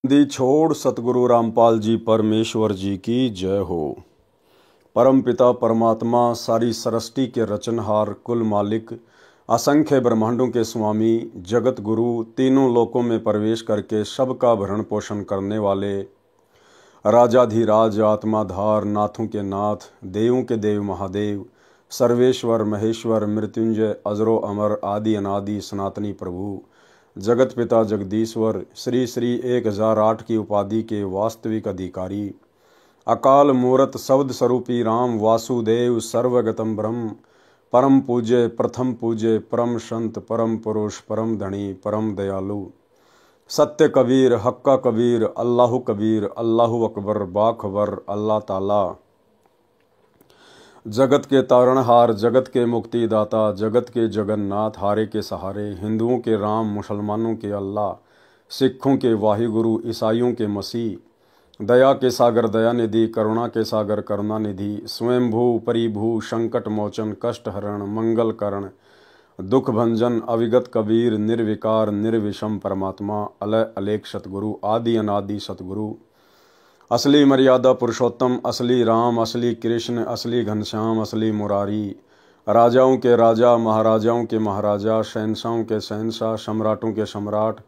दी छोड़ सतगुरु रामपाल जी परमेश्वर जी की जय हो। परम पिता परमात्मा सारी सृष्टि के रचनहार कुल मालिक असंख्य ब्रह्मांडों के स्वामी जगत गुरु तीनों लोकों में प्रवेश करके सबका भरण पोषण करने वाले राजाधिराज आत्माधार नाथों के नाथ देवों के देव महादेव सर्वेश्वर महेश्वर मृत्युंजय अजरो अमर आदि अनादि सनातनी प्रभु जगत पिता जगदीश्वर श्री श्री 1008 की उपाधि के वास्तविक अधिकारी अकाल मूरत शब्द स्वरूपी राम वासुदेव सर्वगतम ब्रह्म परम पूज्य प्रथम पूज्य परम संत परम पुरुष परम धनी परम दयालु सत्य कबीर हक्का कबीर अल्लाहु अकबर बाखबर अल्लाह ताला जगत के तारणहार जगत के मुक्तिदाता जगत के जगन्नाथ हारे के सहारे हिंदुओं के राम मुसलमानों के अल्लाह सिखों के वाहिगुरु ईसाइयों के मसीह दया के सागर दया निधि करुणा के सागर करुणा निधि स्वयंभू परिभू संकट मोचन कष्ट हरण मंगल करण दुख भंजन अविगत कबीर निर्विकार निर्विषम परमात्मा अलय अलेख सतगुरु आदि अनादि सतगुरु असली मर्यादा पुरुषोत्तम असली राम असली कृष्ण असली घनश्याम असली मुरारी राजाओं के राजा महाराजाओं के महाराजा शहंशाहों के शहंशाह सम्राटों के सम्राट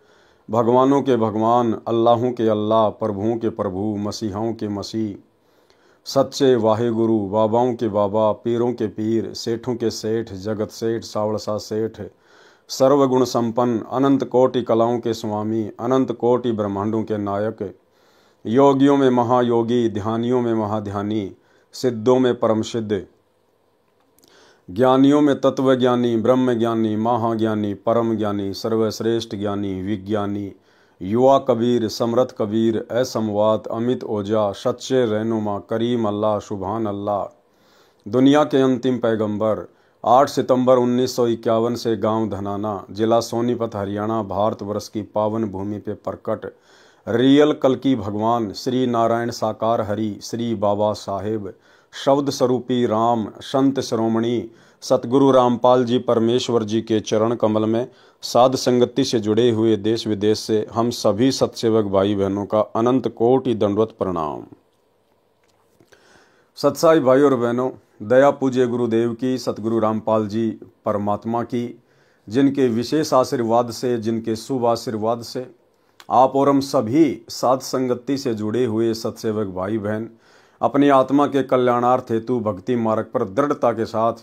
भगवानों के भगवान अल्लाहों के अल्लाह प्रभुओं के प्रभु मसीहाओं के मसीह सच्चे वाहिगुरु बाबाओं के बाबा पीरों के पीर सेठों के सेठ जगत सेठ सावड़सा सेठ सर्वगुण संपन्न अनंत कोटि कलाओं के स्वामी अनंत कोटि ब्रह्मांडों के नायक योगियों में महायोगी ध्यानियों में महाध्यानी सिद्धों में परम सिद्ध ज्ञानियों में तत्वज्ञानी ब्रह्म ज्ञानी महाज्ञानी परम ज्ञानी सर्वश्रेष्ठ ज्ञानी विज्ञानी युवा कबीर समरथ कबीर असमवात अमित ओजा सच्चे रहनुमा करीम अल्लाह सुभान अल्लाह दुनिया के अंतिम पैगंबर 8 सितंबर 1951 से गांव धनाना जिला सोनीपत हरियाणा भारतवर्ष की पावन भूमि पे प्रकट रियल कल्कि भगवान श्री नारायण साकार हरि श्री बाबा साहेब शब्द स्वरूपी राम संत शिरोमणि सतगुरु रामपाल जी परमेश्वर जी के चरण कमल में साध संगति से जुड़े हुए देश विदेश से हम सभी सत्सेवक भाई बहनों का अनंत कोटि दंडवत प्रणाम। सत्साई भाई और बहनों, दया पूज्य गुरुदेव की सतगुरु रामपाल जी परमात्मा की जिनके विशेष आशीर्वाद से जिनके शुभ आशीर्वाद से आप और हम सभी साध संगति से जुड़े हुए सत्सेवक भाई बहन अपनी आत्मा के कल्याणार्थ हेतु भक्ति मार्ग पर दृढ़ता के साथ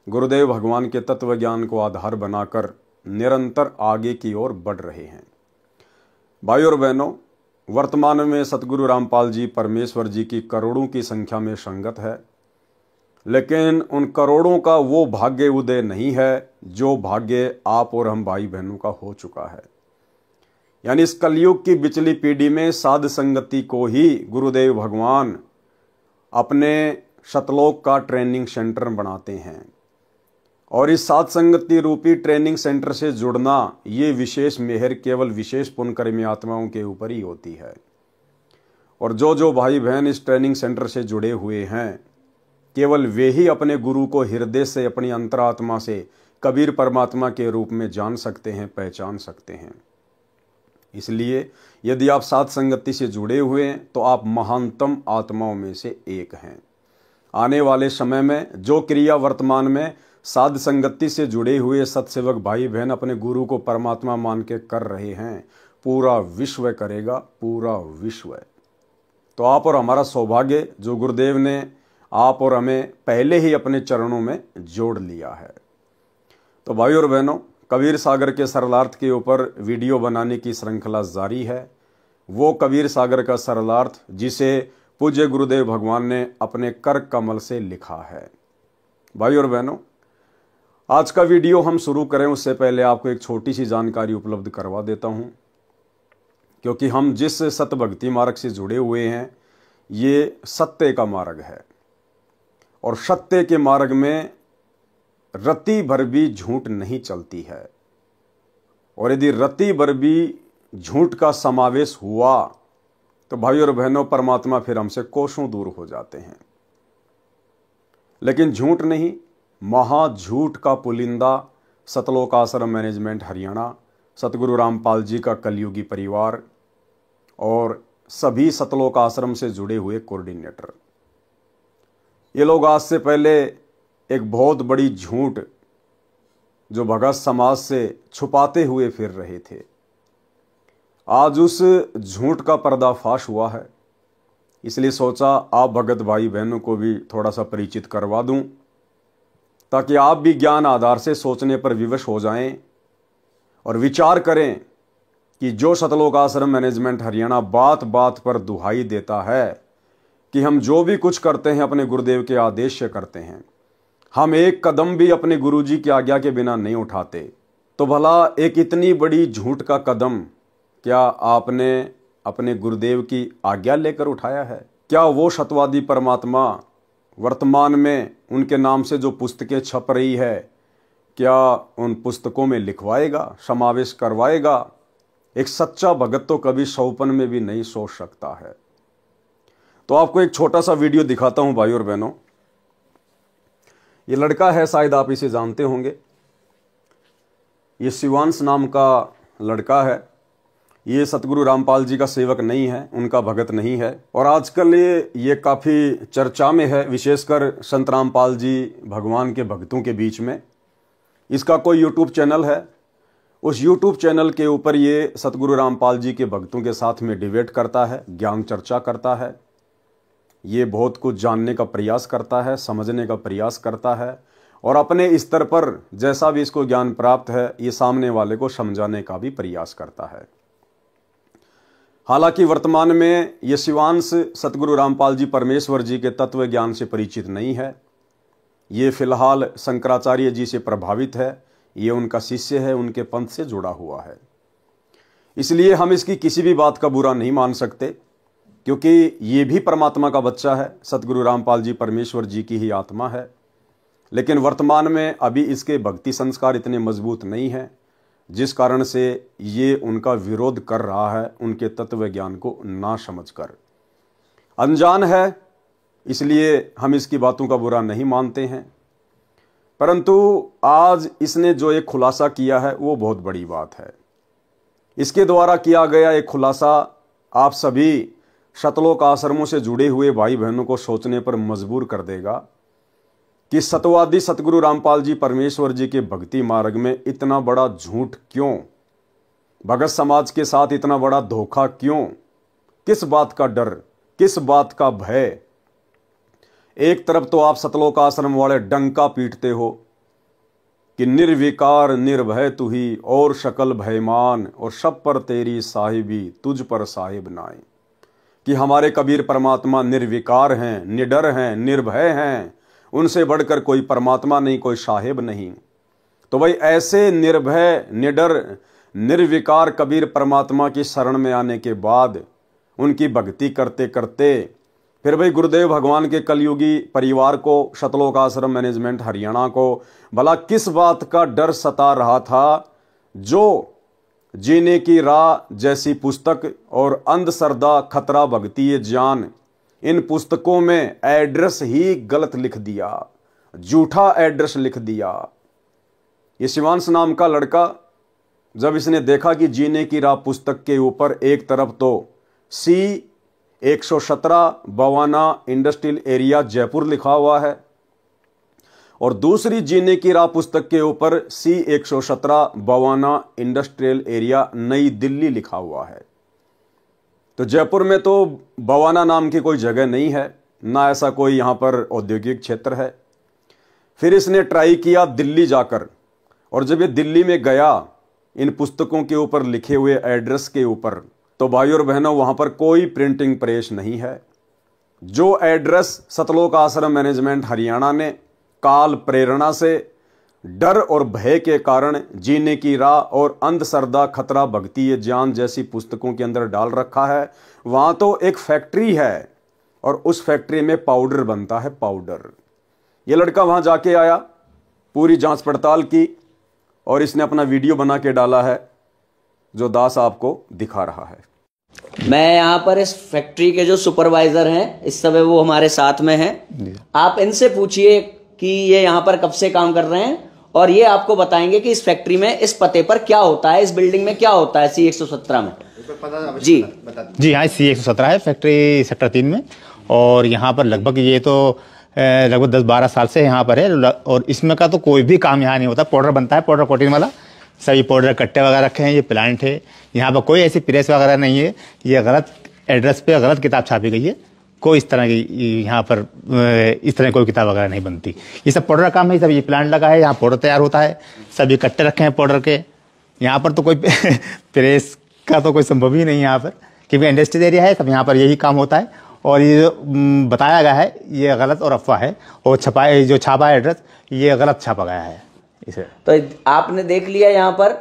गुरुदेव भगवान के तत्व ज्ञान को आधार बनाकर निरंतर आगे की ओर बढ़ रहे हैं। भाई और बहनों, वर्तमान में सतगुरु रामपाल जी परमेश्वर जी की करोड़ों की संख्या में संगत है, लेकिन उन करोड़ों का वो भाग्य उदय नहीं है जो भाग्य आप और हम भाई बहनों का हो चुका है। यानी इस कलयुग की बिचली पीढ़ी में साध संगति को ही गुरुदेव भगवान अपने सतलोक का ट्रेनिंग सेंटर बनाते हैं और इस साध संगति रूपी ट्रेनिंग सेंटर से जुड़ना ये विशेष मेहर केवल विशेष पुण्यकर्मी आत्माओं के ऊपर ही होती है। और जो भाई बहन इस ट्रेनिंग सेंटर से जुड़े हुए हैं केवल वे ही अपने गुरु को हृदय से अपनी अंतरात्मा से कबीर परमात्मा के रूप में जान सकते हैं, पहचान सकते हैं। इसलिए यदि आप साध संगति से जुड़े हुए हैं तो आप महानतम आत्माओं में से एक हैं। आने वाले समय में जो क्रिया वर्तमान में साध संगति से जुड़े हुए सत्सेवक भाई बहन अपने गुरु को परमात्मा मान के कर रहे हैं, पूरा विश्व करेगा, पूरा विश्व। तो आप और हमारा सौभाग्य जो गुरुदेव ने आप और हमें पहले ही अपने चरणों में जोड़ लिया है। तो भाई और बहनों, कबीर सागर के सरलार्थ के ऊपर वीडियो बनाने की श्रृंखला जारी है। वो कबीर सागर का सरलार्थ जिसे पूज्य गुरुदेव भगवान ने अपने कर कमल से लिखा है। भाई और बहनों, आज का वीडियो हम शुरू करें उससे पहले आपको एक छोटी सी जानकारी उपलब्ध करवा देता हूं, क्योंकि हम जिस सतभक्ति मार्ग से जुड़े हुए हैं ये सत्य का मार्ग है और सत्य के मार्ग में रत्ती भर भी झूठ नहीं चलती है। और यदि रत्ती भर भी झूठ का समावेश हुआ तो भाई और बहनों, परमात्मा फिर हमसे कोसों दूर हो जाते हैं। लेकिन झूठ नहीं, महाझूठ का पुलिंदा सतलोक आश्रम मैनेजमेंट हरियाणा सतगुरु रामपाल जी का कलयुगी परिवार और सभी सतलोक आश्रम से जुड़े हुए कोऑर्डिनेटर। ये लोग आज से पहले एक बहुत बड़ी झूठ जो भगत समाज से छुपाते हुए फिर रहे थे, आज उस झूठ का पर्दाफाश हुआ है। इसलिए सोचा आप भगत भाई बहनों को भी थोड़ा सा परिचित करवा दूं, ताकि आप भी ज्ञान आधार से सोचने पर विवश हो जाएं और विचार करें कि जो सतलोक आश्रम मैनेजमेंट हरियाणा बात बात पर दुहाई देता है कि हम जो भी कुछ करते हैं अपने गुरुदेव के आदेश से करते हैं, हम एक कदम भी अपने गुरुजी की आज्ञा के बिना नहीं उठाते, तो भला एक इतनी बड़ी झूठ का कदम क्या आपने अपने गुरुदेव की आज्ञा लेकर उठाया है? क्या वो सत्यवादी परमात्मा वर्तमान में उनके नाम से जो पुस्तकें छप रही है, क्या उन पुस्तकों में लिखवाएगा, समावेश करवाएगा? एक सच्चा भगत तो कभी सौपन में भी नहीं सोच सकता है। तो आपको एक छोटा सा वीडियो दिखाता हूं भाई और बहनों। ये लड़का है, शायद आप इसे जानते होंगे। ये शिवांश नाम का लड़का है। ये सतगुरु रामपाल जी का सेवक नहीं है, उनका भगत नहीं है, और आजकल ये काफ़ी चर्चा में है, विशेषकर संत रामपाल जी भगवान के भक्तों के बीच में। इसका कोई यूट्यूब चैनल है, उस यूट्यूब चैनल के ऊपर ये सतगुरु रामपाल जी के भक्तों के साथ में डिबेट करता है, ज्ञान चर्चा करता है। ये बहुत कुछ जानने का प्रयास करता है, समझने का प्रयास करता है, और अपने स्तर पर जैसा भी इसको ज्ञान प्राप्त है ये सामने वाले को समझाने का भी प्रयास करता है। हालांकि वर्तमान में ये शिवांश सतगुरु रामपाल जी परमेश्वर जी के तत्व ज्ञान से परिचित नहीं है। ये फिलहाल शंकराचार्य जी से प्रभावित है, ये उनका शिष्य है, उनके पंथ से जुड़ा हुआ है। इसलिए हम इसकी किसी भी बात का बुरा नहीं मान सकते, क्योंकि ये भी परमात्मा का बच्चा है, सतगुरु रामपाल जी परमेश्वर जी की ही आत्मा है। लेकिन वर्तमान में अभी इसके भक्ति संस्कार इतने मजबूत नहीं हैं, जिस कारण से ये उनका विरोध कर रहा है, उनके तत्व ज्ञान को ना समझकर। अनजान है, इसलिए हम इसकी बातों का बुरा नहीं मानते हैं। परंतु आज इसने जो एक खुलासा किया है वो बहुत बड़ी बात है। इसके द्वारा किया गया एक खुलासा आप सभी सतलोक आश्रमों से जुड़े हुए भाई बहनों को सोचने पर मजबूर कर देगा कि सत्यवादी सतगुरु रामपाल जी परमेश्वर जी के भक्ति मार्ग में इतना बड़ा झूठ क्यों, भगत समाज के साथ इतना बड़ा धोखा क्यों, किस बात का डर, किस बात का भय? एक तरफ तो आप सतलोक आश्रम वाले डंका पीटते हो कि निर्विकार निर्भय तू ही और शकल भयमान, और सब पर तेरी साहिबी तुझ पर साहिब नाए, कि हमारे कबीर परमात्मा निर्विकार हैं, निडर हैं, निर्भय हैं, उनसे बढ़कर कोई परमात्मा नहीं, कोई साहिब नहीं। तो भाई ऐसे निर्भय, निडर, निर्विकार कबीर परमात्मा की शरण में आने के बाद उनकी भक्ति करते करते फिर भाई गुरुदेव भगवान के कलयुगी परिवार को, सतलोक आश्रम मैनेजमेंट हरियाणा को भला किस बात का डर सता रहा था, जो जीने की राह जैसी पुस्तक और अंधश्रद्धा खतरा भक्ति ज्ञान, इन पुस्तकों में एड्रेस ही गलत लिख दिया, झूठा एड्रेस लिख दिया। ये शिवांश नाम का लड़का जब इसने देखा कि जीने की राह पुस्तक के ऊपर एक तरफ तो C117 Bawana industrial area Jaipur लिखा हुआ है, और दूसरी जीने की राह पुस्तक के ऊपर C117 बवाना इंडस्ट्रियल एरिया नई दिल्ली लिखा हुआ है। तो जयपुर में तो बवाना नाम की कोई जगह नहीं है, ना ऐसा कोई यहाँ पर औद्योगिक क्षेत्र है। फिर इसने ट्राई किया दिल्ली जाकर, और जब ये दिल्ली में गया इन पुस्तकों के ऊपर लिखे हुए एड्रेस के ऊपर, तो भाई और बहनों वहाँ पर कोई प्रिंटिंग प्रेस नहीं है। जो एड्रेस सतलोक आश्रम मैनेजमेंट हरियाणा ने काल प्रेरणा से डर और भय के कारण जीने की राह और अंधश्रद्धा खतरा भक्ति ज्ञान जैसी पुस्तकों के अंदर डाल रखा है, वहां तो एक फैक्ट्री है और उस फैक्ट्री में पाउडर बनता है, पाउडर। ये लड़का वहां जाके आया, पूरी जांच पड़ताल की, और इसने अपना वीडियो बना के डाला है जो दास आपको दिखा रहा है। मैं यहाँ पर इस फैक्ट्री के जो सुपरवाइजर हैं, इस समय वो हमारे साथ में हैं। आप इनसे पूछिए कि ये यहाँ पर कब से काम कर रहे हैं और ये आपको बताएंगे कि इस फैक्ट्री में इस पते पर क्या होता है, इस बिल्डिंग में क्या होता है C117 में। जी जी हाँ, C117 है फैक्ट्री सेक्टर 3 में। और यहाँ पर लगभग ये तो लगभग 10-12 साल से यहाँ पर है। और इसमें का तो कोई भी काम यहाँ नहीं होता। पाउडर बनता है, पाउडर कोटिंग वाला, सभी पाउडर कट्टे वगैरह रखे हैं। ये प्लांट है, यहाँ पर कोई ऐसी प्रेस वगैरह नहीं है। ये गलत एड्रेस पे गलत किताब छापी गई है। कोई इस तरह की यहाँ पर इस तरह कोई किताब वगैरह नहीं बनती। ये सब पाउडर का काम है। सब ये प्लांट लगा है, यहाँ पाउडर तैयार होता है। सभी कट्टे रखे हैं पाउडर के। यहाँ पर तो कोई प्रेस का तो कोई संभव ही नहीं है यहाँ पर, क्योंकि इंडस्ट्रियल एरिया है। सब यहाँ पर यही काम होता है। और ये जो बताया गया है ये गलत और अफवाह है। और जो छापा है एड्रेस ये गलत छापा गया है इसे। तो आपने देख लिया यहाँ पर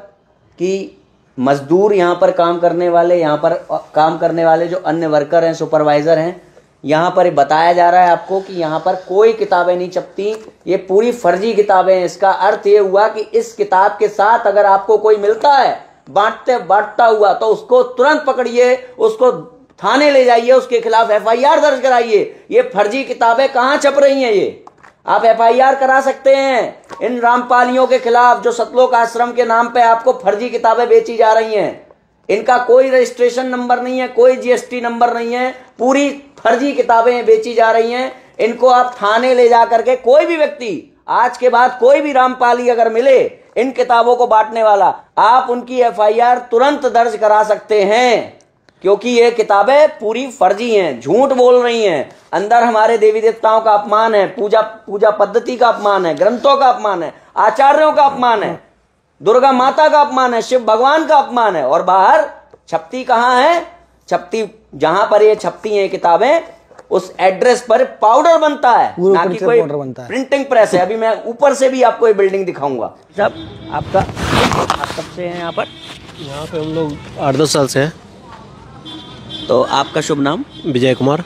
कि मजदूर यहाँ पर काम करने वाले, यहाँ पर काम करने वाले जो अन्य वर्कर हैं, सुपरवाइजर हैं, यहाँ पर बताया जा रहा है आपको कि यहाँ पर कोई किताबें नहीं छपती, ये पूरी फर्जी किताबें हैं। इसका अर्थ ये हुआ कि इस किताब के साथ अगर आपको कोई मिलता है बांटता हुआ तो उसको तुरंत पकड़िए, उसको थाने ले जाइए, उसके खिलाफ FIR दर्ज कराइए। ये फर्जी किताबें कहाँ छप रही हैं? ये आप FIR करा सकते हैं इन रामपालियों के खिलाफ जो सतलोक आश्रम के नाम पे आपको फर्जी किताबें बेची जा रही हैं। इनका कोई रजिस्ट्रेशन नंबर नहीं है, कोई GST नंबर नहीं है, पूरी फर्जी किताबें बेची जा रही हैं। इनको आप थाने ले जा करके, कोई भी व्यक्ति आज के बाद कोई भी रामपाली अगर मिले इन किताबों को बांटने वाला, आप उनकी FIR तुरंत दर्ज करा सकते हैं, क्योंकि ये किताबें पूरी फर्जी हैं, झूठ बोल रही हैं। अंदर हमारे देवी देवताओं का अपमान है, पूजा पद्धति का अपमान है, ग्रंथों का अपमान है, आचार्यों का अपमान है, दुर्गा माता का अपमान है, शिव भगवान का अपमान है। और बाहर छपती कहाँ है? छपती जहां पर ये छपती हैं किताबें, उस एड्रेस पर पाउडर बनता है, ना कि कोई प्रिंटिंग प्रेस है। अभी मैं ऊपर से भी आपको ये बिल्डिंग दिखाऊंगा। सब आप कब से हैं यहाँ पर? यहाँ पे हम लोग 8-10 साल से हैं। तो आपका शुभ नाम? विजय कुमार।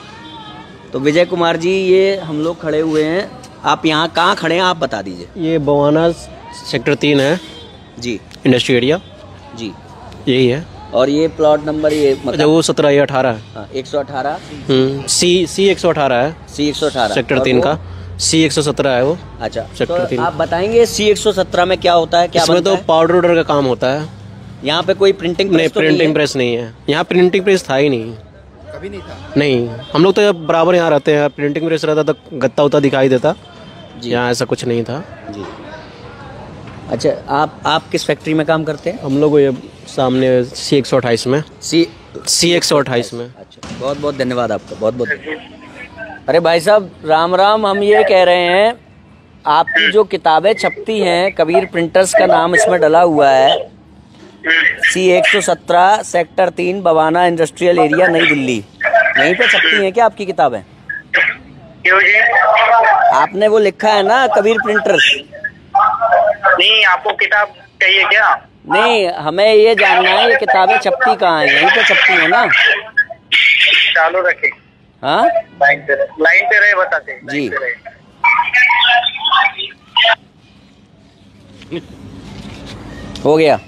तो विजय कुमार जी, ये हम लोग खड़े हुए हैं, आप यहाँ कहाँ खड़े हैं आप बता दीजिए। ये बवाना सेक्टर 3 है जी, इंडस्ट्री एरिया जी, यही है। और ये प्लॉट नंबर ये मतलब वो 17 या 18 है। 118 C 118 है। C118 सेक्टर 3 का C 117 है वो। अच्छा, सेक्टर 3। आप बताएंगे C117 में क्या होता है? क्या इसमें तो पाउडर ऑर्डर का काम होता है। यहाँ पे कोई प्रिंटिंग नहीं, प्रिंटिंग प्रेस नहीं है। यहाँ प्रिंटिंग प्रेस था ही नहीं, कभी नहीं था। नहीं, हम लोग तो बराबर यहाँ रहते हैं। प्रिंटिंग प्रेस रहता तो गत्ता उत्ता दिखाई देता, यहाँ ऐसा कुछ नहीं था जी। अच्छा, आप किस फैक्ट्री में काम करते हैं? हम लोग ये सामने C 128 में। C 128 में। अच्छा, बहुत बहुत धन्यवाद आपका, बहुत बहुत। अरे भाई साहब, राम राम। हम ये कह रहे हैं, आपकी जो किताबें छपती हैं, कबीर प्रिंटर्स का नाम इसमें डला हुआ है, C 117 sector 3 Bawana industrial area नई दिल्ली, यहीं पे छपती हैं क्या आपकी किताबें? क्यों जी? आपने वो लिखा है ना कबीर प्रिंटर्स? नहीं, आपको किताब चाहिए क्या? नहीं, हमें ये जानना है ये किताबें छपती कहाँ हैं? यहीं पे छपती हैं ना? चालू रखे। हाँ, लाइन पे रहे, बताते जी। हो गया।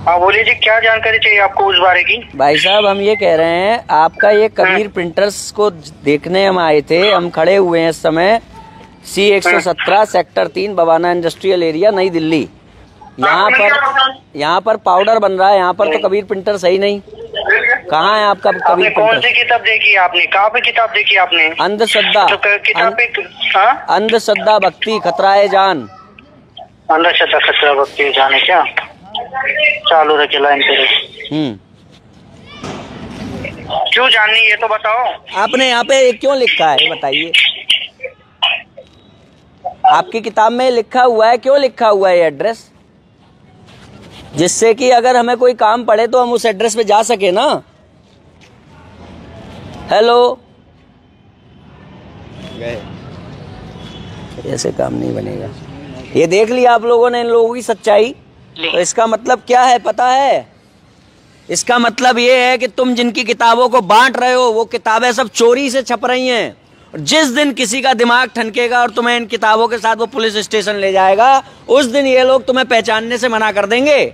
हाँ बोलिए जी, क्या जानकारी चाहिए आपको उस बारे की? भाई साहब, हम ये कह रहे हैं, आपका ये कबीर प्रिंटर्स को देखने हम आए थे, हम खड़े हुए हैं इस समय C 117 sector 3 Bawana industrial area नई दिल्ली। यहाँ पर पाउडर बन रहा है, यहाँ पर तो कबीर प्रिंटर सही नहीं। कहाँ है आपका कबीर प्रिंटर? कौन सी किताब देखी आपने? कहाँ पे किताब देखी आपने? अंधश्रद्धा, किताब पे अंधश्रद्धा भक्ति खतराए जान। अंधश्रद्धा खतरा भक्ति जान है क्या? चालू रखे, लाइन पे रहे। क्यों जाननी ये तो बताओ। आपने यहाँ पे क्यों लिखा है, बताइए। आपकी किताब में लिखा हुआ है, क्यों लिखा हुआ है ये एड्रेस? जिससे कि अगर हमें कोई काम पड़े तो हम उस एड्रेस पे जा सके ना। हेलो, ऐसे काम नहीं बनेगा। ये देख लिया आप लोगों ने इन लोगों की सच्चाई। तो इसका मतलब क्या है पता है? इसका मतलब ये है कि तुम जिनकी किताबों को बांट रहे हो वो किताबें सब चोरी से छप रही हैं। जिस दिन किसी का दिमाग ठनकेगा और तुम्हें इन किताबों के साथ वो पुलिस स्टेशन ले जाएगा, उस दिन ये लोग तुम्हें पहचानने से मना कर देंगे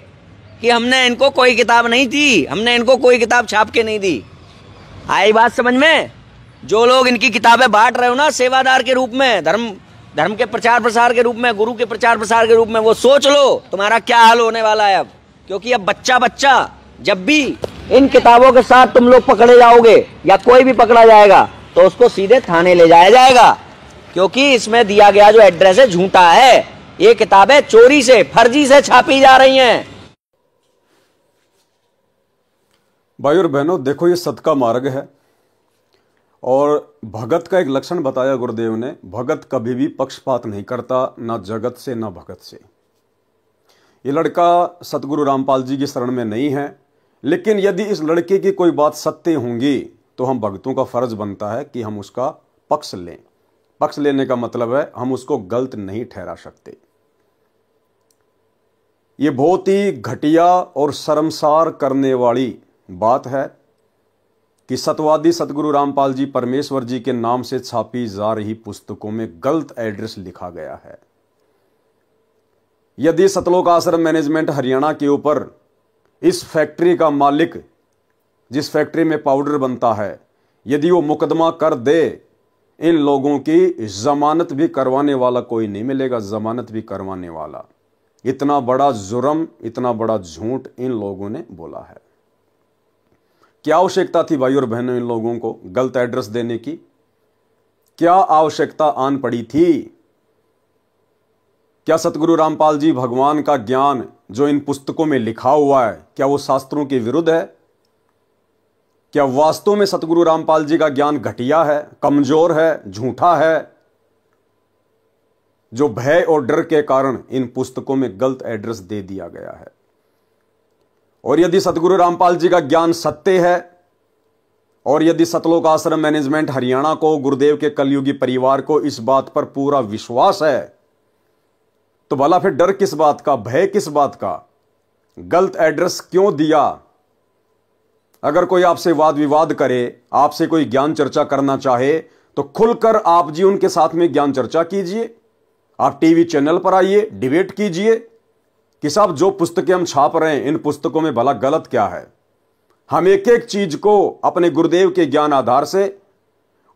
कि हमने इनको कोई किताब नहीं दी, हमने इनको कोई किताब छाप के नहीं दी। आई बात समझ में? जो लोग इनकी किताबें बांट रहे हो ना सेवादार के रूप में, धर्म धर्म के प्रचार प्रसार के रूप में, गुरु के प्रचार प्रसार के रूप में, वो सोच लो तुम्हारा क्या हाल होने वाला है अब। क्योंकि अब बच्चा बच्चा जब भी इन किताबों के साथ तुम लोग पकड़े जाओगे या कोई भी पकड़ा जाएगा तो उसको सीधे थाने ले जाया जाएगा, क्योंकि इसमें दिया गया जो एड्रेस है झूठा है। ये किताबें चोरी से, फर्जी से छापी जा रही हैं। भाई और बहनों, देखो ये सत का मार्ग है और भगत का एक लक्षण बताया गुरुदेव ने। भगत कभी भी पक्षपात नहीं करता, ना जगत से ना भगत से। ये लड़का सतगुरु रामपाल जी की शरण में नहीं है, लेकिन यदि इस लड़के की कोई बात सत्य होंगी तो हम भक्तों का फर्ज बनता है कि हम उसका पक्ष लें। पक्ष लेने का मतलब है हम उसको गलत नहीं ठहरा सकते। ये बहुत ही घटिया और शर्मसार करने वाली बात है कि सतवादी सतगुरु रामपाल जी परमेश्वर जी के नाम से छापी जा रही पुस्तकों में गलत एड्रेस लिखा गया है। यदि सतलोक आश्रम मैनेजमेंट हरियाणा के ऊपर इस फैक्ट्री का मालिक, जिस फैक्ट्री में पाउडर बनता है, यदि वो मुकदमा कर दे, इन लोगों की जमानत भी करवाने वाला कोई नहीं मिलेगा, जमानत भी करवाने वाला। इतना बड़ा जुर्म, इतना बड़ा झूठ इन लोगों ने बोला है। क्या आवश्यकता थी भाई और बहनों इन लोगों को गलत एड्रेस देने की? क्या आवश्यकता आन पड़ी थी? क्या सतगुरु रामपाल जी भगवान का ज्ञान जो इन पुस्तकों में लिखा हुआ है, क्या वो शास्त्रों के विरुद्ध है? क्या वास्तव में सतगुरु रामपाल जी का ज्ञान घटिया है, कमजोर है, झूठा है, जो भय और डर के कारण इन पुस्तकों में गलत एड्रेस दे दिया गया है? और यदि सतगुरु रामपाल जी का ज्ञान सत्य है और यदि सतलोक आश्रम मैनेजमेंट हरियाणा को, गुरुदेव के कलयुगी परिवार को इस बात पर पूरा विश्वास है, तो भला फिर डर किस बात का, भय किस बात का? गलत एड्रेस क्यों दिया? अगर कोई आपसे वाद विवाद करे, आपसे कोई ज्ञान चर्चा करना चाहे, तो खुलकर आप जी उनके साथ में ज्ञान चर्चा कीजिए। आप टीवी चैनल पर आइए, डिबेट कीजिए कि साहब जो पुस्तकें हम छाप रहे हैं, इन पुस्तकों में भला गलत क्या है। हम एक एक चीज को अपने गुरुदेव के ज्ञान आधार से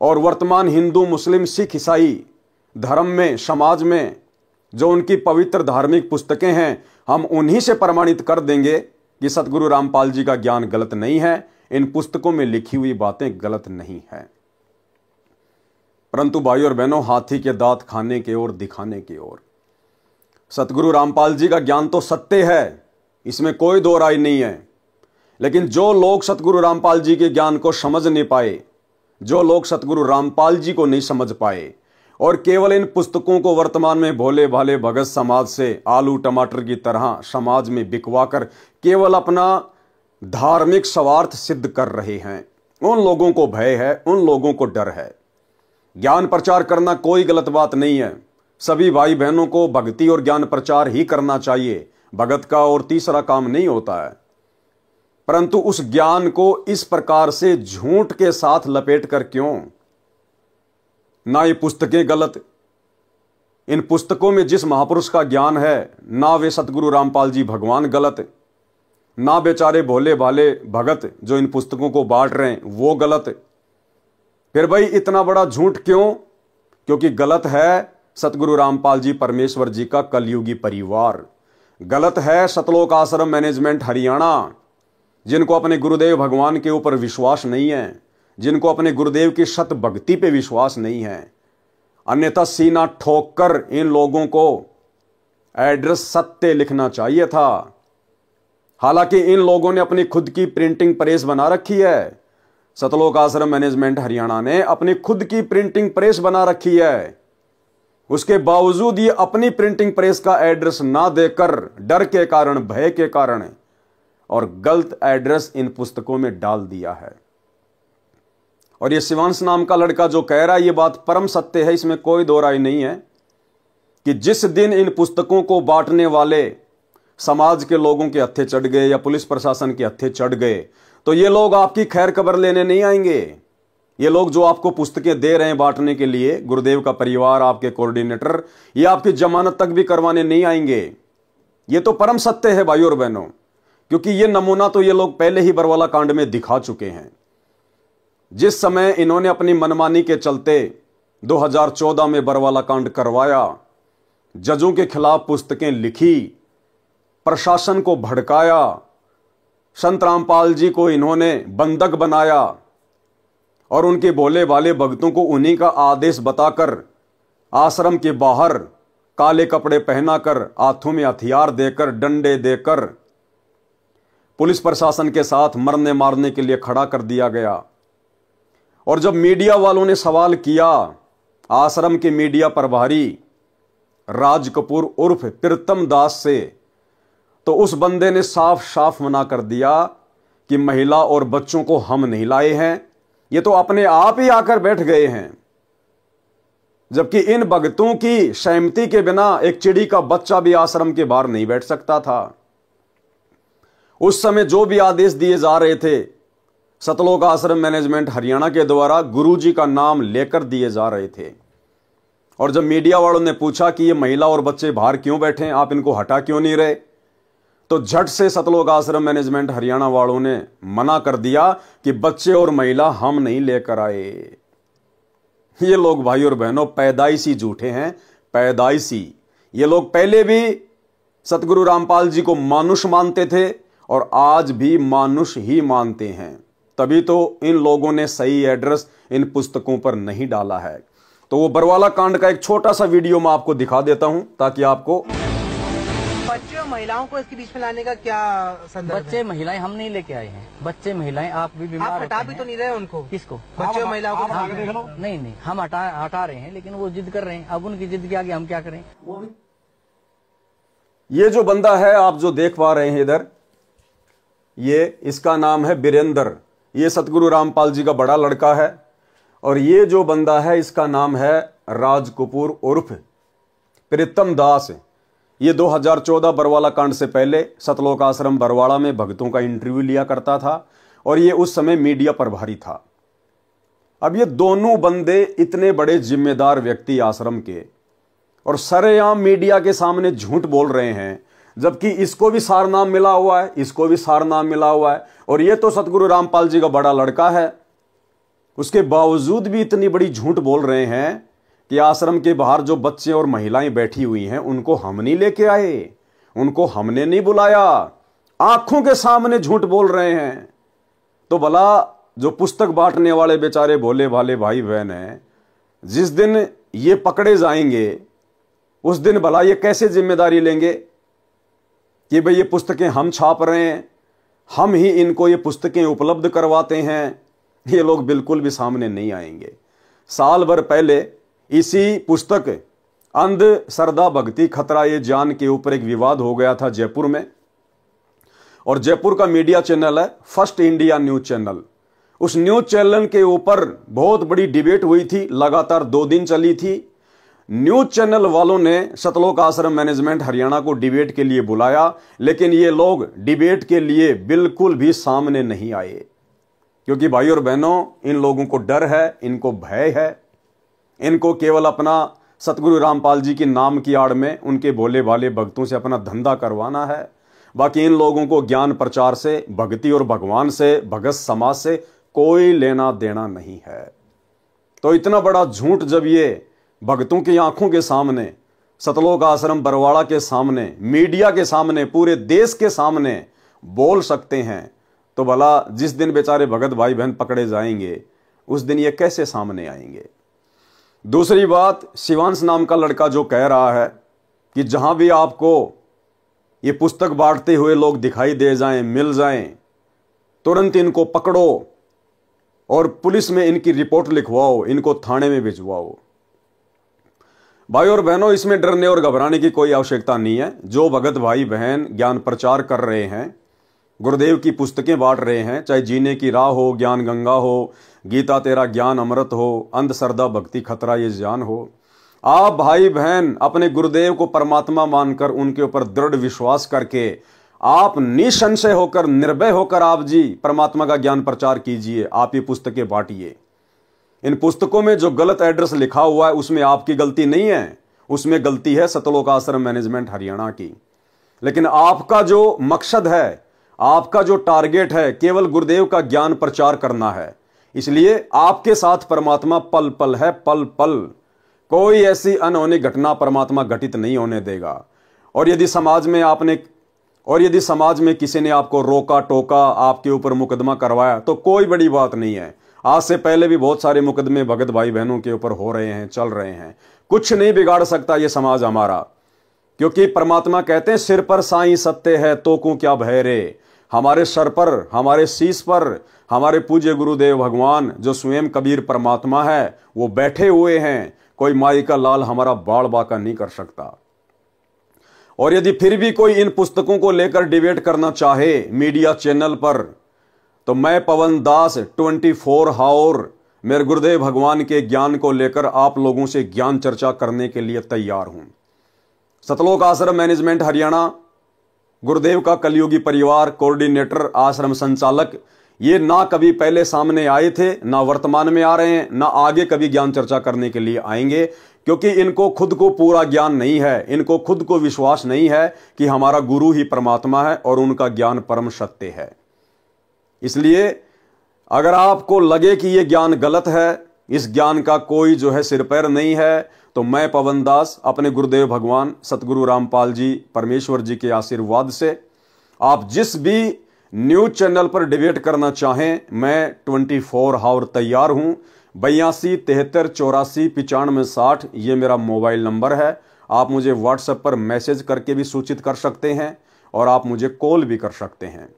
और वर्तमान हिंदू, मुस्लिम, सिख, ईसाई धर्म में, समाज में जो उनकी पवित्र धार्मिक पुस्तकें हैं, हम उन्हीं से प्रमाणित कर देंगे कि सतगुरु रामपाल जी का ज्ञान गलत नहीं है, इन पुस्तकों में लिखी हुई बातें गलत नहीं है। परंतु भाई और बहनों, हाथी के दांत खाने की ओर, दिखाने की ओर। सतगुरु रामपाल जी का ज्ञान तो सत्य है, इसमें कोई दो राय नहीं है, लेकिन जो लोग सतगुरु रामपाल जी के ज्ञान को समझ नहीं पाए, जो लोग सतगुरु रामपाल जी को नहीं समझ पाए और केवल इन पुस्तकों को वर्तमान में भोले भाले भगत समाज से आलू टमाटर की तरह समाज में बिकवा कर केवल अपना धार्मिक स्वार्थ सिद्ध कर रहे हैं, उन लोगों को भय है, उन लोगों को डर है। ज्ञान प्रचार करना कोई गलत बात नहीं है, सभी भाई बहनों को भक्ति और ज्ञान प्रचार ही करना चाहिए, भगत का और तीसरा काम नहीं होता है। परंतु उस ज्ञान को इस प्रकार से झूठ के साथ लपेट कर क्यों? ना ये पुस्तकें गलत, इन पुस्तकों में जिस महापुरुष का ज्ञान है, ना वे सतगुरु रामपाल जी भगवान गलत, ना बेचारे भोले भाले भगत जो इन पुस्तकों को बांट रहे हैं वो गलत। फिर भाई इतना बड़ा झूठ क्यों? क्योंकि गलत है सतगुरु रामपाल जी परमेश्वर जी का कलयुगी परिवार, गलत है सतलोक आश्रम मैनेजमेंट हरियाणा, जिनको अपने गुरुदेव भगवान के ऊपर विश्वास नहीं है, जिनको अपने गुरुदेव की सत भक्ति पे विश्वास नहीं है। अन्यथा सीना ठोक कर इन लोगों को एड्रेस सत्य लिखना चाहिए था। हालांकि इन लोगों ने अपनी खुद की प्रिंटिंग प्रेस बना रखी है, सतलोक आश्रम मैनेजमेंट हरियाणा ने अपनी खुद की प्रिंटिंग प्रेस बना रखी है, उसके बावजूद ये अपनी प्रिंटिंग प्रेस का एड्रेस ना देकर डर के कारण, भय के कारण और गलत एड्रेस इन पुस्तकों में डाल दिया है। और ये शिवांश नाम का लड़का जो कह रहा है ये बात परम सत्य है, इसमें कोई दो राय नहीं है कि जिस दिन इन पुस्तकों को बांटने वाले समाज के लोगों के हत्थे चढ़ गए या पुलिस प्रशासन के हत्थे चढ़ गए, तो ये लोग आपकी खैर खबर लेने नहीं आएंगे। ये लोग जो आपको पुस्तकें दे रहे हैं बांटने के लिए, गुरुदेव का परिवार, आपके कोऑर्डिनेटर, ये आपकी जमानत तक भी करवाने नहीं आएंगे। ये तो परम सत्य है भाई और बहनों, क्योंकि ये नमूना तो ये लोग पहले ही बरवाला कांड में दिखा चुके हैं। जिस समय इन्होंने अपनी मनमानी के चलते 2014 में बरवाला कांड करवाया, जजों के खिलाफ पुस्तकें लिखी, प्रशासन को भड़काया, संत रामपाल जी को इन्होंने बंधक बनाया और उनके भोले भाले भक्तों को उन्हीं का आदेश बताकर आश्रम के बाहर काले कपड़े पहनाकर, हाथों में हथियार देकर, डंडे देकर पुलिस प्रशासन के साथ मरने मारने के लिए खड़ा कर दिया गया। और जब मीडिया वालों ने सवाल किया आश्रम के मीडिया प्रभारी राज कपूर उर्फ प्रीतम दास से, तो उस बंदे ने साफ साफ मना कर दिया कि महिला और बच्चों को हम नहीं लाए हैं, ये तो अपने आप ही आकर बैठ गए हैं। जबकि इन भक्तों की सहमति के बिना एक चिड़ी का बच्चा भी आश्रम के बाहर नहीं बैठ सकता था। उस समय जो भी आदेश दिए जा रहे थे सतलोक आश्रम मैनेजमेंट हरियाणा के द्वारा गुरुजी का नाम लेकर दिए जा रहे थे। और जब मीडिया वालों ने पूछा कि ये महिला और बच्चे बाहर क्यों बैठे हैं, आप इनको हटा क्यों नहीं रहे, तो झट से सतलोक आश्रम मैनेजमेंट हरियाणा वालों ने मना कर दिया कि बच्चे और महिला हम नहीं लेकर आए। ये लोग भाई और बहनों पैदाइशी झूठे हैं, पैदाइशी। ये लोग पहले भी सतगुरु रामपाल जी को मानुष मानते थे और आज भी मानुष ही मानते हैं, तभी तो इन लोगों ने सही एड्रेस इन पुस्तकों पर नहीं डाला है। तो वो बरवाला कांड का एक छोटा सा वीडियो मैं आपको दिखा देता हूं ताकि आपको। बच्चे और महिलाओं को इसके बीच में लाने का क्या संदर्भ है? बच्चे महिलाएं हम नहीं लेके आए हैं, बच्चे महिलाएं आप भी बीमार आप हटा भी तो नहीं रहे उनको? किसको? बच्चे और महिलाओं को नहीं हम हटा रहे हैं, लेकिन वो जिद कर रहे हैं। अब उनकी जिद के आगे हम क्या करें? ये जो बंदा है आप जो देख पा रहे हैं इधर, ये इसका नाम है बीरेंद्र। ये सतगुरु रामपाल जी का बड़ा लड़का है। और ये जो बंदा है इसका नाम है राज कपूर उर्फ प्रीतम दास। ये 2014 बरवाला कांड से पहले सतलोक आश्रम बरवाड़ा में भक्तों का इंटरव्यू लिया करता था और ये उस समय मीडिया प्रभारी था। अब ये दोनों बंदे इतने बड़े जिम्मेदार व्यक्ति आश्रम के और सरेआम मीडिया के सामने झूठ बोल रहे हैं, जबकि इसको भी सारनाम मिला हुआ है, इसको भी सारनाम मिला हुआ है और ये तो सतगुरु रामपाल जी का बड़ा लड़का है। उसके बावजूद भी इतनी बड़ी झूठ बोल रहे हैं कि आश्रम के बाहर जो बच्चे और महिलाएं बैठी हुई हैं उनको हम नहीं लेके आए, उनको हमने नहीं बुलाया, आंखों के सामने झूठ बोल रहे हैं। तो भला जो पुस्तक बांटने वाले बेचारे भोले भाले भाई बहन हैं, जिस दिन ये पकड़े जाएंगे उस दिन भला ये कैसे जिम्मेदारी लेंगे कि भाई ये पुस्तकें हम छाप रहे हैं, हम ही इनको ये पुस्तकें उपलब्ध करवाते हैं। ये लोग बिल्कुल भी सामने नहीं आएंगे। साल भर पहले इसी पुस्तक अंध श्रद्धा भक्ति खतरा ये जान के ऊपर एक विवाद हो गया था जयपुर में। और जयपुर का मीडिया चैनल है फर्स्ट इंडिया न्यूज चैनल। उस न्यूज चैनल के ऊपर बहुत बड़ी डिबेट हुई थी, लगातार 2 दिन चली थी। न्यूज चैनल वालों ने सतलोक आश्रम मैनेजमेंट हरियाणा को डिबेट के लिए बुलाया, लेकिन ये लोग डिबेट के लिए बिल्कुल भी सामने नहीं आए, क्योंकि भाई और बहनों इन लोगों को डर है, इनको भय है। इनको केवल अपना सतगुरु रामपाल जी के नाम की आड़ में उनके भोले भाले भक्तों से अपना धंधा करवाना है। बाकी इन लोगों को ज्ञान प्रचार से, भक्ति और भगवान से, भगत समाज से कोई लेना देना नहीं है। तो इतना बड़ा झूठ जब ये भक्तों की आंखों के सामने, सतलोक आश्रम बरवाड़ा के सामने, मीडिया के सामने, पूरे देश के सामने बोल सकते हैं, तो भला जिस दिन बेचारे भगत भाई बहन पकड़े जाएंगे उस दिन ये कैसे सामने आएंगे। दूसरी बात, शिवांश नाम का लड़का जो कह रहा है कि जहां भी आपको ये पुस्तक बांटते हुए लोग दिखाई दे जाएं, मिल जाएं, तुरंत इनको पकड़ो और पुलिस में इनकी रिपोर्ट लिखवाओ, इनको थाने में भिजवाओ। भाई और बहनों, इसमें डरने और घबराने की कोई आवश्यकता नहीं है। जो भगत भाई बहन ज्ञान प्रचार कर रहे हैं, गुरुदेव की पुस्तकें बांट रहे हैं, चाहे जीने की राह हो, ज्ञान गंगा हो, गीता तेरा ज्ञान अमृत हो, अंध श्रद्धा भक्ति खतरा ये जान हो, आप भाई बहन अपने गुरुदेव को परमात्मा मानकर उनके ऊपर दृढ़ विश्वास करके आप निसंशय होकर, निर्भय होकर आप जी परमात्मा का ज्ञान प्रचार कीजिए। आप ये पुस्तकें बांटिए। इन पुस्तकों में जो गलत एड्रेस लिखा हुआ है उसमें आपकी गलती नहीं है, उसमें गलती है सतलोक आश्रम मैनेजमेंट हरियाणा की। लेकिन आपका जो मकसद है, आपका जो टारगेट है, केवल गुरुदेव का ज्ञान प्रचार करना है। इसलिए आपके साथ परमात्मा पल पल है, पल पल। कोई ऐसी अनहोनी घटना परमात्मा घटित नहीं होने देगा। और यदि समाज में किसी ने आपको रोका टोका, आपके ऊपर मुकदमा करवाया, तो कोई बड़ी बात नहीं है। आज से पहले भी बहुत सारे मुकदमे भगत भाई बहनों के ऊपर हो रहे हैं, चल रहे हैं। कुछ नहीं बिगाड़ सकता ये समाज हमारा, क्योंकि परमात्मा कहते हैं सिर पर साईं सत्य है तो को क्या भय रे। हमारे सर पर, हमारे शीश पर हमारे पूज्य गुरुदेव भगवान जो स्वयं कबीर परमात्मा है वो बैठे हुए हैं। कोई माई का लाल हमारा बाल बाका नहीं कर सकता। और यदि फिर भी कोई इन पुस्तकों को लेकर डिबेट करना चाहे मीडिया चैनल पर, तो मैं पवन दास 24 हावर मेरे गुरुदेव भगवान के ज्ञान को लेकर आप लोगों से ज्ञान चर्चा करने के लिए तैयार हूं। सतलोक आश्रम मैनेजमेंट हरियाणा, गुरुदेव का कलयुगी परिवार, कोऑर्डिनेटर, आश्रम संचालक, ये ना कभी पहले सामने आए थे, ना वर्तमान में आ रहे हैं, ना आगे कभी ज्ञान चर्चा करने के लिए आएंगे, क्योंकि इनको खुद को पूरा ज्ञान नहीं है। इनको खुद को विश्वास नहीं है कि हमारा गुरु ही परमात्मा है और उनका ज्ञान परम सत्य है। इसलिए अगर आपको लगे कि यह ज्ञान गलत है, इस ज्ञान का कोई जो है सिर पैर नहीं है, तो मैं पवन दास अपने गुरुदेव भगवान सतगुरु रामपाल जी परमेश्वर जी के आशीर्वाद से आप जिस भी न्यूज चैनल पर डिबेट करना चाहें, मैं 24 हावर तैयार हूं। 82 73 84 95 60 ये मेरा मोबाइल नंबर है। आप मुझे व्हाट्सएप पर मैसेज करके भी सूचित कर सकते हैं और आप मुझे कॉल भी कर सकते हैं।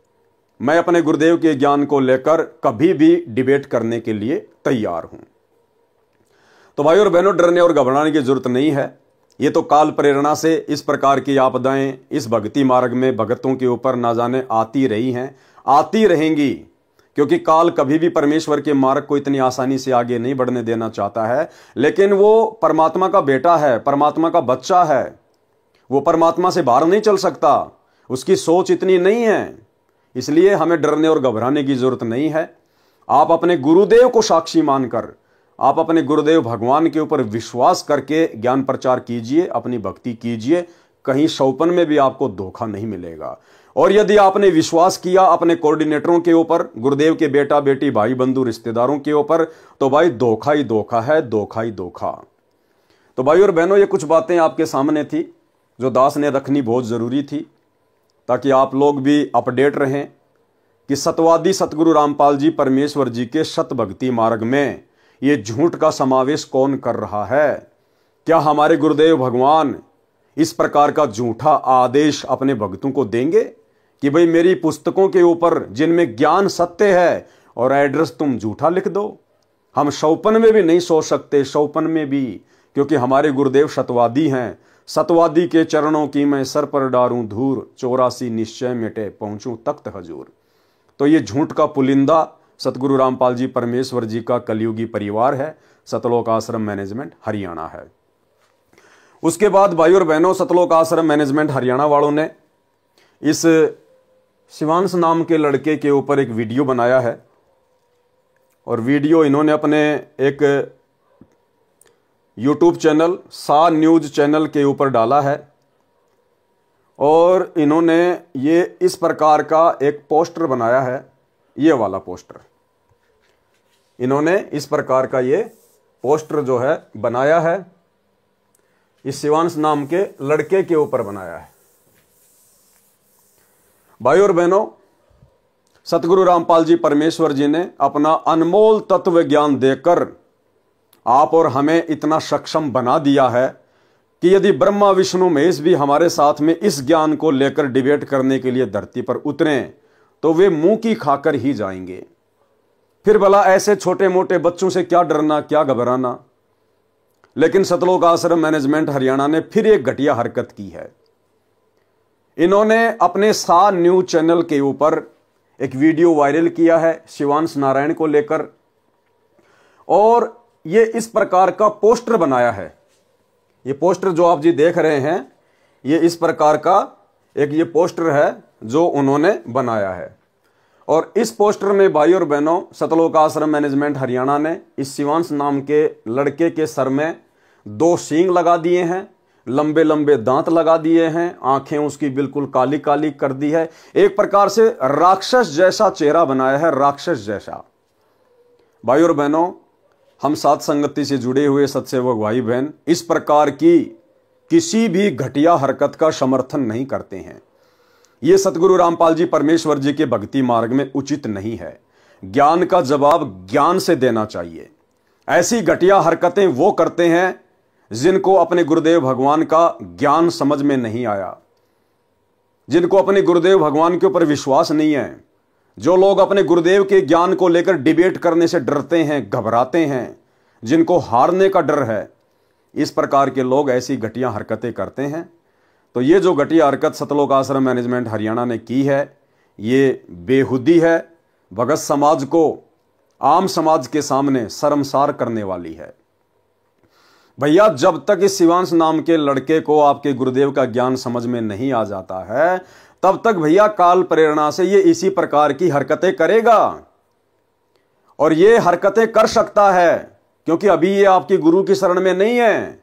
मैं अपने गुरुदेव के ज्ञान को लेकर कभी भी डिबेट करने के लिए तैयार हूं। तो भाई और बहनों, डरने और घबराने की जरूरत नहीं है। ये तो काल प्रेरणा से इस प्रकार की आपदाएं इस भक्ति मार्ग में भगतों के ऊपर ना जाने आती रही हैं, आती रहेंगी, क्योंकि काल कभी भी परमेश्वर के मार्ग को इतनी आसानी से आगे नहीं बढ़ने देना चाहता है। लेकिन वो परमात्मा का बेटा है, परमात्मा का बच्चा है, वो परमात्मा से बाहर नहीं चल सकता, उसकी सोच इतनी नहीं है। इसलिए हमें डरने और घबराने की जरूरत नहीं है। आप अपने गुरुदेव को साक्षी मानकर, आप अपने गुरुदेव भगवान के ऊपर विश्वास करके ज्ञान प्रचार कीजिए, अपनी भक्ति कीजिए। कहीं सौपन में भी आपको धोखा नहीं मिलेगा। और यदि आपने विश्वास किया अपने कोऑर्डिनेटरों के ऊपर, गुरुदेव के बेटा बेटी भाई बंधु रिश्तेदारों के ऊपर, तो भाई धोखा ही धोखा है, धोखा ही धोखा। तो भाई और बहनों, ये कुछ बातें आपके सामने थी जो दास ने रखनी बहुत जरूरी थी, ताकि आप लोग भी अपडेट रहें कि सतवादी सतगुरु रामपाल जी परमेश्वर जी के सत भक्ति मार्ग में ये झूठ का समावेश कौन कर रहा है। क्या हमारे गुरुदेव भगवान इस प्रकार का झूठा आदेश अपने भक्तों को देंगे कि भाई मेरी पुस्तकों के ऊपर जिनमें ज्ञान सत्य है और एड्रेस तुम झूठा लिख दो। हम सौपन में भी नहीं सोच सकते, सौपन में भी, क्योंकि हमारे गुरुदेव सतवादी हैं। सतवादी के चरणों की मैं सर पर डारूं धूर, 84 निश्चय मिटे पहुंचूं तख्त हजूर। तो ये झूठ का पुलिंदा सतगुरु रामपाल जी परमेश्वर जी का कलयुगी परिवार है, सतलोक आश्रम मैनेजमेंट हरियाणा है। उसके बाद भाई और बहनों, सतलोक आश्रम मैनेजमेंट हरियाणा वालों ने इस शिवांश नाम के लड़के के ऊपर एक वीडियो बनाया है। और वीडियो इन्होंने अपने एक यूट्यूब चैनल सा न्यूज चैनल के ऊपर डाला है। और इन्होंने ये इस प्रकार का एक पोस्टर बनाया है, ये वाला पोस्टर इन्होंने इस प्रकार का ये पोस्टर जो है बनाया है, इस शिवांश नाम के लड़के के ऊपर बनाया है। भाई और बहनों, सतगुरु रामपाल जी परमेश्वर जी ने अपना अनमोल तत्व ज्ञान देकर आप और हमें इतना सक्षम बना दिया है कि यदि ब्रह्मा विष्णु महेश भी हमारे साथ में इस ज्ञान को लेकर डिबेट करने के लिए धरती पर उतरें, तो वे मुंह की खाकर ही जाएंगे। फिर भला ऐसे छोटे मोटे बच्चों से क्या डरना, क्या घबराना। लेकिन सतलोक आश्रम मैनेजमेंट हरियाणा ने फिर एक घटिया हरकत की है। इन्होंने अपने सा न्यूज चैनल के ऊपर एक वीडियो वायरल किया है शिवांश नारायण को लेकर, और ये इस प्रकार का पोस्टर बनाया है। ये पोस्टर जो आप जी देख रहे हैं, ये इस प्रकार का एक ये पोस्टर है जो उन्होंने बनाया है। और इस पोस्टर में भाई और बहनों, सतलोक आश्रम मैनेजमेंट हरियाणा ने इस शिवांश नाम के लड़के के सर में 2 सींग लगा दिए हैं, लंबे लंबे दांत लगा दिए हैं, आंखें उसकी बिल्कुल काली काली कर दी है, एक प्रकार से राक्षस जैसा चेहरा बनाया है, राक्षस जैसा। भाई और बहनों, हम साथ संगति से जुड़े हुए सत्सेवक भाई बहन इस प्रकार की किसी भी घटिया हरकत का समर्थन नहीं करते हैं। ये सतगुरु रामपाल जी परमेश्वर जी के भक्ति मार्ग में उचित नहीं है। ज्ञान का जवाब ज्ञान से देना चाहिए। ऐसी घटिया हरकतें वो करते हैं जिनको अपने गुरुदेव भगवान का ज्ञान समझ में नहीं आया, जिनको अपने गुरुदेव भगवान के ऊपर विश्वास नहीं है, जो लोग अपने गुरुदेव के ज्ञान को लेकर डिबेट करने से डरते हैं, घबराते हैं, जिनको हारने का डर है, इस प्रकार के लोग ऐसी घटिया हरकतें करते हैं। तो ये जो घटिया हरकत सतलोक आश्रम मैनेजमेंट हरियाणा ने की है, ये बेहुदी है, भगत समाज को, आम समाज के सामने शर्मसार करने वाली है। भैया, जब तक इस शिवांश नाम के लड़के को आपके गुरुदेव का ज्ञान समझ में नहीं आ जाता है, तब तक भैया काल प्रेरणा से ये इसी प्रकार की हरकतें करेगा। और ये हरकतें कर सकता है क्योंकि अभी ये आपकी गुरु की शरण में नहीं है।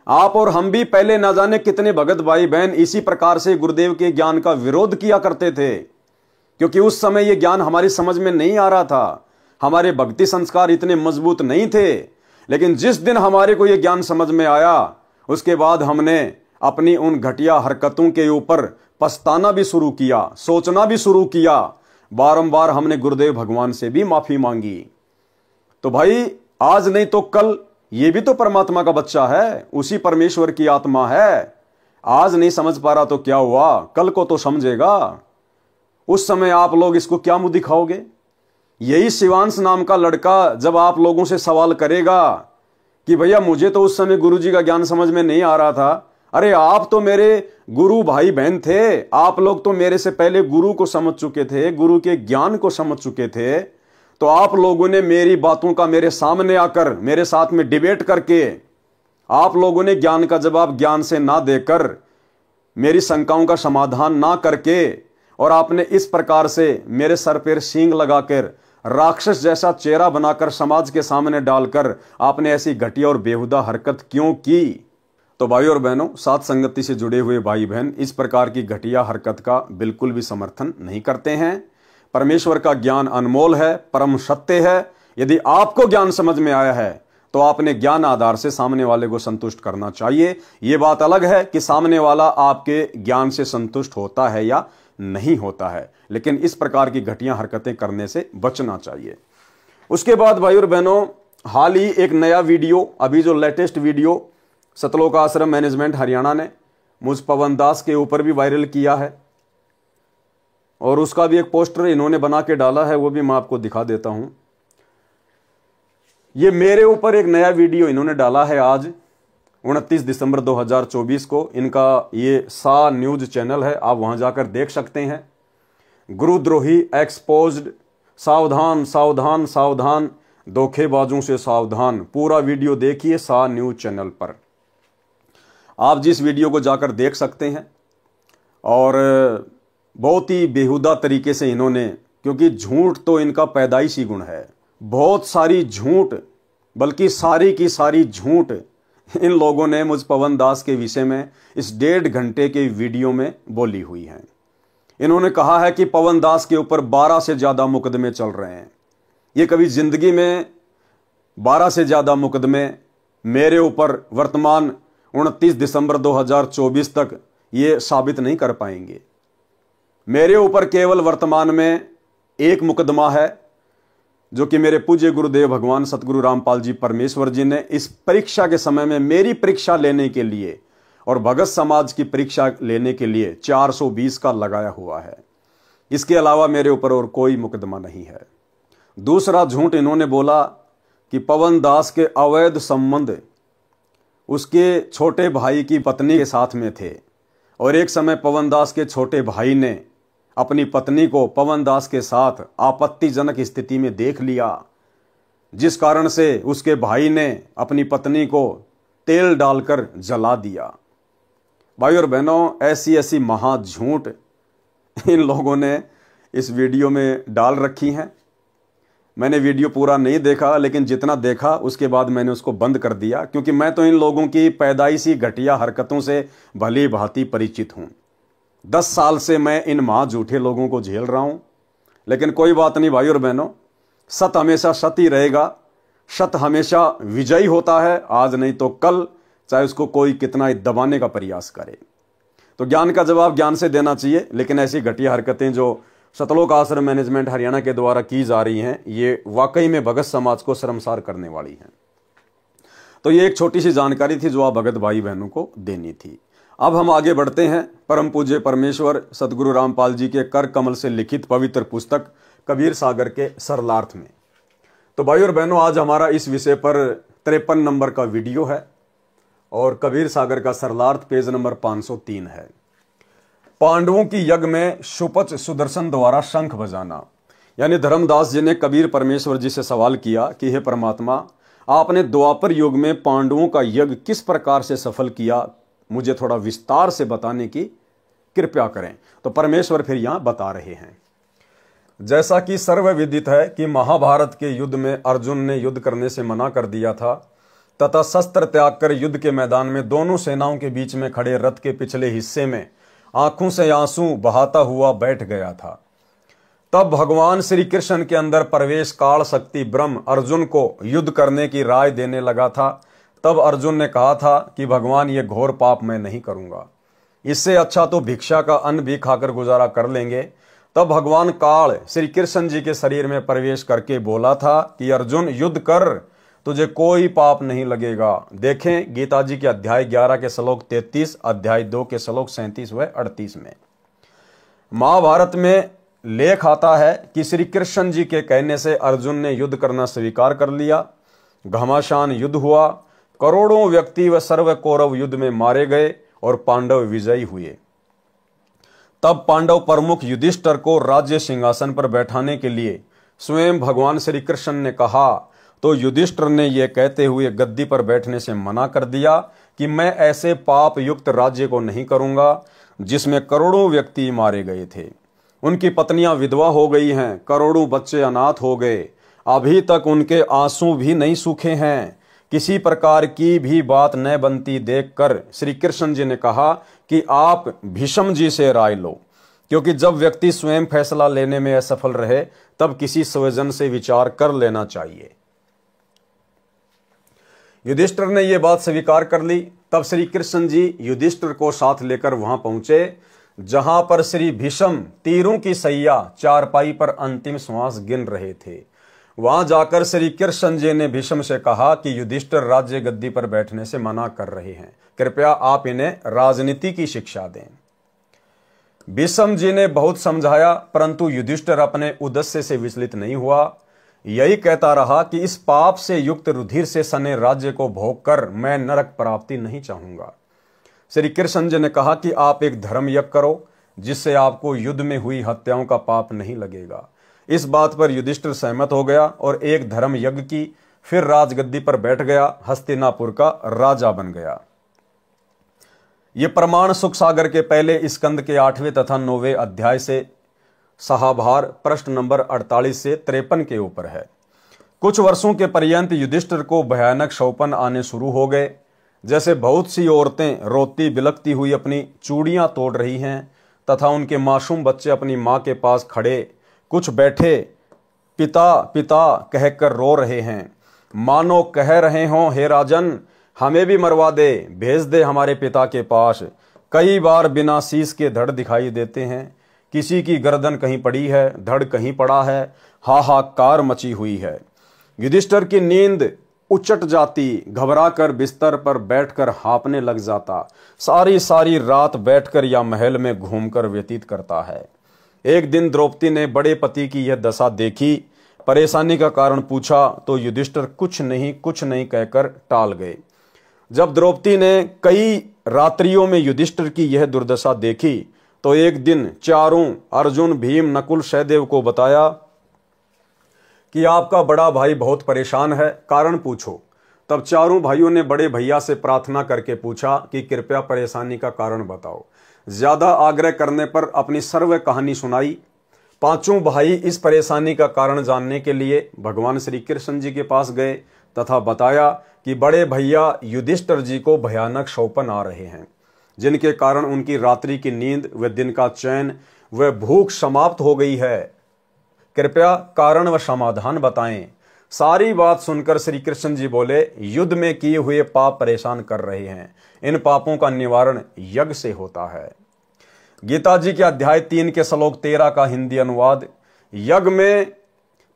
आप और हम भी पहले ना जाने कितने भगत भाई बहन इसी प्रकार से गुरुदेव के ज्ञान का विरोध किया करते थे, क्योंकि उस समय ये ज्ञान हमारी समझ में नहीं आ रहा था, हमारे भक्ति संस्कार इतने मजबूत नहीं थे। लेकिन जिस दिन हमारे को ये ज्ञान समझ में आया, उसके बाद हमने अपनी उन घटिया हरकतों के ऊपर पछताना भी शुरू किया, सोचना भी शुरू किया। बारंबार हमने गुरुदेव भगवान से भी माफी मांगी। तो भाई, आज नहीं तो कल ये भी तो परमात्मा का बच्चा है, उसी परमेश्वर की आत्मा है। आज नहीं समझ पा रहा तो क्या हुआ, कल को तो समझेगा। उस समय आप लोग इसको क्या मुंह दिखाओगे? यही शिवांश नाम का लड़का जब आप लोगों से सवाल करेगा कि भैया मुझे तो उस समय गुरुजी का ज्ञान समझ में नहीं आ रहा था, अरे आप तो मेरे गुरु भाई बहन थे, आप लोग तो मेरे से पहले गुरु को समझ चुके थे, गुरु के ज्ञान को समझ चुके थे, तो आप लोगों ने मेरी बातों का मेरे सामने आकर मेरे साथ में डिबेट करके आप लोगों ने ज्ञान का जवाब ज्ञान से ना देकर, मेरी शंकाओं का समाधान ना करके, और आपने इस प्रकार से मेरे सर पर सींग लगाकर राक्षस जैसा चेहरा बनाकर समाज के सामने डालकर आपने ऐसी घटिया और बेहुदा हरकत क्यों की? तो भाई और बहनों, साथ संगति से जुड़े हुए भाई बहन इस प्रकार की घटिया हरकत का बिल्कुल भी समर्थन नहीं करते हैं। परमेश्वर का ज्ञान अनमोल है, परम सत्य है। यदि आपको ज्ञान समझ में आया है तो आपने ज्ञान आधार से सामने वाले को संतुष्ट करना चाहिए। यह बात अलग है कि सामने वाला आपके ज्ञान से संतुष्ट होता है या नहीं होता है, लेकिन इस प्रकार की घटिया हरकतें करने से बचना चाहिए। उसके बाद भाई और बहनों, हाल ही एक नया वीडियो, अभी जो लेटेस्ट वीडियो सतलोक आश्रम मैनेजमेंट हरियाणा ने मुझ पवन दास के ऊपर भी वायरल किया है, और उसका भी एक पोस्टर इन्होंने बना के डाला है, वो भी मैं आपको दिखा देता हूं। ये मेरे ऊपर एक नया वीडियो इन्होंने डाला है आज 29 दिसंबर 2024 को। इनका ये सा न्यूज चैनल है, आप वहां जाकर देख सकते हैं। गुरुद्रोही एक्सपोज्ड, सावधान सावधान सावधान, धोखेबाजों से सावधान। पूरा वीडियो देखिए सा न्यूज चैनल पर, आप जिस वीडियो को जाकर देख सकते हैं। और बहुत ही बेहुदा तरीके से इन्होंने, क्योंकि झूठ तो इनका पैदाइशी गुण है, बहुत सारी झूठ, बल्कि सारी की सारी झूठ इन लोगों ने मुझ पवन दास के विषय में इस 1.5 घंटे के वीडियो में बोली हुई है। इन्होंने कहा है कि पवन दास के ऊपर 12 से ज्यादा मुकदमे चल रहे हैं। ये कभी जिंदगी में 12 से ज्यादा मुकदमे मेरे ऊपर वर्तमान 29 दिसंबर 2024 तक ये साबित नहीं कर पाएंगे। मेरे ऊपर केवल वर्तमान में एक मुकदमा है, जो कि मेरे पूज्य गुरुदेव भगवान सतगुरु रामपाल जी परमेश्वर जी ने इस परीक्षा के समय में मेरी परीक्षा लेने के लिए और भगत समाज की परीक्षा लेने के लिए 420 का लगाया हुआ है। इसके अलावा मेरे ऊपर और कोई मुकदमा नहीं है। दूसरा झूठ इन्होंने बोला कि पवन दास के अवैध संबंध उसके छोटे भाई की पत्नी के साथ में थे, और एक समय पवन दास के छोटे भाई ने अपनी पत्नी को पवन दास के साथ आपत्तिजनक स्थिति में देख लिया, जिस कारण से उसके भाई ने अपनी पत्नी को तेल डालकर जला दिया। भाई और बहनों, ऐसी ऐसी महाझूठ इन लोगों ने इस वीडियो में डाल रखी हैं। मैंने वीडियो पूरा नहीं देखा, लेकिन जितना देखा उसके बाद मैंने उसको बंद कर दिया, क्योंकि मैं तो इन लोगों की पैदाइशी घटिया हरकतों से भली भांति परिचित हूं। 10 साल से मैं इन महा झूठे लोगों को झेल रहा हूं। लेकिन कोई बात नहीं भाई और बहनों, सत हमेशा सत ही रहेगा, सत हमेशा विजयी होता है, आज नहीं तो कल, चाहे उसको कोई कितना ही दबाने का प्रयास करे। तो ज्ञान का जवाब ज्ञान से देना चाहिए, लेकिन ऐसी घटिया हरकतें जो सतलोक आश्रम मैनेजमेंट हरियाणा के द्वारा की जा रही हैं, ये वाकई में भगत समाज को शर्मसार करने वाली हैं। तो ये एक छोटी सी जानकारी थी जो आप भगत भाई बहनों को देनी थी। अब हम आगे बढ़ते हैं परम पूज्य परमेश्वर सतगुरु रामपाल जी के कर कमल से लिखित पवित्र पुस्तक कबीर सागर के सरलार्थ में। तो भाई और बहनों, आज हमारा इस विषय पर 53 नंबर का वीडियो है और कबीर सागर का सरलार्थ पेज नंबर 503 है। पांडवों की यज्ञ में शुपच सुदर्शन द्वारा शंख बजाना। यानी धर्मदास जी ने कबीर परमेश्वर जी से सवाल किया कि हे परमात्मा, आपने द्वापर युग में पांडवों का यज्ञ किस प्रकार से सफल किया, मुझे थोड़ा विस्तार से बताने की कृपया करें। तो परमेश्वर फिर यहां बता रहे हैं, जैसा कि सर्वविदित है कि महाभारत के युद्ध में अर्जुन ने युद्ध करने से मना कर दिया था तथा शस्त्र त्याग कर युद्ध के मैदान में दोनों सेनाओं के बीच में खड़े रथ के पिछले हिस्से में आंखों से आंसू बहाता हुआ बैठ गया था। तब भगवान श्री कृष्ण के अंदर प्रवेश काल शक्ति ब्रह्म अर्जुन को युद्ध करने की राय देने लगा था। तब अर्जुन ने कहा था कि भगवान, ये घोर पाप मैं नहीं करूंगा, इससे अच्छा तो भिक्षा का अन्न भी खाकर गुजारा कर लेंगे। तब भगवान काल श्री कृष्ण जी के शरीर में प्रवेश करके बोला था कि अर्जुन, युद्ध कर, तुझे कोई पाप नहीं लगेगा। देखें गीता जी के अध्याय 11 के श्लोक 33, अध्याय 2 के श्लोक 37 व 38 में। महाभारत में लेख आता है कि श्री कृष्ण जी के कहने से अर्जुन ने युद्ध करना स्वीकार कर लिया। घमासान युद्ध हुआ, करोड़ों व्यक्ति व सर्व कौरव युद्ध में मारे गए और पांडव विजयी हुए। तब पांडव प्रमुख युधिष्ठिर को राज्य सिंहासन पर बैठाने के लिए स्वयं भगवान श्री कृष्ण ने कहा, तो युधिष्ठिर ने यह कहते हुए गद्दी पर बैठने से मना कर दिया कि मैं ऐसे पाप युक्त राज्य को नहीं करूंगा जिसमें करोड़ों व्यक्ति मारे गए थे। उनकी पत्नियां विधवा हो गई हैं, करोड़ों बच्चे अनाथ हो गए, अभी तक उनके आंसू भी नहीं सूखे हैं। किसी प्रकार की भी बात न बनती देखकर श्री कृष्ण जी ने कहा कि आप भीष्म जी से राय लो, क्योंकि जब व्यक्ति स्वयं फैसला लेने में असफल रहे तब किसी स्वजन से विचार कर लेना चाहिए। युधिष्ठिर ने यह बात स्वीकार कर ली। तब श्री कृष्ण जी युधिष्ठिर को साथ लेकर वहां पहुंचे जहां पर श्री भीष्म तीरों की सैया चारपाई पर अंतिम श्वास गिन रहे थे। वहां जाकर श्री कृष्ण जी ने भीष्म से कहा कि युधिष्ठिर राज्य गद्दी पर बैठने से मना कर रहे हैं, कृपया आप इन्हें राजनीति की शिक्षा दें। भीष्म जी ने बहुत समझाया, परंतु युधिष्ठिर अपने उद्देश्य से विचलित नहीं हुआ। यही कहता रहा कि इस पाप से युक्त रुधिर से सने राज्य को भोग कर मैं नरक प्राप्ति नहीं चाहूंगा। श्री कृष्ण जी ने कहा कि आप एक धर्म यज्ञ करो जिससे आपको युद्ध में हुई हत्याओं का पाप नहीं लगेगा। इस बात पर युधिष्ठिर सहमत हो गया और एक धर्म यज्ञ की, फिर राजगद्दी पर बैठ गया, हस्तिनापुर का राजा बन गया। यह प्रमाण सुख सागर के पहले स्कंद के 8वें तथा 9वें अध्याय से सहाभार प्रश्न नंबर 48 से 53 के ऊपर है। कुछ वर्षों के पर्यंत युधिष्ठिर को भयानक शौपन आने शुरू हो गए, जैसे बहुत सी औरतें रोती बिलखती हुई अपनी चूड़ियां तोड़ रही हैं तथा उनके मासूम बच्चे अपनी मां के पास खड़े, कुछ बैठे पिता पिता कहकर रो रहे हैं, मानो कह रहे हों, हे राजन, हमें भी मरवा दे, भेज दे हमारे पिता के पास। कई बार बिना शीश के धड़ दिखाई देते हैं, किसी की गर्दन कहीं पड़ी है, धड़ कहीं पड़ा है, हाहाकार मची हुई है। युधिष्ठिर की नींद उचट जाती, घबरा कर बिस्तर पर बैठकर हाँफने लग जाता, सारी सारी रात बैठकर या महल में घूमकर व्यतीत करता है। एक दिन द्रौपदी ने बड़े पति की यह दशा देखी, परेशानी का कारण पूछा तो युधिष्ठिर कुछ नहीं कहकर टाल गए। जब द्रौपदी ने कई रात्रियों में युधिष्ठिर की यह दुर्दशा देखी तो एक दिन चारों अर्जुन, भीम, नकुल, सहदेव को बताया कि आपका बड़ा भाई बहुत परेशान है, कारण पूछो। तब चारों भाइयों ने बड़े भैया से प्रार्थना करके पूछा कि कृपया परेशानी का कारण बताओ। ज्यादा आग्रह करने पर अपनी सर्व कहानी सुनाई। पांचों भाई इस परेशानी का कारण जानने के लिए भगवान श्री कृष्ण जी के पास गए तथा बताया कि बड़े भैया युधिष्ठिर जी को भयानक शौपन आ रहे हैं, जिनके कारण उनकी रात्रि की नींद व दिन का चैन व भूख समाप्त हो गई है। कृपया कारण व समाधान बताएं। सारी बात सुनकर श्री कृष्ण जी बोले, युद्ध में किए हुए पाप परेशान कर रहे हैं, इन पापों का निवारण यज्ञ से होता है। गीता जी के अध्याय 3 के श्लोक 13 का हिंदी अनुवाद, यज्ञ में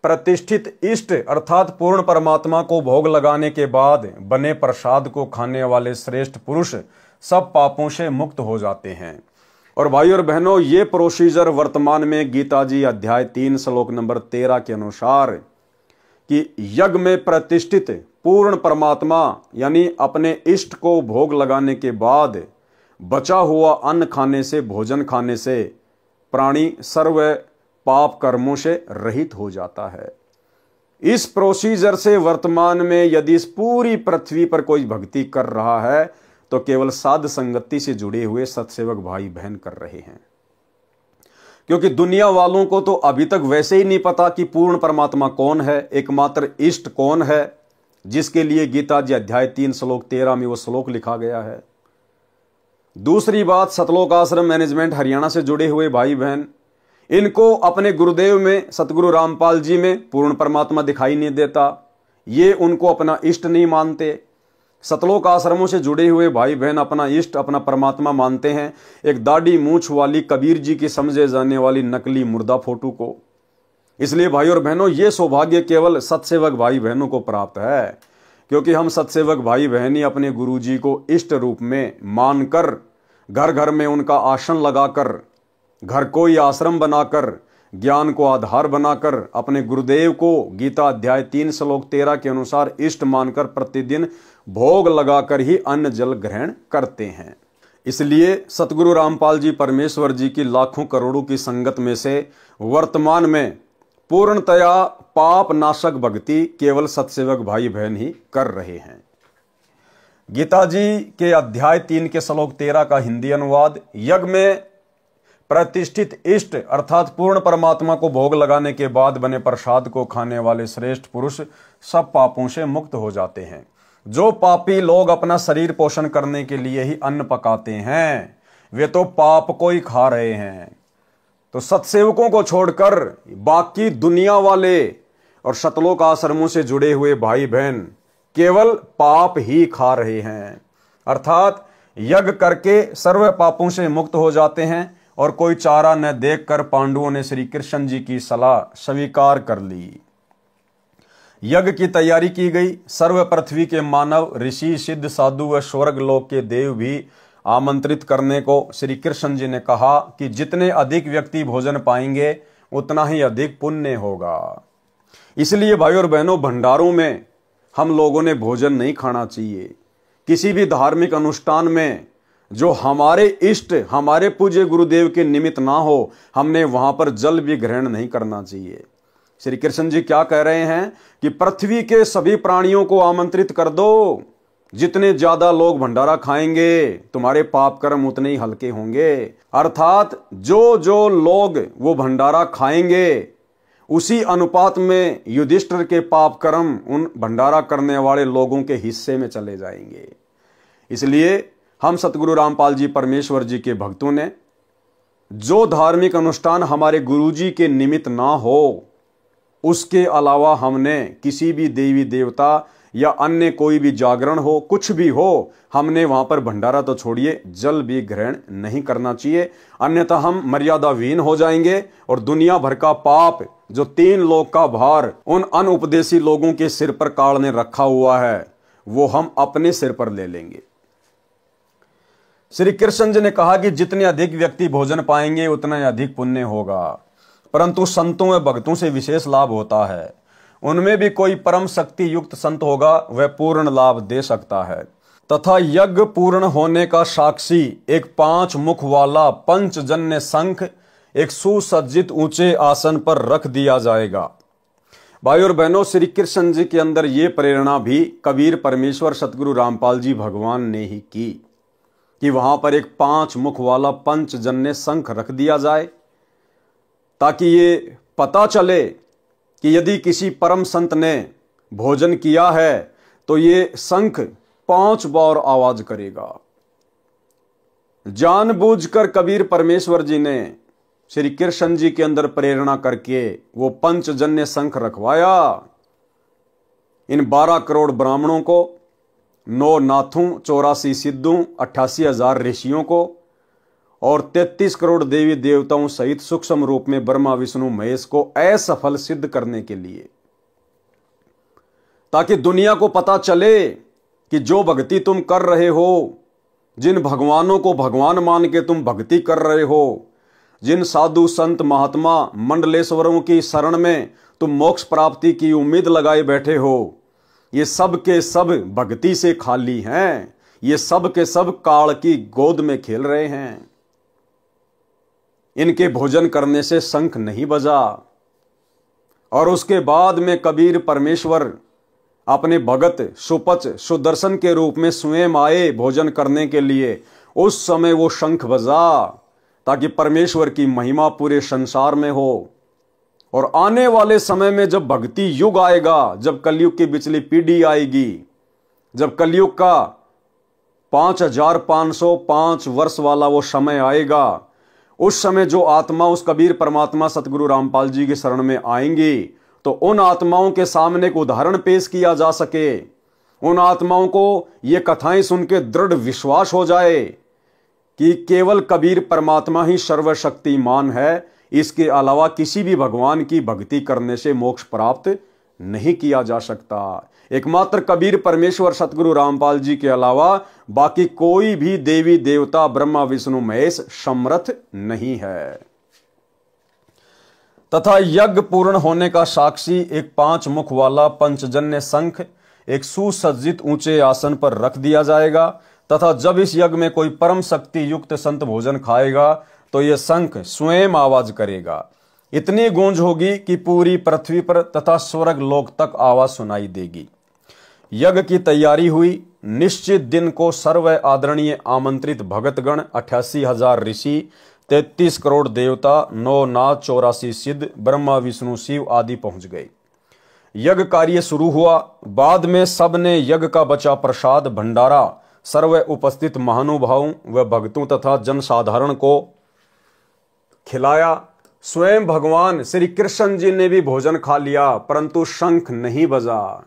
प्रतिष्ठित इष्ट अर्थात पूर्ण परमात्मा को भोग लगाने के बाद बने प्रसाद को खाने वाले श्रेष्ठ पुरुष सब पापों से मुक्त हो जाते हैं। और भाई और बहनों, ये प्रोसीजर वर्तमान में गीता जी अध्याय 3 श्लोक नंबर 13 के अनुसार कि यज्ञ में प्रतिष्ठित पूर्ण परमात्मा यानी अपने इष्ट को भोग लगाने के बाद बचा हुआ अन्न खाने से, भोजन खाने से प्राणी सर्व पाप कर्मों से रहित हो जाता है। इस प्रोसीजर से वर्तमान में यदि इस पूरी पृथ्वी पर कोई भक्ति कर रहा है तो केवल साध संगति से जुड़े हुए सत्सेवक भाई बहन कर रहे हैं, क्योंकि दुनिया वालों को तो अभी तक वैसे ही नहीं पता कि पूर्ण परमात्मा कौन है, एकमात्र इष्ट कौन है, जिसके लिए गीता जी अध्याय 3 श्लोक 13 में वो श्लोक लिखा गया है। दूसरी बात, सतलोक आश्रम मैनेजमेंट हरियाणा से जुड़े हुए भाई बहन, इनको अपने गुरुदेव में सतगुरु रामपाल जी में पूर्ण परमात्मा दिखाई नहीं देता, ये उनको अपना इष्ट नहीं मानते। सतलोक आश्रमों से जुड़े हुए भाई बहन अपना इष्ट, अपना परमात्मा मानते हैं एक दाढ़ी मूछ वाली कबीर जी की समझे जाने वाली नकली मुर्दा फोटो को। इसलिए भाई और बहनों, ये सौभाग्य केवल सत्सेवक भाई बहनों को प्राप्त है, क्योंकि हम सत्सेवक भाई बहन ही अपने गुरु जी को इष्ट रूप में मानकर घर घर में उनका आसन लगाकर, घर को ही आश्रम बनाकर, ज्ञान को आधार बनाकर अपने गुरुदेव को गीता अध्याय 3 श्लोक 13 के अनुसार इष्ट मानकर प्रतिदिन भोग लगाकर ही अन्न जल ग्रहण करते हैं। इसलिए सतगुरु रामपाल जी परमेश्वर जी की लाखों करोड़ों की संगत में से वर्तमान में पूर्णतया पाप नाशक भक्ति केवल सत्सेवक भाई बहन ही कर रहे हैं। गीता जी के अध्याय 3 के श्लोक 13 का हिंदी अनुवाद, यज्ञ में प्रतिष्ठित इष्ट अर्थात पूर्ण परमात्मा को भोग लगाने के बाद बने प्रसाद को खाने वाले श्रेष्ठ पुरुष सब पापों से मुक्त हो जाते हैं। जो पापी लोग अपना शरीर पोषण करने के लिए ही अन्न पकाते हैं, वे तो पाप को ही खा रहे हैं। तो सत्सेवकों को छोड़कर बाकी दुनिया वाले और सतलोक आश्रमों से जुड़े हुए भाई बहन केवल पाप ही खा रहे हैं, अर्थात यज्ञ करके सर्व पापों से मुक्त हो जाते हैं। और कोई चारा न देखकर पांडवों ने श्री कृष्ण जी की सलाह स्वीकार कर ली। यज्ञ की तैयारी की गई। सर्व पृथ्वी के मानव, ऋषि, सिद्ध, साधु व स्वर्ग लोक के देव भी आमंत्रित करने को श्री कृष्ण जी ने कहा कि जितने अधिक व्यक्ति भोजन पाएंगे उतना ही अधिक पुण्य होगा। इसलिए भाई और बहनों, भंडारों में हम लोगों ने भोजन नहीं खाना चाहिए। किसी भी धार्मिक अनुष्ठान में जो हमारे इष्ट, हमारे पूज्य गुरुदेव के निमित्त ना हो, हमने वहां पर जल भी ग्रहण नहीं करना चाहिए। श्री कृष्ण जी क्या कह रहे हैं कि पृथ्वी के सभी प्राणियों को आमंत्रित कर दो। जितने ज्यादा लोग भंडारा खाएंगे तुम्हारे पाप कर्म उतने ही हल्के होंगे। अर्थात जो जो लोग वो भंडारा खाएंगे उसी अनुपात में युधिष्ठिर के पाप कर्म उन भंडारा करने वाले लोगों के हिस्से में चले जाएंगे। इसलिए हम सतगुरु रामपाल जी परमेश्वर जी के भक्तों ने जो धार्मिक अनुष्ठान हमारे गुरु जी के निमित्त ना हो, उसके अलावा हमने किसी भी देवी देवता या अन्य कोई भी जागरण हो, कुछ भी हो, हमने वहां पर भंडारा तो छोड़िए जल भी ग्रहण नहीं करना चाहिए। अन्यथा हम मर्यादाहीन हो जाएंगे और दुनिया भर का पाप, जो 3 लोक का भार उन अनुपदेशी लोगों के सिर पर काल ने रखा हुआ है, वो हम अपने सिर पर ले लेंगे। श्री कृष्ण जी ने कहा कि जितने अधिक व्यक्ति भोजन पाएंगे उतना ही अधिक पुण्य होगा, परंतु संतों व भक्तों से विशेष लाभ होता है। उनमें भी कोई परम शक्ति युक्त संत होगा, वह पूर्ण लाभ दे सकता है। तथा यज्ञ पूर्ण होने का साक्षी एक 5 मुख वाला पंचजन्य शंख एक सुसज्जित ऊंचे आसन पर रख दिया जाएगा। भाई और बहनों, श्री कृष्ण जी के अंदर ये प्रेरणा भी कबीर परमेश्वर सतगुरु रामपाल जी भगवान ने ही की कि वहां पर एक 5 मुख वाला पंचजन्य शंख रख दिया जाए, ताकि ये पता चले कि यदि किसी परम संत ने भोजन किया है तो ये शंख 5 बार आवाज करेगा। जानबूझकर कबीर परमेश्वर जी ने श्री कृष्ण जी के अंदर प्रेरणा करके वो पंचजन्य शंख रखवाया। इन 12 करोड़ ब्राह्मणों को, 9 नाथों, 84 सिद्धों, 88,000 ऋषियों को और 33 करोड़ देवी देवताओं सहित सूक्ष्म रूप में ब्रह्मा विष्णु महेश को असफल सिद्ध करने के लिए, ताकि दुनिया को पता चले कि जो भक्ति तुम कर रहे हो, जिन भगवानों को भगवान मान के तुम भक्ति कर रहे हो, जिन साधु संत महात्मा मंडलेश्वरों की शरण में तुम मोक्ष प्राप्ति की उम्मीद लगाए बैठे हो, ये सब के सब भक्ति से खाली हैं। ये सब के सब काल की गोद में खेल रहे हैं। इनके भोजन करने से शंख नहीं बजा। और उसके बाद में कबीर परमेश्वर अपने भगत सुपच सुदर्शन के रूप में स्वयं आए भोजन करने के लिए। उस समय वो शंख बजा ताकि परमेश्वर की महिमा पूरे संसार में हो। और आने वाले समय में जब भक्ति युग आएगा, जब कलयुग की पिछली पीढ़ी आएगी, जब कलयुग का 5505 वर्ष वाला वो समय आएगा, उस समय जो आत्मा उस कबीर परमात्मा सतगुरु रामपाल जी की शरण में आएंगी, तो उन आत्माओं के सामने एक उदाहरण पेश किया जा सके। उन आत्माओं को ये कथाएं सुन के दृढ़ विश्वास हो जाए कि केवल कबीर परमात्मा ही सर्वशक्तिमान है, इसके अलावा किसी भी भगवान की भक्ति करने से मोक्ष प्राप्त नहीं किया जा सकता। एकमात्र कबीर परमेश्वर सतगुरु रामपाल जी के अलावा बाकी कोई भी देवी देवता ब्रह्मा विष्णु महेश समर्थ नहीं है। तथा यज्ञ पूर्ण होने का साक्षी एक 5 मुख वाला पंचजन्य शंख एक सुसज्जित ऊंचे आसन पर रख दिया जाएगा। तथा जब इस यज्ञ में कोई परम शक्ति युक्त संत भोजन खाएगा तो यह शंख स्वयं आवाज करेगा। इतनी गूंज होगी कि पूरी पृथ्वी पर तथा स्वर्ग लोक तक आवाज सुनाई देगी। यज्ञ की तैयारी हुई। निश्चित दिन को सर्व आदरणीय आमंत्रित भगतगण 88,000 ऋषि, 33 करोड़ देवता, 9 नाथ, 84 सिद्ध, ब्रह्मा विष्णु शिव आदि पहुंच गए। यज्ञ कार्य शुरू हुआ। बाद में सबने यज्ञ का बचा प्रसाद भंडारा सर्व उपस्थित महानुभावों व भक्तों तथा जनसाधारण को खिलाया। स्वयं भगवान श्री कृष्ण जी ने भी भोजन खा लिया, परंतु शंख नहीं बजा।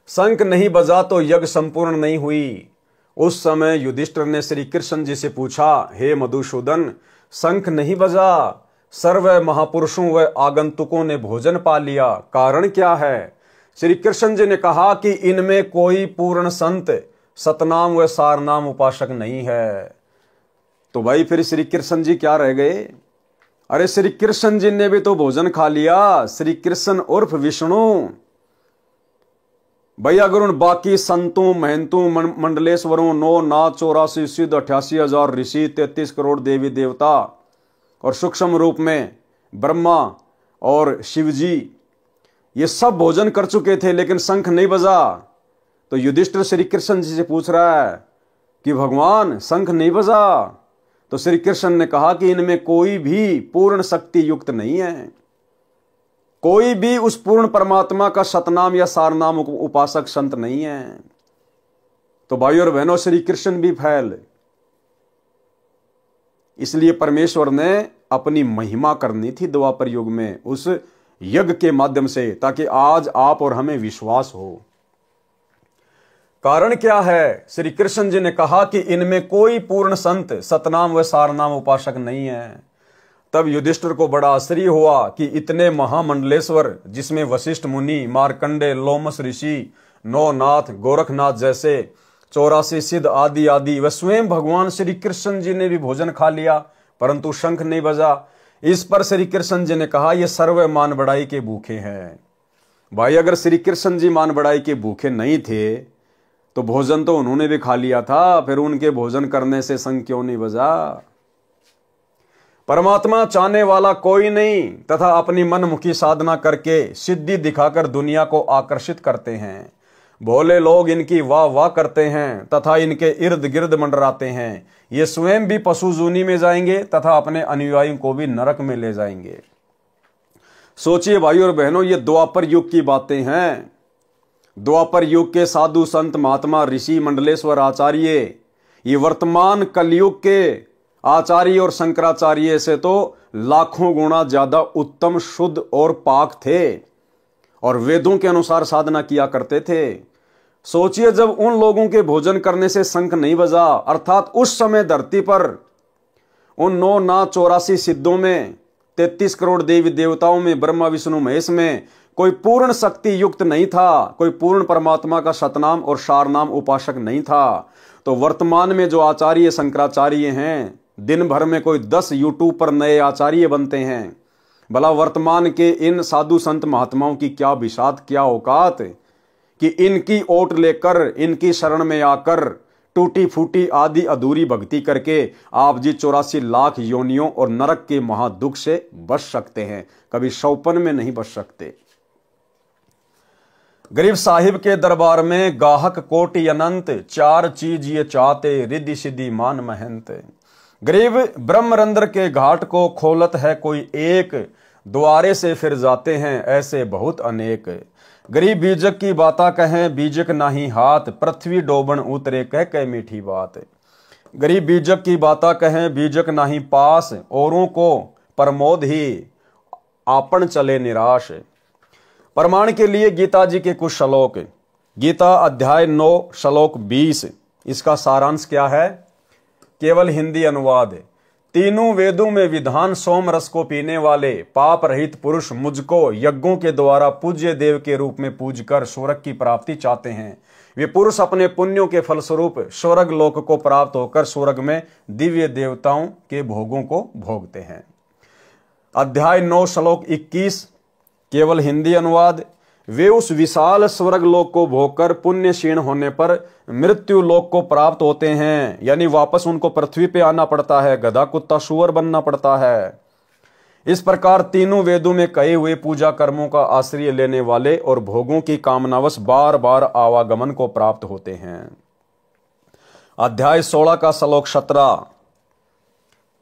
शंख नहीं बजा तो यज्ञ संपूर्ण नहीं हुई। उस समय युधिष्ठिर ने श्री कृष्ण जी से पूछा, हे मधुसूदन, शंख नहीं बजा, सर्व महापुरुषों व आगंतुकों ने भोजन पा लिया, कारण क्या है? श्री कृष्ण जी ने कहा कि इनमें कोई पूर्ण संत सतनाम व सारनाम उपासक नहीं है। तो भाई फिर श्री कृष्ण जी क्या रह गए? अरे श्री कृष्ण जी ने भी तो भोजन खा लिया। श्री कृष्ण उर्फ विष्णु। भाई अगर उन बाकी संतों महंतों मंडलेश्वरों 9 नाथ 84 सिद्ध 88,000 ऋषि 33 करोड़ देवी देवता और सूक्ष्म रूप में ब्रह्मा और शिवजी ये सब भोजन कर चुके थे, लेकिन शंख नहीं बजा। तो युधिष्ठिर श्री कृष्ण जी से पूछ रहा है कि भगवान शंख नहीं बजा। तो श्री कृष्ण ने कहा कि इनमें कोई भी पूर्ण शक्ति युक्त नहीं है, कोई भी उस पूर्ण परमात्मा का सतनाम या सारनाम उपासक संत नहीं है। तो भाइयों और बहनों, श्री कृष्ण भी फैल। इसलिए परमेश्वर ने अपनी महिमा करनी थी द्वापर युग में उस यज्ञ के माध्यम से, ताकि आज आप और हमें विश्वास हो। कारण क्या है? श्री कृष्ण जी ने कहा कि इनमें कोई पूर्ण संत सतनाम व सारनाम उपासक नहीं है। तब युधिष्ठिर को बड़ा आश्चर्य हुआ कि इतने महामंडलेश्वर, जिसमें वशिष्ठ मुनि, मार्कंडे, लोमस ऋषि, 9 नाथ, गोरखनाथ जैसे 84 सिद्ध आदि आदि, व स्वयं भगवान श्री कृष्ण जी ने भी भोजन खा लिया, परंतु शंख नहीं बजा। इस पर श्री कृष्ण जी ने कहा, ये सर्व मान बढ़ाई के भूखे हैं। भाई अगर श्री कृष्ण जी मान बढ़ाई के भूखे नहीं थे तो भोजन तो उन्होंने भी खा लिया था, फिर उनके भोजन करने से शंख क्यों नहीं बजा? परमात्मा चाहने वाला कोई नहीं तथा अपनी मनमुखी साधना करके सिद्धि दिखाकर दुनिया को आकर्षित करते हैं। भोले लोग इनकी वाह वाह करते हैं तथा इनके इर्द गिर्द मंडराते हैं। ये स्वयं भी पशु जूनी में जाएंगे तथा अपने अनुयायियों को भी नरक में ले जाएंगे। सोचिए भाइयों और बहनों, ये द्वापर युग की बातें हैं। द्वापर युग के साधु संत महात्मा ऋषि मंडलेश्वर आचार्य ये वर्तमान कलयुग के आचार्य और शंकराचार्य से तो लाखों गुना ज्यादा उत्तम, शुद्ध और पाक थे और वेदों के अनुसार साधना किया करते थे। सोचिए, जब उन लोगों के भोजन करने से शंख नहीं बजा, अर्थात उस समय धरती पर उन 9 नाथ 84 सिद्धों में, 33 करोड़ देवी देवताओं में, ब्रह्मा विष्णु महेश में कोई पूर्ण शक्ति युक्त नहीं था, कोई पूर्ण परमात्मा का सतनाम और सारनाम उपासक नहीं था। तो वर्तमान में जो आचार्य शंकराचार्य हैं, दिन भर में कोई 10 यूट्यूब पर नए आचार्य बनते हैं। भला वर्तमान के इन साधु संत महात्माओं की क्या विषाद, क्या औकात कि इनकी ओट लेकर, इनकी शरण में आकर टूटी फूटी आदि अधूरी भक्ति करके आप जी 84 लाख योनियों और नरक के महादुख से बच सकते हैं, कभी शौपन में नहीं बच सकते। गरीब साहिब के दरबार में गाहक कोटि अनंत, 4 चीज ये चाहते, रिद्धि सिद्धि मान महंत। गरीब ब्रह्मरंध्र के घाट को खोलत है कोई एक, द्वारे से फिर जाते हैं ऐसे बहुत अनेक। गरीब बीजक की बाता कहें बीजक नहीं हाथ, पृथ्वी डोबन उतरे कह मीठी बात। गरीब बीजक की बाता कहें बीजक नहीं पास, औरों को प्रमोद ही आपन चले निराश। प्रमाण के लिए गीता जी के कुछ श्लोक। गीता अध्याय 9 श्लोक 20, इसका सारांश क्या है? केवल हिंदी अनुवाद। तीनों वेदों में विधान सोम रस को पीने वाले पाप रहित पुरुष मुझको यज्ञों के द्वारा पूज्य देव के रूप में पूजकर स्वर्ग की प्राप्ति चाहते हैं। वे पुरुष अपने पुण्यों के फलस्वरूप स्वर्ग लोक को प्राप्त होकर स्वर्ग में दिव्य देवताओं के भोगों को भोगते हैं। अध्याय 9 श्लोक 21, केवल हिंदी अनुवाद। वे उस विशाल स्वर्ग लोक को भोगकर पुण्य क्षीण होने पर मृत्यु लोक को प्राप्त होते हैं, यानी वापस उनको पृथ्वी पे आना पड़ता है, गधा कुत्ता सुअर बनना पड़ता है। इस प्रकार तीनों वेदों में कहे हुए पूजा कर्मों का आश्रय लेने वाले और भोगों की कामनावश बार बार आवागमन को प्राप्त होते हैं। अध्याय 16 का श्लोक 17,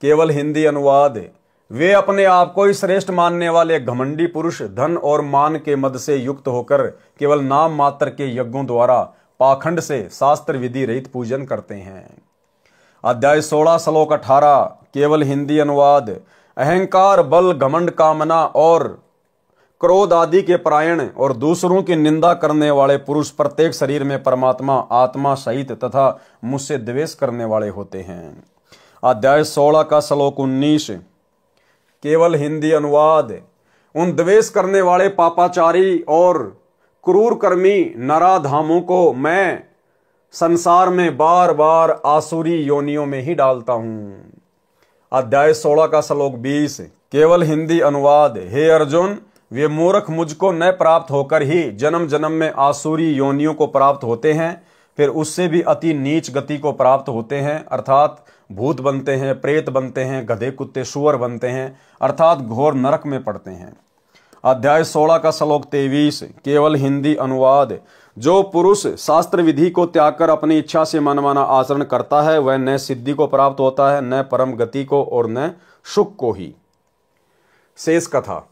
केवल हिंदी अनुवाद। वे अपने आप को ही श्रेष्ठ मानने वाले घमंडी पुरुष धन और मान के मद से युक्त होकर केवल नाम मात्र के यज्ञों द्वारा पाखंड से शास्त्र विधि रहित पूजन करते हैं। अध्याय 16 श्लोक 18, केवल हिंदी अनुवाद। अहंकार, बल, घमंड, कामना और क्रोध आदि के परायण और दूसरों की निंदा करने वाले पुरुष प्रत्येक शरीर में परमात्मा आत्मा सहित तथा मुझसे द्वेष करने वाले होते हैं। अध्याय 16 का श्लोक 19, केवल हिंदी अनुवाद। उन द्वेष करने वाले पापाचारी और क्रूर कर्मी नराधामों को मैं संसार में बार बार आसुरी योनियों में ही डालता हूं। अध्याय 16 का श्लोक 20, केवल हिंदी अनुवाद। हे अर्जुन, वे मूर्ख मुझको न प्राप्त होकर ही जन्म जन्म में आसुरी योनियों को प्राप्त होते हैं, फिर उससे भी अति नीच गति को प्राप्त होते हैं, अर्थात भूत बनते हैं, प्रेत बनते हैं, गधे कुत्ते सुअर बनते हैं, अर्थात घोर नरक में पड़ते हैं। अध्याय 16 का श्लोक 23, केवल हिंदी अनुवाद। जो पुरुष शास्त्र विधि को त्याग कर अपनी इच्छा से मनमाना आचरण करता है वह न सिद्धि को प्राप्त होता है, न परम गति को और न सुख को ही। शेष कथा।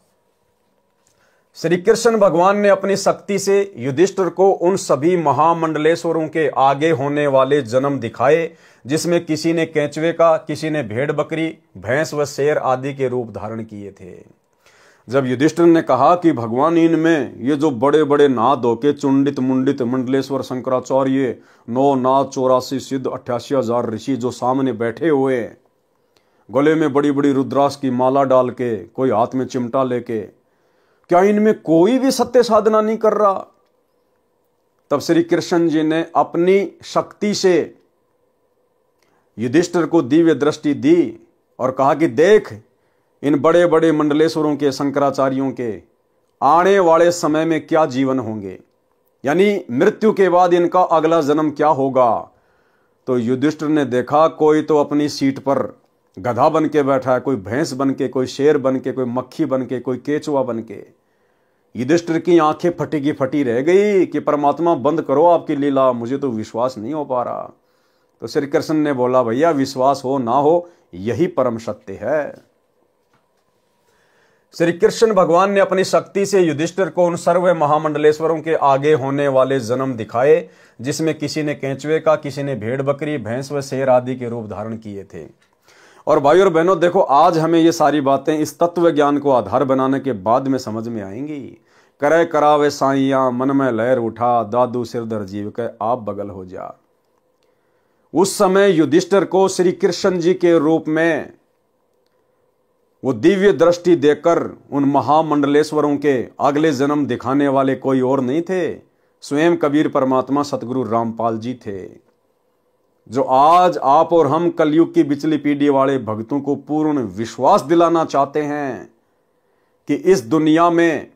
श्री कृष्ण भगवान ने अपनी शक्ति से युधिष्ठिर को उन सभी महामंडलेश्वरों के आगे होने वाले जन्म दिखाए जिसमें किसी ने केंचुए का, किसी ने भेड़ बकरी, भैंस व शेर आदि के रूप धारण किए थे। जब युधिष्ठिर ने कहा कि भगवान, इनमें ये जो बड़े बड़े नाथ होके चुंडित मुंडित मंडलेश्वर शंकराचार्य, 9 नाथ 84 सिद्ध 88,000 ऋषि जो सामने बैठे हुए, गले में बड़ी बड़ी रुद्राक्ष की माला डाल के, कोई हाथ में चिमटा लेके, क्या इनमें कोई भी सत्य साधना नहीं कर रहा? तब श्री कृष्ण जी ने अपनी शक्ति से युधिष्ठिर को दिव्य दृष्टि दी और कहा कि देख, इन बड़े बड़े मंडलेश्वरों के, शंकराचार्यों के आने वाले समय में क्या जीवन होंगे, यानी मृत्यु के बाद इनका अगला जन्म क्या होगा। तो युधिष्ठिर ने देखा कोई तो अपनी सीट पर गधा बन के बैठा है, कोई भैंस बन के, कोई शेर बन के, कोई मक्खी बन के, कोई केचुआ बन के। युधिष्ठिर की आंखें फटी की फटी रह गई कि परमात्मा बंद करो आपकी लीला, मुझे तो विश्वास नहीं हो पा रहा। तो श्री कृष्ण ने बोला, भैया विश्वास हो ना हो यही परम सत्य है। श्री कृष्ण भगवान ने अपनी शक्ति से युधिष्ठिर को उन सर्व महामंडलेश्वरों के आगे होने वाले जन्म दिखाए जिसमें किसी ने केंचुए का, किसी ने भेड़ बकरी, भैंस व शेर आदि के रूप धारण किए थे। और भाई और बहनों देखो, आज हमें ये सारी बातें इस तत्व ज्ञान को आधार बनाने के बाद में समझ में आएंगी। करे करावे साइया मन में लहर उठा, दादू सिरदर जीव के आप बगल हो जा। उस समय युधिष्ठिर को श्री कृष्ण जी के रूप में वो दिव्य दृष्टि देकर उन महामंडलेश्वरों के अगले जन्म दिखाने वाले कोई और नहीं थे, स्वयं कबीर परमात्मा सतगुरु रामपाल जी थे, जो आज आप और हम कलयुग की बिचली पीढ़ी वाले भक्तों को पूर्ण विश्वास दिलाना चाहते हैं कि इस दुनिया में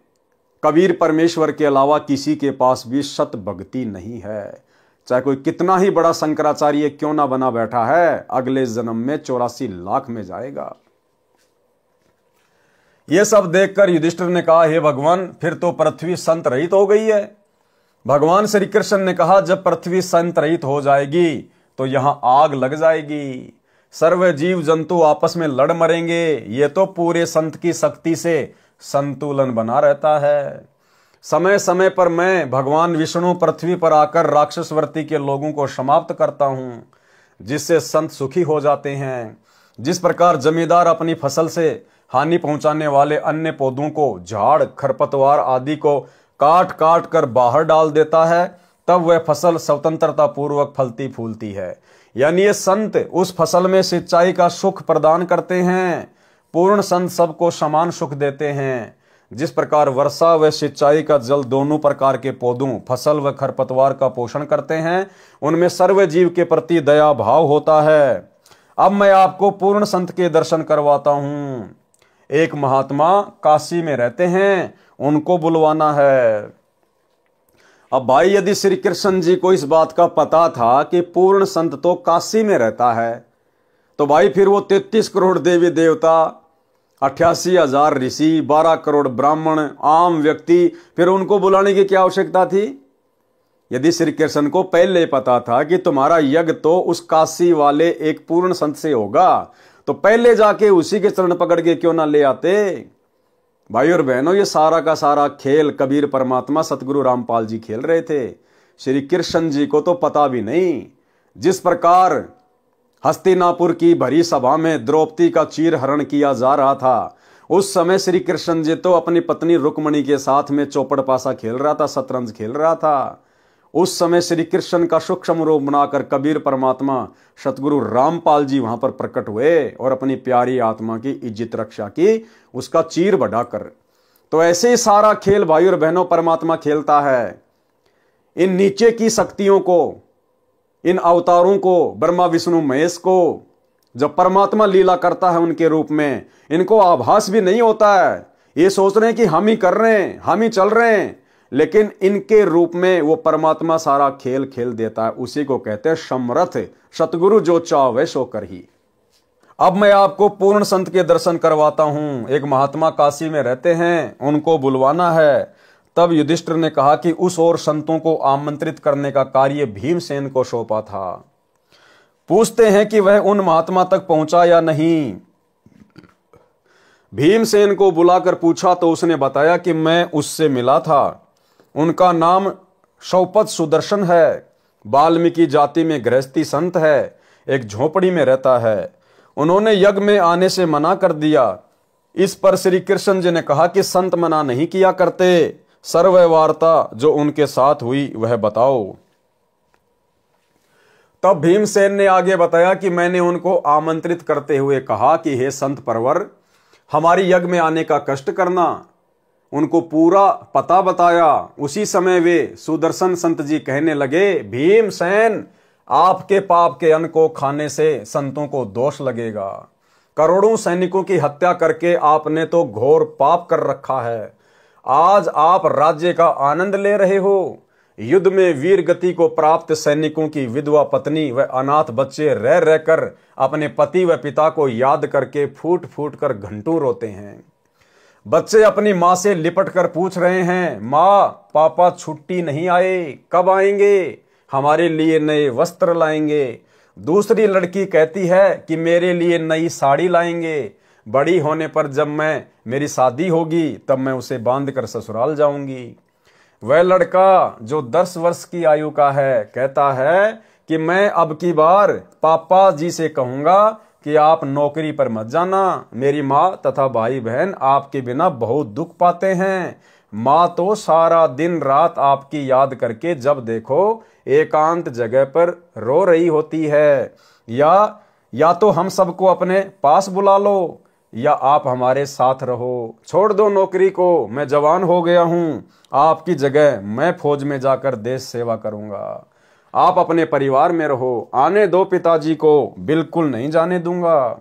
कबीर परमेश्वर के अलावा किसी के पास भी सत भक्ति नहीं है। चाहे कोई कितना ही बड़ा शंकराचार्य क्यों ना बना बैठा है, अगले जन्म में 84 लाख में जाएगा। यह सब देखकर युधिष्ठिर ने कहा, हे भगवान, फिर तो पृथ्वी संत रहित हो गई है। भगवान श्री कृष्ण ने कहा, जब पृथ्वी संत रहित हो जाएगी तो यहां आग लग जाएगी, सर्व जीव जंतु आपस में लड़ मरेंगे। ये तो पूरे संत की शक्ति से संतुलन बना रहता है। समय समय पर मैं भगवान विष्णु पृथ्वी पर आकर राक्षस वर्ती के लोगों को समाप्त करता हूं, जिससे संत सुखी हो जाते हैं। जिस प्रकार जमींदार अपनी फसल से हानि पहुंचाने वाले अन्य पौधों को, झाड़ खरपतवार आदि को काट काट कर बाहर डाल देता है, तब वह फसल स्वतंत्रता पूर्वक फलती फूलती है। यानी ये संत उस फसल में सिंचाई का सुख प्रदान करते हैं। पूर्ण संत सबको समान सुख देते हैं। जिस प्रकार वर्षा व सिंचाई का जल दोनों प्रकार के पौधों, फसल व खरपतवार का पोषण करते हैं, उनमें सर्व जीव के प्रति दया भाव होता है। अब मैं आपको पूर्ण संत के दर्शन करवाता हूं। एक महात्मा काशी में रहते हैं, उनको बुलवाना है। अब भाई, यदि श्री कृष्ण जी को इस बात का पता था कि पूर्ण संत तो काशी में रहता है, तो भाई फिर वो 33 करोड़ देवी देवता, 88,000 ऋषि, 12 करोड़ ब्राह्मण, आम व्यक्ति, फिर उनको बुलाने की क्या आवश्यकता थी? यदि श्री कृष्ण को पहले पता था कि तुम्हारा यज्ञ तो उस काशी वाले एक पूर्ण संत से होगा, तो पहले जाके उसी के चरण पकड़ के क्यों ना ले आते? भाई और बहनों, ये सारा का सारा खेल कबीर परमात्मा सतगुरु रामपाल जी खेल रहे थे। श्री कृष्ण जी को तो पता भी नहीं। जिस प्रकार हस्तिनापुर की भरी सभा में द्रौपदी का चीर हरण किया जा रहा था, उस समय श्री कृष्ण जी तो अपनी पत्नी रुक्मणी के साथ में चौपड़ पासा खेल रहा था, शतरंज खेल रहा था। उस समय श्री कृष्ण का सूक्ष्म रूप बनाकर कबीर परमात्मा सतगुरु रामपाल जी वहां पर प्रकट हुए और अपनी प्यारी आत्मा की इज्जत रक्षा की, उसका चीर बढ़ाकर। तो ऐसे ही सारा खेल भाई और बहनों परमात्मा खेलता है। इन नीचे की शक्तियों को, इन अवतारों को, ब्रह्मा विष्णु महेश को, जब परमात्मा लीला करता है उनके रूप में, इनको आभास भी नहीं होता है। ये सोच रहे हैं कि हम ही कर रहे हैं, हम ही चल रहे हैं, लेकिन इनके रूप में वो परमात्मा सारा खेल खेल देता है। उसी को कहते हैं समर्थ, सतगुरु जो चाहे सो कर ही। अब मैं आपको पूर्ण संत के दर्शन करवाता हूं। एक महात्मा काशी में रहते हैं, उनको बुलवाना है। तब युधिष्ठिर ने कहा कि उस और संतों को आमंत्रित करने का कार्य भीमसेन को सौंपा था। पूछते हैं कि वह उन महात्मा तक पहुंचा या नहीं। भीमसेन को बुलाकर पूछा तो उसने बताया कि मैं उससे मिला था। उनका नाम शौपत सुदर्शन है, वाल्मीकि जाति में गृहस्थी संत है, एक झोपड़ी में रहता है। उन्होंने यज्ञ में आने से मना कर दिया। इस पर श्री कृष्ण जी ने कहा कि संत मना नहीं किया करते, सर्व वार्ता जो उनके साथ हुई वह बताओ। तब भीमसेन ने आगे बताया कि मैंने उनको आमंत्रित करते हुए कहा कि हे संत परवर, हमारी यज्ञ में आने का कष्ट करना। उनको पूरा पता बताया। उसी समय वे सुदर्शन संत जी कहने लगे, भीमसेन, आपके पाप के अन्न को खाने से संतों को दोष लगेगा। करोड़ों सैनिकों की हत्या करके आपने तो घोर पाप कर रखा है। आज आप राज्य का आनंद ले रहे हो। युद्ध में वीर गति को प्राप्त सैनिकों की विधवा पत्नी व अनाथ बच्चे रह रहकर अपने पति व पिता को याद करके फूट फूट कर घंटों रोते हैं। बच्चे अपनी माँ से लिपट कर पूछ रहे हैं, माँ पापा छुट्टी नहीं आए, कब आएंगे, हमारे लिए नए वस्त्र लाएंगे। दूसरी लड़की कहती है कि मेरे लिए नई साड़ी लाएंगे, बड़ी होने पर जब मेरी शादी होगी तब मैं उसे बांध कर ससुराल जाऊंगी। वह लड़का जो 10 वर्ष की आयु का है कहता है कि मैं अब की बार पापा जी से कहूंगा कि आप नौकरी पर मत जाना। मेरी माँ तथा भाई बहन आपके बिना बहुत दुख पाते हैं। माँ तो सारा दिन रात आपकी याद करके जब देखो एकांत जगह पर रो रही होती है। या तो हम सबको अपने पास बुला लो या आप हमारे साथ रहो। छोड़ दो नौकरी को, मैं जवान हो गया हूं। आपकी जगह मैं फौज में जाकर देश सेवा करूंगा। आप अपने परिवार में रहो। आने दो पिताजी को, बिल्कुल नहीं जाने दूंगा।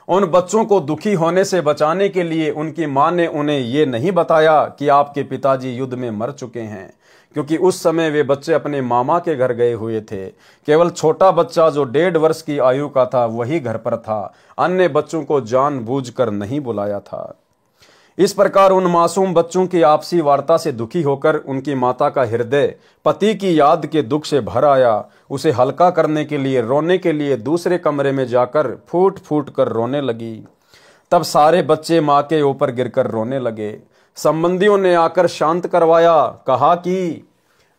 उन बच्चों को दुखी होने से बचाने के लिए उनकी मां ने उन्हें यह नहीं बताया कि आपके पिताजी युद्ध में मर चुके हैं, क्योंकि उस समय वे बच्चे अपने मामा के घर गए हुए थे। केवल छोटा बच्चा जो 1.5 वर्ष की आयु का था वही घर पर था। अन्य बच्चों को जानबूझकर नहीं बुलाया था। इस प्रकार उन मासूम बच्चों की आपसी वार्ता से दुखी होकर उनकी माता का हृदय पति की याद के दुख से भर आया। उसे हल्का करने के लिए रोने के लिए दूसरे कमरे में जाकर फूट फूट कर रोने लगी। तब सारे बच्चे माँ के ऊपर गिरकर रोने लगे। संबंधियों ने आकर शांत करवाया। कहा कि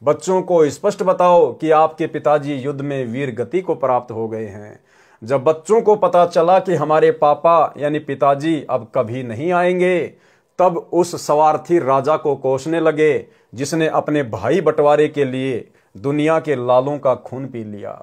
बच्चों को स्पष्ट बताओ कि आपके पिताजी युद्ध में वीर गति को प्राप्त हो गए हैं। जब बच्चों को पता चला कि हमारे पापा यानी पिताजी अब कभी नहीं आएंगे, तब उस स्वार्थी राजा को कोसने लगे जिसने अपने भाई बंटवारे के लिए दुनिया के लालों का खून पी लिया।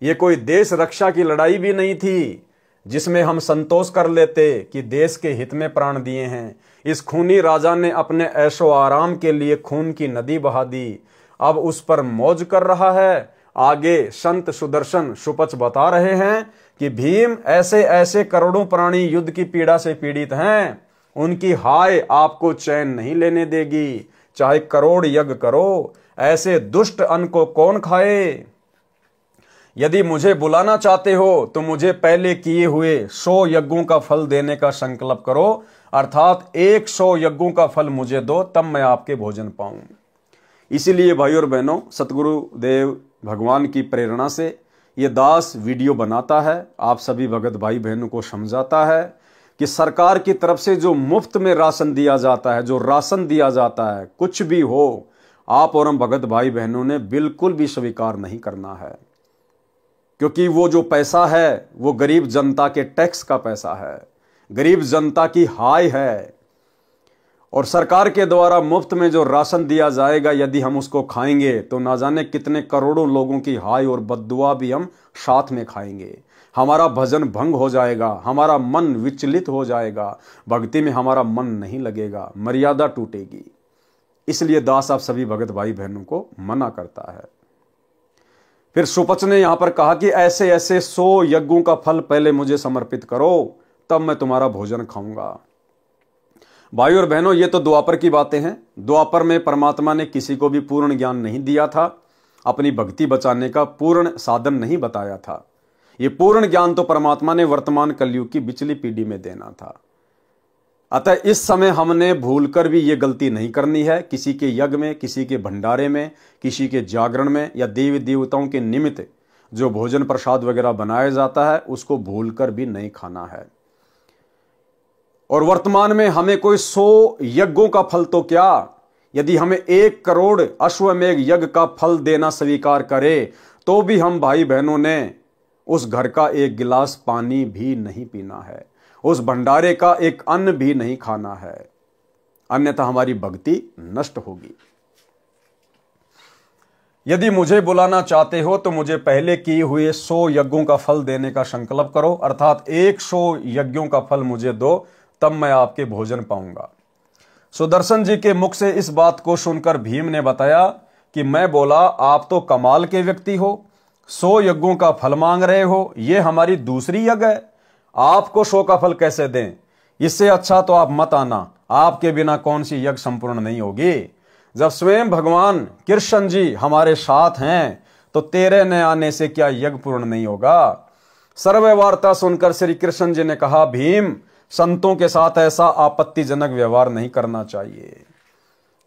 ये कोई देश रक्षा की लड़ाई भी नहीं थी जिसमें हम संतोष कर लेते कि देश के हित में प्राण दिए हैं। इस खूनी राजा ने अपने ऐशो आराम के लिए खून की नदी बहा दी। अब उस पर मौज कर रहा है। आगे संत सुदर्शन सुपच बता रहे हैं कि भीम ऐसे ऐसे करोड़ों प्राणी युद्ध की पीड़ा से पीड़ित हैं, उनकी हाय आपको चैन नहीं लेने देगी। चाहे करोड़ यज्ञ करो, ऐसे दुष्ट अन्न को कौन खाए। यदि मुझे बुलाना चाहते हो तो मुझे पहले किए हुए 100 यज्ञों का फल देने का संकल्प करो, अर्थात 100 यज्ञों का फल मुझे दो, तब मैं आपके भोजन पाऊं। इसीलिए भाई और बहनों, सतगुरु देव भगवान की प्रेरणा से ये दास वीडियो बनाता है, आप सभी भगत भाई बहनों को समझाता है कि सरकार की तरफ से जो मुफ्त में राशन दिया जाता है, जो राशन दिया जाता है, कुछ भी हो, आप और हम भगत भाई बहनों ने बिल्कुल भी स्वीकार नहीं करना है, क्योंकि वो जो पैसा है वो गरीब जनता के टैक्स का पैसा है, गरीब जनता की हाय है। और सरकार के द्वारा मुफ्त में जो राशन दिया जाएगा, यदि हम उसको खाएंगे तो ना जाने कितने करोड़ों लोगों की हाय और बद्दुआ भी हम साथ में खाएंगे। हमारा भजन भंग हो जाएगा, हमारा मन विचलित हो जाएगा, भक्ति में हमारा मन नहीं लगेगा, मर्यादा टूटेगी। इसलिए दास आप सभी भगत भाई बहनों को मना करता है। फिर सुपच ने यहां पर कहा कि ऐसे ऐसे 100 यज्ञों का फल पहले मुझे समर्पित करो, तब मैं तुम्हारा भोजन खाऊंगा। भाई और बहनों, ये तो द्वापर की बातें हैं। द्वापर में परमात्मा ने किसी को भी पूर्ण ज्ञान नहीं दिया था, अपनी भक्ति बचाने का पूर्ण साधन नहीं बताया था। ये पूर्ण ज्ञान तो परमात्मा ने वर्तमान कलयुग की बिचली पीढ़ी में देना था। अतः इस समय हमने भूलकर भी ये गलती नहीं करनी है, किसी के यज्ञ में, किसी के भंडारे में, किसी के जागरण में या देवी देवताओं के निमित्त जो भोजन प्रसाद वगैरह बनाया जाता है उसको भूलकर भी नहीं खाना है। और वर्तमान में हमें कोई 100 यज्ञों का फल तो क्या, यदि हमें 1 करोड़ अश्वमेघ यज्ञ का फल देना स्वीकार करे तो भी हम भाई बहनों ने उस घर का 1 गिलास पानी भी नहीं पीना है, उस भंडारे का एक अन्न भी नहीं खाना है, अन्यथा हमारी भक्ति नष्ट होगी। यदि मुझे बुलाना चाहते हो तो मुझे पहले किए हुए 100 यज्ञों का फल देने का संकल्प करो, अर्थात 100 यज्ञों का फल मुझे दो, तब मैं आपके भोजन पाऊंगा। सुदर्शन जी के मुख से इस बात को सुनकर भीम ने बताया कि मैं बोला, आप तो कमाल के व्यक्ति हो, 100 यज्ञों का फल मांग रहे हो, ये हमारी दूसरी यज्ञ है, आपको 100 का फल कैसे दें। इससे अच्छा तो आप मत आना, आपके बिना कौन सी यज्ञ संपूर्ण नहीं होगी। जब स्वयं भगवान कृष्ण जी हमारे साथ हैं तो तेरे न आने से क्या यज्ञ पूर्ण नहीं होगा। सर्व वार्ता सुनकर श्री कृष्ण जी ने कहा, भीम, संतों के साथ ऐसा आपत्तिजनक व्यवहार नहीं करना चाहिए।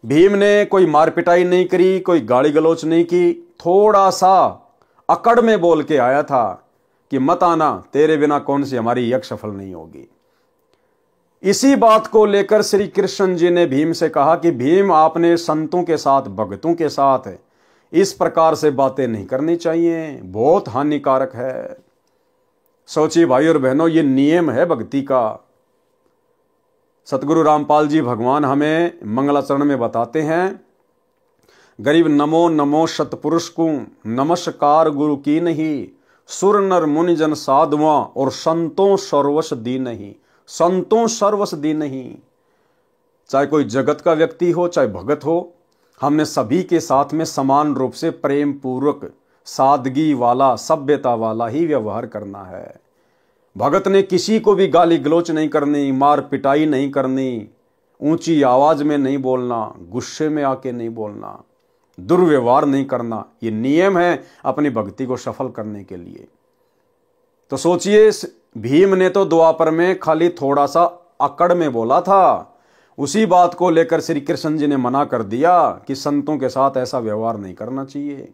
भीम ने कोई मार पिटाई नहीं करी, कोई गाली गलोच नहीं की, थोड़ा सा अकड़ में बोल के आया था कि मत आना, तेरे बिना कौन सी हमारी यज्ञ सफल नहीं होगी। इसी बात को लेकर श्री कृष्ण जी ने भीम से कहा कि भीम, आपने संतों के साथ, भक्तों के साथ इस प्रकार से बातें नहीं करनी चाहिए, बहुत हानिकारक है। सोचिए भाई और बहनों, ये नियम है भक्ति का। सतगुरु रामपाल जी भगवान हमें मंगलाचरण में बताते हैं, गरीब नमो नमो सतपुरुष को नमस्कार गुरु की नहीं, सुर नर मुनि जन साधुआ और संतों सर्वस दी नहीं। संतों सर्वस दी नहीं, चाहे कोई जगत का व्यक्ति हो चाहे भगत हो, हमने सभी के साथ में समान रूप से प्रेम पूर्वक सादगी वाला सभ्यता वाला ही व्यवहार करना है। भगत ने किसी को भी गाली गलोच नहीं करनी, मार पिटाई नहीं करनी, ऊंची आवाज में नहीं बोलना, गुस्से में आके नहीं बोलना, दुर्व्यवहार नहीं करना। ये नियम है अपनी भक्ति को सफल करने के लिए। तो सोचिए, भीम ने तो द्वापर में खाली थोड़ा सा अकड़ में बोला था, उसी बात को लेकर श्री कृष्ण जी ने मना कर दिया कि संतों के साथ ऐसा व्यवहार नहीं करना चाहिए।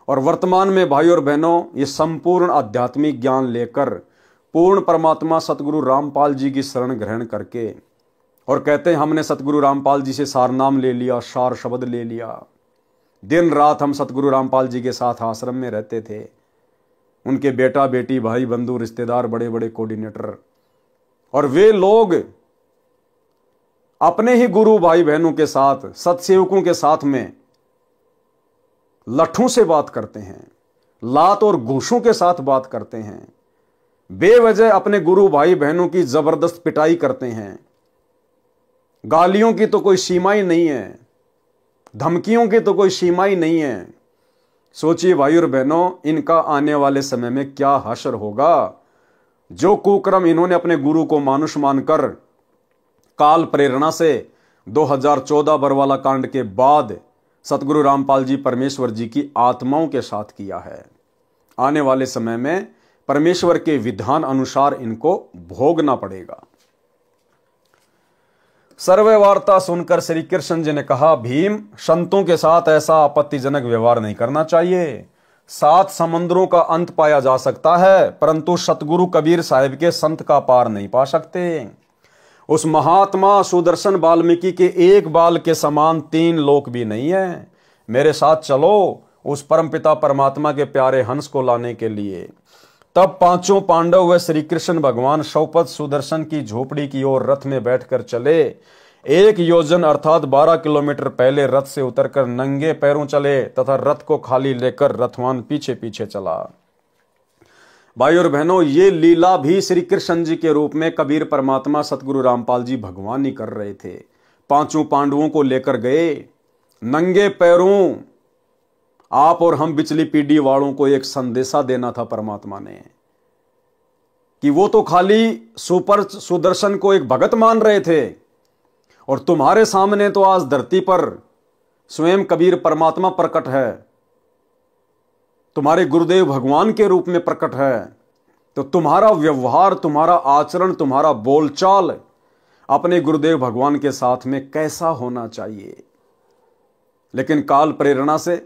और वर्तमान में भाई और बहनों, ये संपूर्ण आध्यात्मिक ज्ञान लेकर पूर्ण परमात्मा सतगुरु रामपाल जी की शरण ग्रहण करके, और कहते हैं हमने सतगुरु रामपाल जी से सार नाम ले लिया, सार शब्द ले लिया। दिन रात हम सतगुरु रामपाल जी के साथ आश्रम में रहते थे। उनके बेटा बेटी भाई बंधु रिश्तेदार बड़े बड़े कोऑर्डिनेटर, और वे लोग अपने ही गुरु भाई बहनों के साथ, सत्सेवकों के साथ में लट्ठों से बात करते हैं, लात और घूसों के साथ बात करते हैं, बेवजह अपने गुरु भाई बहनों की जबरदस्त पिटाई करते हैं। गालियों की तो कोई सीमा ही नहीं है, धमकियों की तो कोई सीमा ही नहीं है। सोचिए भाई और बहनों, इनका आने वाले समय में क्या हश्र होगा। जो कुक्रम इन्होंने अपने गुरु को मानुष मानकर काल प्रेरणा से 2014 बरवाला कांड के बाद सतगुरु रामपाल जी परमेश्वर जी की आत्माओं के साथ किया है, आने वाले समय में परमेश्वर के विधान अनुसार इनको भोगना पड़ेगा। सर्वे वार्ता सुनकर श्री कृष्ण जी ने कहा, भीम, संतों के साथ ऐसा आपत्तिजनक व्यवहार नहीं करना चाहिए। 7 समंदरों का अंत पाया जा सकता है, परंतु सतगुरु कबीर साहिब के संत का पार नहीं पा सकते। उस महात्मा सुदर्शन वाल्मीकि के एक बाल के समान 3 लोक भी नहीं है। मेरे साथ चलो उस परमपिता परमात्मा के प्यारे हंस को लाने के लिए। तब 5 पांडव व श्री कृष्ण भगवान शौपथ सुदर्शन की झोपड़ी की ओर रथ में बैठकर चले। 1 योजन अर्थात 12 किलोमीटर पहले रथ से उतरकर नंगे पैरों चले तथा रथ को खाली लेकर रथवान पीछे पीछे चला। भाई और बहनों, ये लीला भी श्री कृष्ण जी के रूप में कबीर परमात्मा सतगुरु रामपाल जी भगवान ही कर रहे थे। 5 पांडवों को लेकर गए नंगे पैरों। आप और हम बिचली पीढ़ी वालों को एक संदेशा देना था परमात्मा ने, कि वो तो खाली सुपर सुदर्शन को एक भगत मान रहे थे, और तुम्हारे सामने तो आज धरती पर स्वयं कबीर परमात्मा प्रकट है, तुम्हारे गुरुदेव भगवान के रूप में प्रकट है। तो तुम्हारा व्यवहार, तुम्हारा आचरण, तुम्हारा बोलचाल अपने गुरुदेव भगवान के साथ में कैसा होना चाहिए। लेकिन काल प्रेरणा से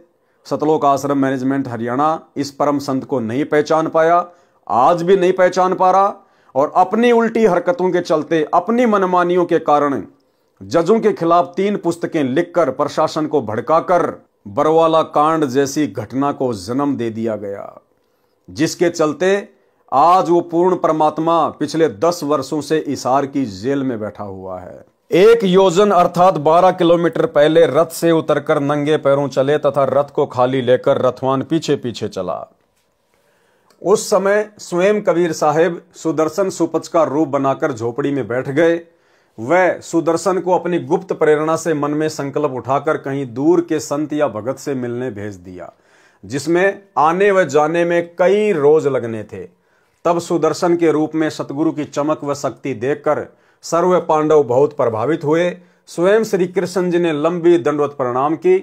सतलोक आश्रम मैनेजमेंट हरियाणा इस परम संत को नहीं पहचान पाया, आज भी नहीं पहचान पा रहा, और अपनी उल्टी हरकतों के चलते, अपनी मनमानियों के कारण जजों के खिलाफ 3 पुस्तकें लिखकर प्रशासन को भड़काकर बरवाला कांड जैसी घटना को जन्म दे दिया गया, जिसके चलते आज वो पूर्ण परमात्मा पिछले 10 वर्षों से हिसार की जेल में बैठा हुआ है। 1 योजन अर्थात 12 किलोमीटर पहले रथ से उतरकर नंगे पैरों चले तथा रथ को खाली लेकर रथवान पीछे पीछे चला। उस समय स्वयं कबीर साहेब सुदर्शन सुपच का रूप बनाकर झोपड़ी में बैठ गए। वह सुदर्शन को अपनी गुप्त प्रेरणा से मन में संकल्प उठाकर कहीं दूर के संत या भगत से मिलने भेज दिया, जिसमें आने व जाने में कई रोज लगने थे। तब सुदर्शन के रूप में सतगुरु की चमक व शक्ति देखकर सर्व पांडव बहुत प्रभावित हुए। स्वयं श्री कृष्ण जी ने लंबी दंडवत प्रणाम की।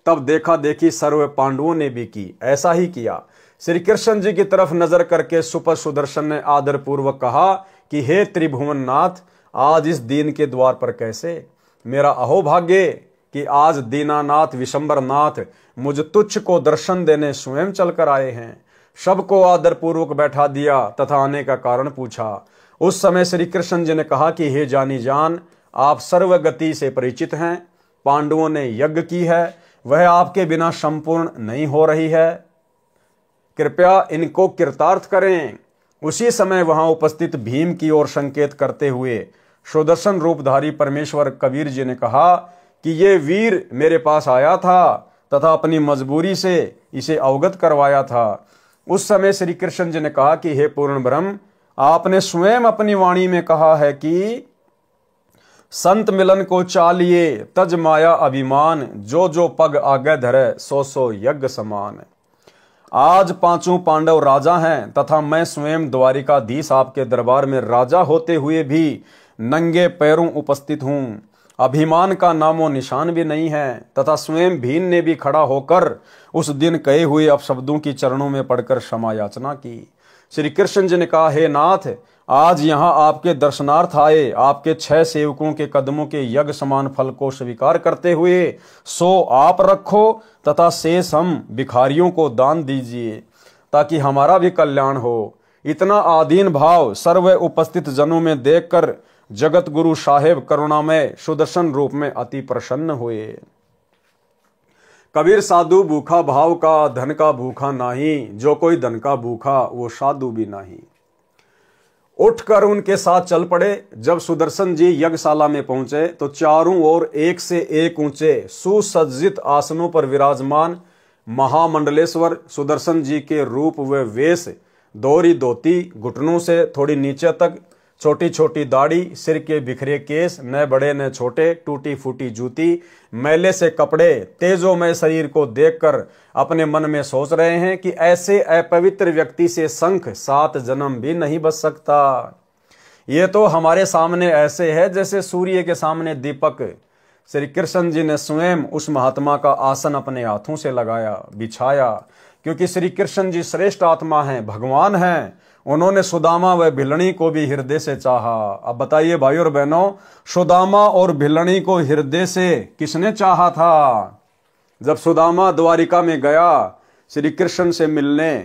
तब देखा देखी सर्व पांडवों ने भी की, ऐसा ही किया। श्री कृष्ण जी की तरफ नजर करके सुपथ सुदर्शन ने आदर पूर्वक कहा कि हे त्रिभुवन नाथ, आज इस दीन के द्वार पर कैसे? मेरा अहोभाग्य कि आज दीनानाथ विशंबर नाथ मुझ तुच्छ को दर्शन देने स्वयं चलकर आए हैं। सबको आदर पूर्वक बैठा दिया तथा आने का कारण पूछा। उस समय श्री कृष्ण जी ने कहा कि हे जानी जान, आप सर्वगति से परिचित हैं। पांडवों ने यज्ञ की है, वह आपके बिना संपूर्ण नहीं हो रही है। कृपया इनको कृतार्थ करें। उसी समय वहां उपस्थित भीम की ओर संकेत करते हुए सुदर्शन रूपधारी परमेश्वर कबीर जी ने कहा कि ये वीर मेरे पास आया था तथा अपनी मजबूरी से इसे अवगत करवाया था। उस समय श्री कृष्ण जी ने कहा कि हे पूर्ण ब्रह्म, आपने स्वयं अपनी वाणी में कहा है कि संत मिलन को चालिए तज माया अभिमान, जो जो पग आगे धरे सो सो यज्ञ समान। आज पांचों पांडव राजा हैं तथा मैं स्वयं द्वारिकाधीश आपके दरबार में राजा होते हुए भी नंगे पैरों उपस्थित हूं। अभिमान का नामो निशान भी नहीं है तथा स्वयं भीम ने भी खड़ा होकर उस दिन कहे हुए अपशब्दों की चरणों में पड़कर क्षमा याचना की। श्री कृष्ण जी ने कहा, हे नाथ, आज यहाँ आपके दर्शनार्थ आए, आपके 6 सेवकों के कदमों के यज्ञ समान फल को स्वीकार करते हुए सो आप रखो तथा शेष हम भिखारियों को दान दीजिए ताकि हमारा भी कल्याण हो। इतना आधीन भाव सर्व उपस्थित जनों में देखकर जगत गुरु साहेब करुणामय सुदर्शन रूप में अति प्रसन्न हुए। कबीर साधु भूखा भाव का, धन का भूखा नाही, जो कोई धन का भूखा वो साधु भी नहीं। उठकर उनके साथ चल पड़े। जब सुदर्शन जी यज्ञशाला में पहुंचे तो चारों ओर एक से एक ऊंचे सुसज्जित आसनों पर विराजमान महामंडलेश्वर सुदर्शन जी के रूप व वेश, दोहरी धोती, घुटनों से थोड़ी नीचे तक, छोटी छोटी दाढ़ी, सिर के बिखरे केस, न बड़े न छोटे, टूटी फूटी जूती, मैले से कपड़े, तेजोमय शरीर को देखकर अपने मन में सोच रहे हैं कि ऐसे अपवित्र व्यक्ति से शंख 7 जन्म भी नहीं बच सकता। ये तो हमारे सामने ऐसे है जैसे सूर्य के सामने दीपक। श्री कृष्ण जी ने स्वयं उस महात्मा का आसन अपने हाथों से लगाया, बिछाया, क्योंकि श्री कृष्ण जी श्रेष्ठ आत्मा हैं, भगवान हैं। उन्होंने सुदामा व भिलनी को भी हृदय से चाहा। अब बताइए भाई और बहनों, सुदामा और भिलनी को हृदय से किसने चाहा था? जब सुदामा द्वारिका में गया श्री कृष्ण से मिलने,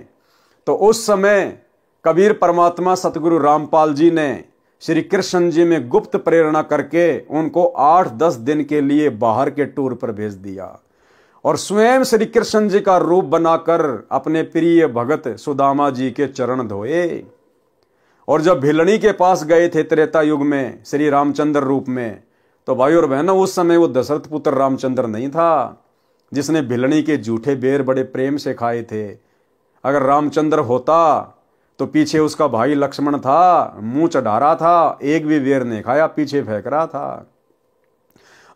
तो उस समय कबीर परमात्मा सतगुरु रामपाल जी ने श्री कृष्ण जी में गुप्त प्रेरणा करके उनको 8-10 दिन के लिए बाहर के टूर पर भेज दिया और स्वयं श्री कृष्ण जी का रूप बनाकर अपने प्रिय भगत सुदामा जी के चरण धोए। और जब भिलनी के पास गए थे त्रेता युग में श्री रामचंद्र रूप में, तो भाई और बहनों उस समय वो दशरथ पुत्र रामचंद्र नहीं था जिसने भिलनी के जूठे बेर बड़े प्रेम से खाए थे। अगर रामचंद्र होता तो पीछे उसका भाई लक्ष्मण था, मुंह चढ़ा रहा था, एक भी बेर नहीं खाया, पीछे फेंक रहा था।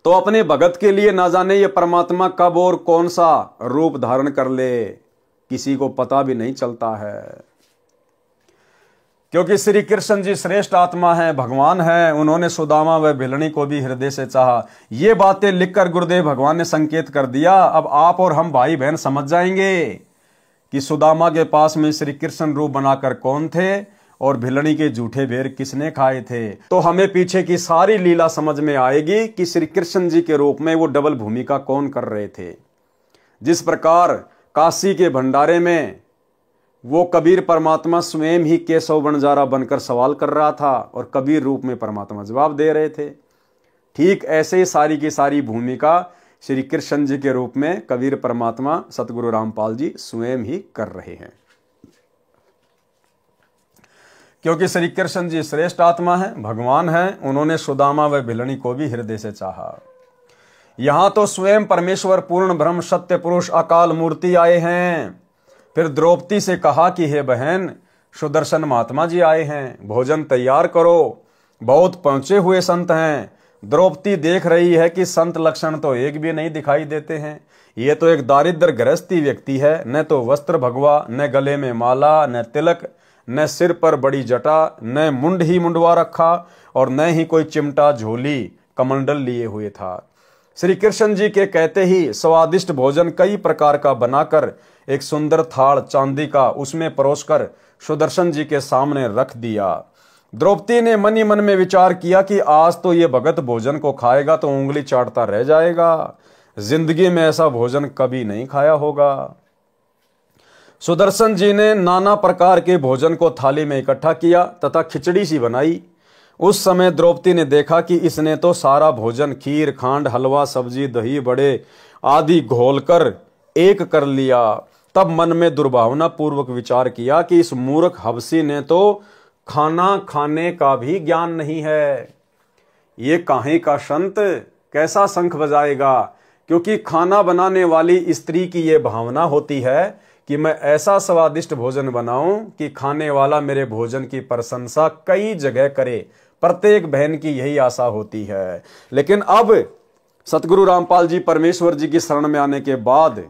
तो अपने भगत के लिए ना जाने ये परमात्मा कब और कौन सा रूप धारण कर ले, किसी को पता भी नहीं चलता है। क्योंकि श्री कृष्ण जी श्रेष्ठ आत्मा हैं, भगवान हैं। उन्होंने सुदामा व भिलनी को भी हृदय से चाहा। ये बातें लिखकर गुरुदेव भगवान ने संकेत कर दिया। अब आप और हम भाई बहन समझ जाएंगे कि सुदामा के पास में श्री कृष्ण रूप बनाकर कौन थे और भिलनी के जूठे बेर किसने खाए थे। तो हमें पीछे की सारी लीला समझ में आएगी कि श्री कृष्ण जी के रूप में वो डबल भूमिका कौन कर रहे थे। जिस प्रकार काशी के भंडारे में वो कबीर परमात्मा स्वयं ही केशव बंजारा बनकर सवाल कर रहा था और कबीर रूप में परमात्मा जवाब दे रहे थे, ठीक ऐसे ही सारी की सारी भूमिका श्री कृष्ण जी के रूप में कबीर परमात्मा सतगुरु रामपाल जी स्वयं ही कर रहे हैं। क्योंकि श्री कृष्ण जी श्रेष्ठ आत्मा है, भगवान है। उन्होंने सुदामा व भिलनी को भी हृदय से चाहा। यहां तो स्वयं परमेश्वर पूर्ण ब्रह्म सत्य पुरुष अकाल मूर्ति आए हैं। फिर द्रौपदी से कहा कि हे बहन, सुदर्शन महात्मा जी आए हैं, भोजन तैयार करो, बहुत पहुंचे हुए संत हैं। द्रौपदी देख रही है कि संत लक्षण तो एक भी नहीं दिखाई देते हैं। ये तो एक दारिद्र गृहस्थी व्यक्ति है, न तो वस्त्र भगवा, न गले में माला, न तिलक, न सिर पर बड़ी जटा, न मुंड ही मुंडवा रखा और न ही कोई चिमटा झोली कमंडल लिए हुए था। श्री कृष्ण जी के कहते ही स्वादिष्ट भोजन कई प्रकार का बनाकर एक सुंदर थाल चांदी का उसमें परोसकर सुदर्शन जी के सामने रख दिया। द्रौपदी ने मन ही मन में विचार किया कि आज तो ये भगत भोजन को खाएगा तो उंगली चाटता रह जाएगा, जिंदगी में ऐसा भोजन कभी नहीं खाया होगा। सुदर्शन जी ने नाना प्रकार के भोजन को थाली में इकट्ठा किया तथा खिचड़ी सी बनाई। उस समय द्रौपदी ने देखा कि इसने तो सारा भोजन खीर, खांड, हलवा, सब्जी, दही, बड़े आदि घोलकर एक कर लिया तब मन में दुर्भावना पूर्वक विचार किया कि इस मूर्ख हबसी ने तो खाना खाने का भी ज्ञान नहीं है। ये काहे का संत कैसा शंख बजाएगा, क्योंकि खाना बनाने वाली स्त्री की ये भावना होती है कि मैं ऐसा स्वादिष्ट भोजन बनाऊं कि खाने वाला मेरे भोजन की प्रशंसा कई जगह करे। प्रत्येक बहन की यही आशा होती है। लेकिन अब सतगुरु रामपाल जी परमेश्वर जी की शरण में आने के बाद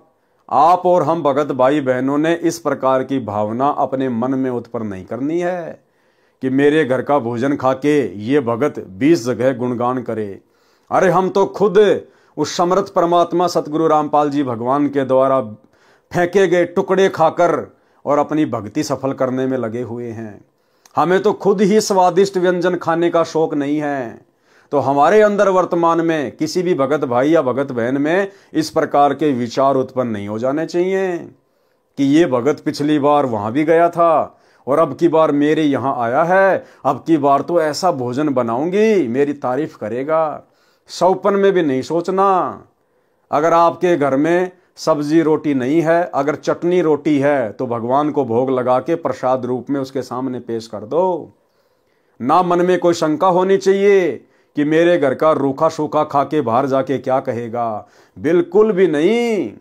आप और हम भगत भाई बहनों ने इस प्रकार की भावना अपने मन में उत्पन्न नहीं करनी है कि मेरे घर का भोजन खाके ये भगत 20 जगह गुणगान करे। अरे हम तो खुद उस समर्थ परमात्मा सतगुरु रामपाल जी भगवान के द्वारा फेंके गए टुकड़े खाकर और अपनी भक्ति सफल करने में लगे हुए हैं। हमें तो खुद ही स्वादिष्ट व्यंजन खाने का शौक नहीं है, तो हमारे अंदर वर्तमान में किसी भी भगत भाई या भगत बहन में इस प्रकार के विचार उत्पन्न नहीं हो जाने चाहिए कि ये भगत पिछली बार वहां भी गया था और अब की बार मेरे यहां आया है, अब की बार तो ऐसा भोजन बनाऊंगी मेरी तारीफ करेगा। सौपन में भी नहीं सोचना। अगर आपके घर में सब्जी रोटी नहीं है, अगर चटनी रोटी है, तो भगवान को भोग लगा के प्रसाद रूप में उसके सामने पेश कर दो। ना मन में कोई शंका होनी चाहिए कि मेरे घर का रूखा सूखा खा के बाहर जाके क्या कहेगा। बिल्कुल भी नहीं,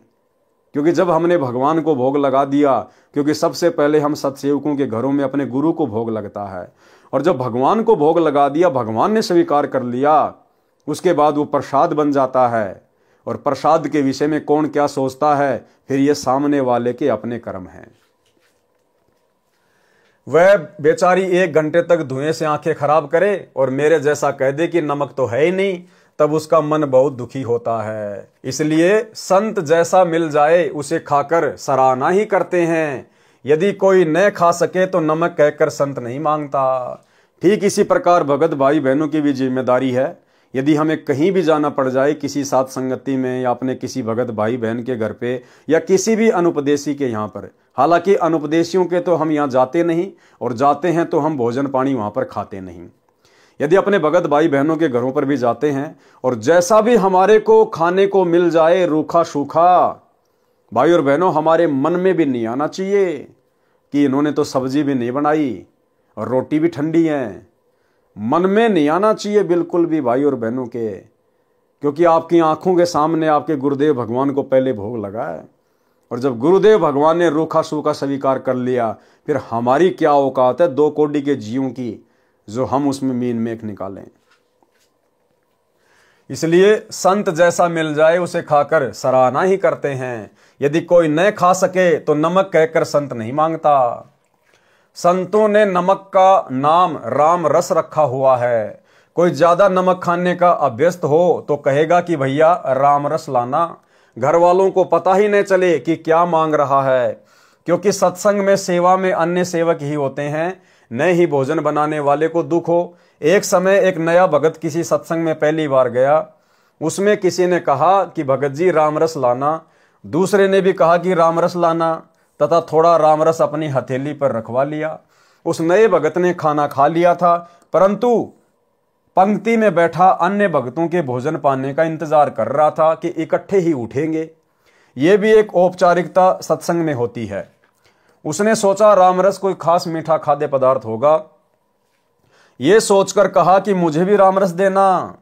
क्योंकि जब हमने भगवान को भोग लगा दिया, क्योंकि सबसे पहले हम सत्सेवकों के घरों में अपने गुरु को भोग लगता है, और जब भगवान को भोग लगा दिया, भगवान ने स्वीकार कर लिया, उसके बाद वो प्रसाद बन जाता है। और प्रसाद के विषय में कौन क्या सोचता है, फिर ये सामने वाले के अपने कर्म हैं। वह बेचारी 1 घंटे तक धुएं से आंखें खराब करे और मेरे जैसा कह दे कि नमक तो है ही नहीं, तब उसका मन बहुत दुखी होता है। इसलिए संत जैसा मिल जाए उसे खाकर सराहना ही करते हैं। यदि कोई न खा सके तो नमक कहकर संत नहीं मांगता। ठीक इसी प्रकार भगत भाई बहनों की भी जिम्मेदारी है। यदि हमें कहीं भी जाना पड़ जाए, किसी साथ संगति में या अपने किसी भगत भाई बहन के घर पे या किसी भी अनुपदेशी के यहाँ पर, हालांकि अनुपदेशियों के तो हम यहाँ जाते नहीं, और जाते हैं तो हम भोजन पानी वहाँ पर खाते नहीं। यदि अपने भगत भाई बहनों के घरों पर भी जाते हैं और जैसा भी हमारे को खाने को मिल जाए रूखा सूखा, भाई और बहनों हमारे मन में भी नहीं आना चाहिए कि इन्होंने तो सब्जी भी नहीं बनाई और रोटी भी ठंडी है। मन में नहीं आना चाहिए बिल्कुल भी भाई और बहनों के, क्योंकि आपकी आंखों के सामने आपके गुरुदेव भगवान को पहले भोग लगा है, और जब गुरुदेव भगवान ने रूखा सूखा स्वीकार कर लिया, फिर हमारी क्या औकात है 2 कोड़ी के जीवों की जो हम उसमें मीन मेख निकालें। इसलिए संत जैसा मिल जाए उसे खाकर सराहना ही करते हैं। यदि कोई न खा सके तो नमक कहकर संत नहीं मांगता। संतों ने नमक का नाम राम रस रखा हुआ है। कोई ज्यादा नमक खाने का अभ्यस्त हो तो कहेगा कि भैया राम रस लाना। घर वालों को पता ही नहीं चले कि क्या मांग रहा है, क्योंकि सत्संग में सेवा में अन्य सेवक ही होते हैं, न ही भोजन बनाने वाले को दुख हो। एक समय एक नया भगत किसी सत्संग में पहली बार गया। उसमें किसी ने कहा कि भगत जी राम रस लाना, दूसरे ने भी कहा कि राम रस लाना, तथा थोड़ा राम रस अपनी हथेली पर रखवा लिया। उस नए भगत ने खाना खा लिया था, परंतु पंक्ति में बैठा अन्य भक्तों के भोजन पाने का इंतजार कर रहा था कि इकट्ठे ही उठेंगे। यह भी एक औपचारिकता सत्संग में होती है। उसने सोचा रामरस कोई खास मीठा खाद्य पदार्थ होगा, यह सोचकर कहा कि मुझे भी रामरस देना।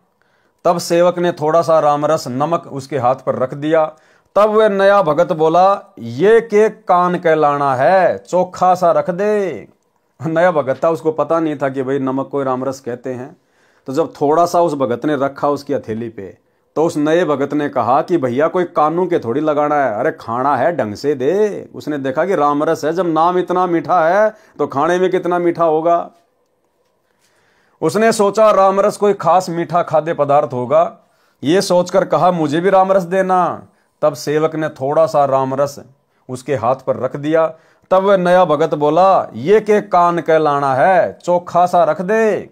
तब सेवक ने थोड़ा सा रामरस नमक उसके हाथ पर रख दिया। तब वह नया भगत बोला, ये के कान कहलाना है, चोखा सा रख दे। नया भगत था, उसको पता नहीं था कि भाई नमक को रामरस कहते हैं। तो जब थोड़ा सा उस भगत ने रखा उसकी हथेली पे, तो उस नए भगत ने कहा कि भैया कोई कानू के थोड़ी लगाना है, अरे खाना है ढंग से दे। उसने देखा कि रामरस है, जब नाम इतना मीठा है तो खाने में कितना मीठा होगा। उसने सोचा रामरस कोई खास मीठा खाद्य पदार्थ होगा, ये सोचकर कहा मुझे भी रामरस देना। तब सेवक ने थोड़ा सा रामरस उसके हाथ पर रख दिया। तब वह नया भगत बोला, ये के कान कहलाना है, चोखा सा रख दे।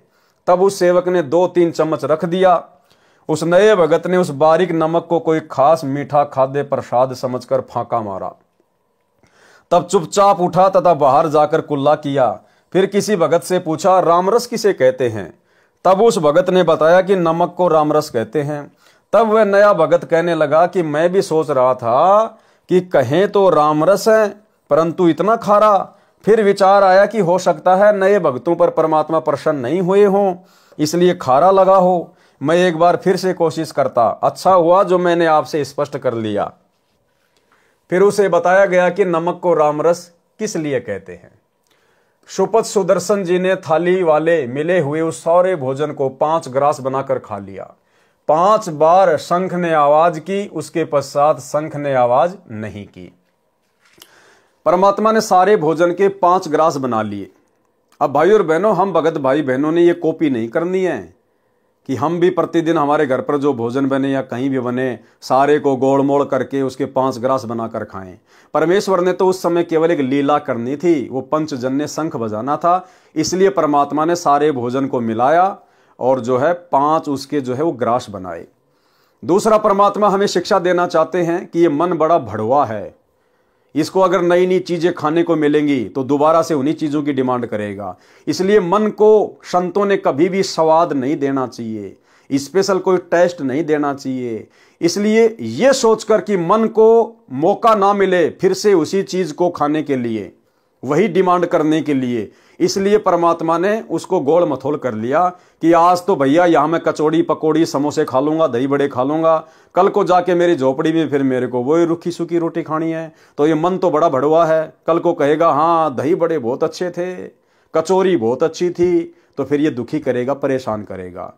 तब उस सेवक ने 2-3 चम्मच रख दिया। उस नए भगत ने उस बारीक नमक को कोई खास मीठा खाद्य प्रसाद समझकर फांका मारा। तब चुपचाप उठा तथा बाहर जाकर कुल्ला किया। फिर किसी भगत से पूछा, रामरस किसे कहते हैं? तब उस भगत ने बताया कि नमक को रामरस कहते हैं। तब वह नया भगत कहने लगा कि मैं भी सोच रहा था कि कहें तो रामरस है परंतु इतना खारा। फिर विचार आया कि हो सकता है नए भक्तों पर परमात्मा प्रसन्न नहीं हुए हों, इसलिए खारा लगा हो। मैं एक बार फिर से कोशिश करता, अच्छा हुआ जो मैंने आपसे स्पष्ट कर लिया। फिर उसे बताया गया कि नमक को रामरस किस लिए कहते हैं। सुपथ सुदर्शन जी ने थाली वाले मिले हुए उस सारे भोजन को 5 ग्रास बनाकर खा लिया। 5 बार शंख ने आवाज की, उसके पश्चात शंख ने आवाज नहीं की। परमात्मा ने सारे भोजन के 5 ग्रास बना लिए। अब भाई और बहनों, हम भगत भाई बहनों ने ये कॉपी नहीं करनी है कि हम भी प्रतिदिन हमारे घर पर जो भोजन बने या कहीं भी बने सारे को गोल मोड़ करके उसके 5 ग्रास बनाकर खाएं। परमेश्वर ने तो उस समय केवल एक लीला करनी थी, वो पंचजन्य शंख बजाना था। इसलिए परमात्मा ने सारे भोजन को मिलाया और जो है 5 उसके जो है वो ग्रास बनाए। दूसरा, परमात्मा हमें शिक्षा देना चाहते हैं कि ये मन बड़ा भड़वा है, इसको अगर नई नई चीजें खाने को मिलेंगी तो दोबारा से उन्हीं चीजों की डिमांड करेगा। इसलिए मन को संतों ने कभी भी स्वाद नहीं देना चाहिए, स्पेशल कोई टेस्ट नहीं देना चाहिए। इसलिए यह सोचकर कि मन को मौका ना मिले फिर से उसी चीज को खाने के लिए, वही डिमांड करने के लिए, इसलिए परमात्मा ने उसको गोल मथोल कर लिया कि आज तो भैया यहां मैं कचौड़ी पकौड़ी समोसे खा लूंगा, दही बड़े खा लूंगा, कल को जाके मेरी झोपड़ी में फिर मेरे को वही रुखी सूखी रोटी खानी है। तो ये मन तो बड़ा भड़वा है, कल को कहेगा हाँ दही बड़े बहुत अच्छे थे, कचौरी बहुत अच्छी थी, तो फिर ये दुखी करेगा, परेशान करेगा।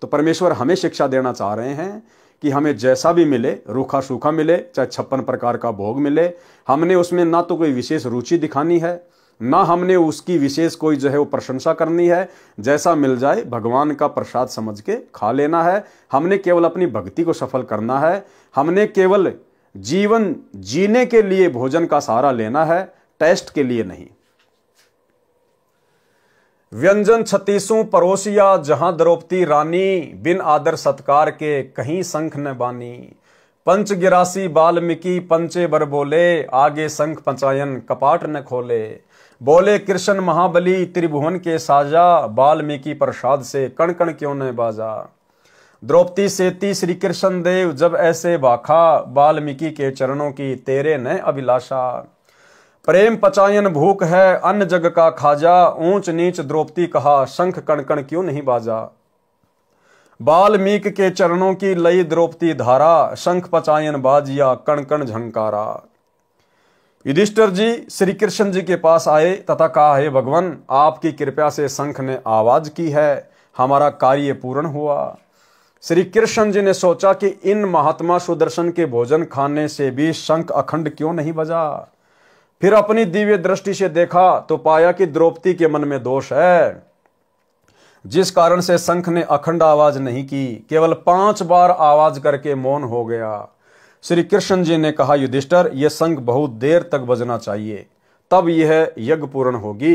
तो परमेश्वर हमें शिक्षा देना चाह रहे हैं कि हमें जैसा भी मिले, रूखा सूखा मिले, चाहे 56 प्रकार का भोग मिले, हमने उसमें ना तो कोई विशेष रुचि दिखानी है, ना हमने उसकी विशेष कोई जो है वो प्रशंसा करनी है। जैसा मिल जाए भगवान का प्रसाद समझ के खा लेना है। हमने केवल अपनी भक्ति को सफल करना है। हमने केवल जीवन जीने के लिए भोजन का सहारा लेना है, टेस्ट के लिए नहीं। व्यंजन 36 परोसिया जहां द्रौपदी रानी, बिन आदर सत्कार के कहीं शंख न बानी। पंच गिरासी बाल्मीकि पंचे बर बोले, आगे शंख पंचायन कपाट न खोले। बोले कृष्ण महाबली त्रिभुवन के साजा, बाल्मीकि प्रसाद से कण कण क्यों न बाजा। द्रौपदी सेती श्री कृष्ण देव जब ऐसे भाखा, बाल्मीकि के चरणों की तेरे न अभिलाषा। प्रेम पचायन भूख है अन्न जग का खाजा, ऊंच नीच द्रौपदी कहा शंख कण कण क्यों नहीं बाजा। बाल्मीकि के चरणों की लई द्रौपदी धारा, शंख पचायन बाजिया कण कण झंकारा। युधिष्ठिर जी श्री कृष्ण जी के पास आए तथा कहा, हे भगवान आपकी कृपा से शंख ने आवाज की है, हमारा कार्य पूर्ण हुआ। श्री कृष्ण जी ने सोचा कि इन महात्मा सुदर्शन के भोजन खाने से भी शंख अखंड क्यों नहीं बजा। फिर अपनी दिव्य दृष्टि से देखा तो पाया कि द्रौपदी के मन में दोष है, जिस कारण से शंख ने अखंड आवाज नहीं की, केवल 5 बार आवाज करके मौन हो गया। श्री कृष्ण जी ने कहा, युधिष्ठिर यह शंख बहुत देर तक बजना चाहिए, तब यह यज्ञ पूर्ण होगी।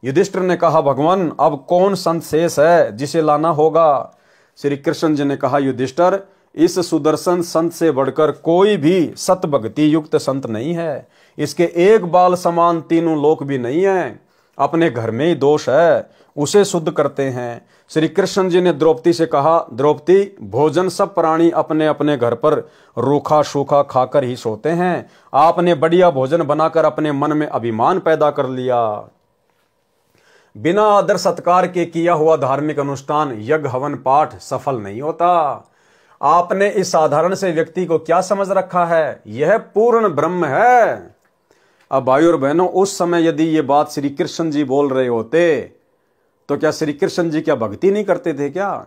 युधिष्ठिर ने कहा, भगवान अब कौन संत शेष है जिसे लाना होगा। श्री कृष्ण जी ने कहा, युधिष्ठिर इस सुदर्शन संत से बढ़कर कोई भी सत भक्ति युक्त संत नहीं है, इसके एक बाल समान तीनों लोक भी नहीं है। अपने घर में ही दोष है, उसे शुद्ध करते हैं। श्री कृष्ण जी ने द्रौपदी से कहा, द्रौपदी भोजन सब प्राणी अपने अपने घर पर रूखा सूखा खाकर ही सोते हैं, आपने बढ़िया भोजन बनाकर अपने मन में अभिमान पैदा कर लिया। बिना आदर सत्कार के किया हुआ धार्मिक अनुष्ठान यज्ञ हवन पाठ सफल नहीं होता। आपने इस साधारण से व्यक्ति को क्या समझ रखा है, यह पूर्ण ब्रह्म है। अब भाई और बहनों, उस समय यदि ये बात श्री कृष्ण जी बोल रहे होते तो क्या श्री कृष्ण जी क्या भक्ति नहीं करते थे क्या?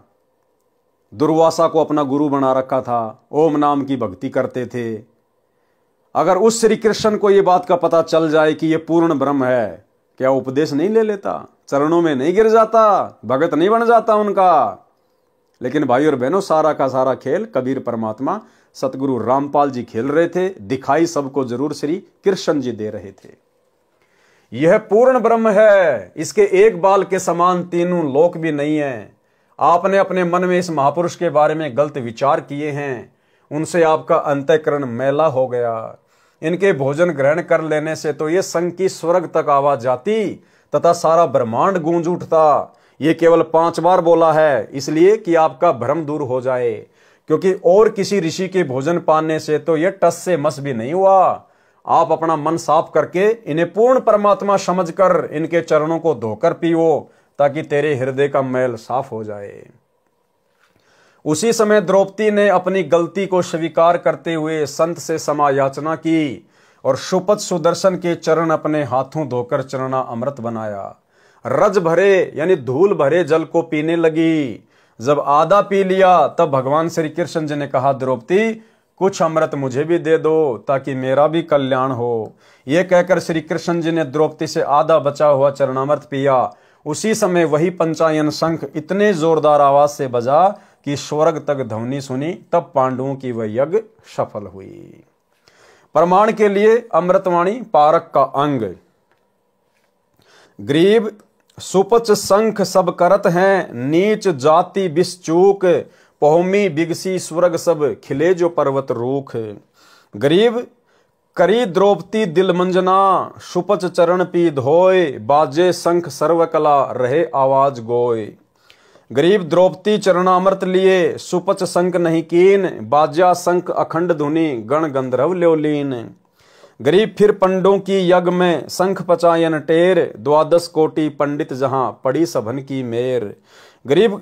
दुर्वासा को अपना गुरु बना रखा था, ओम नाम की भक्ति करते थे। अगर उस श्री कृष्ण को ये बात का पता चल जाए कि ये पूर्ण ब्रह्म है, क्या उपदेश नहीं ले लेता, चरणों में नहीं गिर जाता, भगत नहीं बन जाता उनका? लेकिन भाई और बहनों, सारा का सारा खेल कबीर परमात्मा सतगुरु रामपाल जी खेल रहे थे। दिखाई सबको जरूर श्री कृष्ण जी दे रहे थे। यह पूर्ण ब्रह्म है, इसके एक बाल के समान तीनों लोक भी नहीं है। आपने अपने मन में इस महापुरुष के बारे में गलत विचार किए हैं, उनसे आपका अंतःकरण मैला हो गया। इनके भोजन ग्रहण कर लेने से तो ये संग की स्वर्ग तक आवाज जाती तथा सारा ब्रह्मांड गूंज उठता। ये केवल 5 बार बोला है, इसलिए कि आपका भ्रम दूर हो जाए। क्योंकि और किसी ऋषि के भोजन पाने से तो ये टस से मस भी नहीं हुआ। आप अपना मन साफ करके इन्हें पूर्ण परमात्मा समझकर इनके चरणों को धोकर पियो, ताकि तेरे हृदय का मैल साफ हो जाए। उसी समय द्रौपदी ने अपनी गलती को स्वीकार करते हुए संत से क्षमा याचना की और शुपथ सुदर्शन के चरण अपने हाथों धोकर चरना अमृत बनाया। रज भरे यानी धूल भरे जल को पीने लगी। जब आधा पी लिया तब भगवान श्री कृष्ण जी ने कहा, द्रौपदी कुछ अमृत मुझे भी दे दो ताकि मेरा भी कल्याण हो। यह कहकर श्री कृष्ण जी ने द्रौपदी से आधा बचा हुआ चरणामृत पिया। उसी समय वही पंचायन शंख इतने जोरदार आवाज से बजा कि स्वर्ग तक ध्वनि सुनी। तब पांडवों की वह यज्ञ सफल हुई। प्रमाण के लिए अमृतवाणी पारक का अंग। ग्रीव सुपच शंख सब करत हैं, नीच जाति बिस्चूक, पहुमी बिगसी स्वर्ग सब खिले जो पर्वत रूख। गरीब करी द्रौपदी दिल मंजना, सुपच चरण पी धोय, बाजे शंख सर्वकला रहे आवाज गोय। गरीब द्रौपदी चरणामृत लिए, सुपच शंख नहीं कीन, बाजा शंख अखंड धुनि गण गंधर्व ल्योलीन। गरीब फिर पंडों की यज्ञ में शंख पचायन टेर, 12 कोटि पंडित जहां पड़ी सभन की मेर। गरीब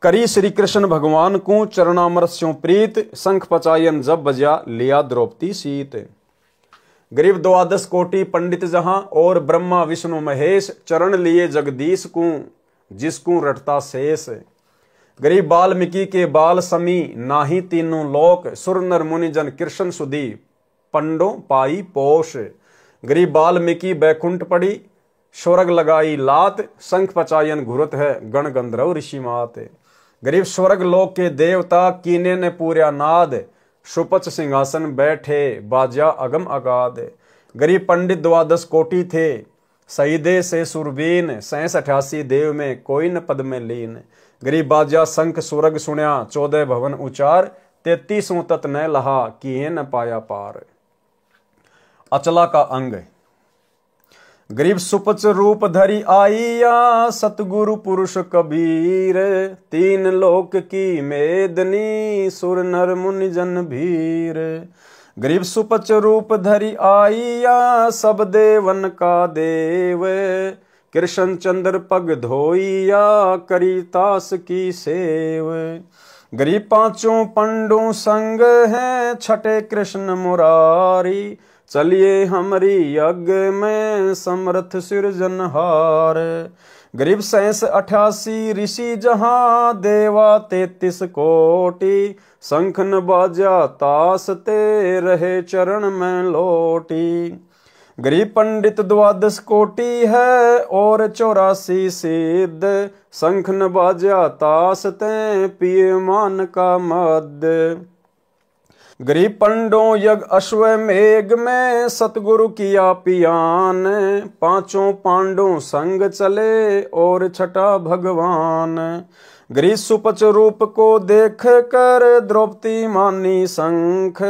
करी श्री कृष्ण भगवान को चरणामृत स्यों प्रीत, शंख पचायन जब बजा लिया द्रौपदी सीत। गरीब 12 कोटि पंडित जहां और ब्रह्मा विष्णु महेश, चरण लिए जगदीश को जिसको रटता शेष। गरीब वाल्मीकि के बाल समी, नाही तीनों लोक, सुर नर मुनि जन कृष्ण सुधी, पंडो पाई पोष। गरीब वाल्मीकि बैकुंठ पड़ी, स्वर्ग लगाई लात, शंख पचायन घुरत है गण गंधर्व ऋषि मात। गरीब स्वर्ग लोक के देवता कीने ने पूर्या नाद, सुपच सिंहासन बैठे बाजा अगम अगाध। गरीब पंडित 12 कोटि थे, सईदे से सुरबीन, 87 देव में कोई न पद में लीन। गरीब बाजा शंख सुरग सुण्या, 14 भवन उचार, 33 तत न लहा किए न पाया पार। अचला का अंग। गरीब सुपच रूप धरी आईया, सतगुरु पुरुष कबीर, 3 लोक की मेदनी, सुर नर मुनि जन भीर। गरीब सुपच रूप धरी आईया, सब देवन का देव, कृष्ण चंद्र पग धोइया, करी तास की सेव। गरीब 5 पंडों संग हैं, छठे कृष्ण मुरारी, चलिए हमारी यज्ञ में समर्थ सिरजनहार। गरीब 88 ऋषि जहां, देवा 33 कोटि, शंख न बाजा तास ते रहे चरण में लोटी। गरीब पंडित 12 कोटि है और 84 सिद्ध, शंख न बाजा तास ते पिए मान का मद। गरीब पंडों यज्ञ अश्वमेघ में, सतगुरु किया पियान, 5 पांडों संग चले और छठा भगवान। गरीब सुपच रूप को देख कर द्रौपदी मानी शंख,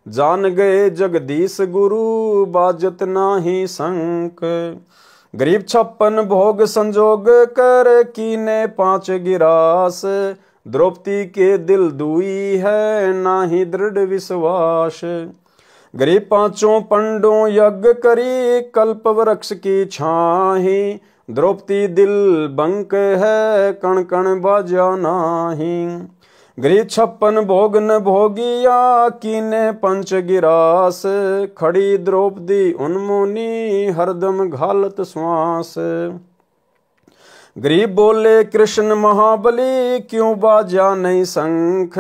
जान गए जगदीश गुरु बाजत नाही शंख। गरीब 56 भोग संजोग कर कीने 5 गिरास, द्रौपदी के दिल दुई है नाही दृढ़ विश्वास। गरीब 5 पंडों यज्ञ करी, कल्प वृक्ष की छाही, द्रौपदी दिल बंक है कण कण बाजा नाही। गरीब 56 भोग न भोगिया, कीने 5 गिरास, खड़ी द्रौपदी उन्मुनी हरदम घालत श्वास। गरीब बोले कृष्ण महाबली, क्यों बाजा नहीं शंख,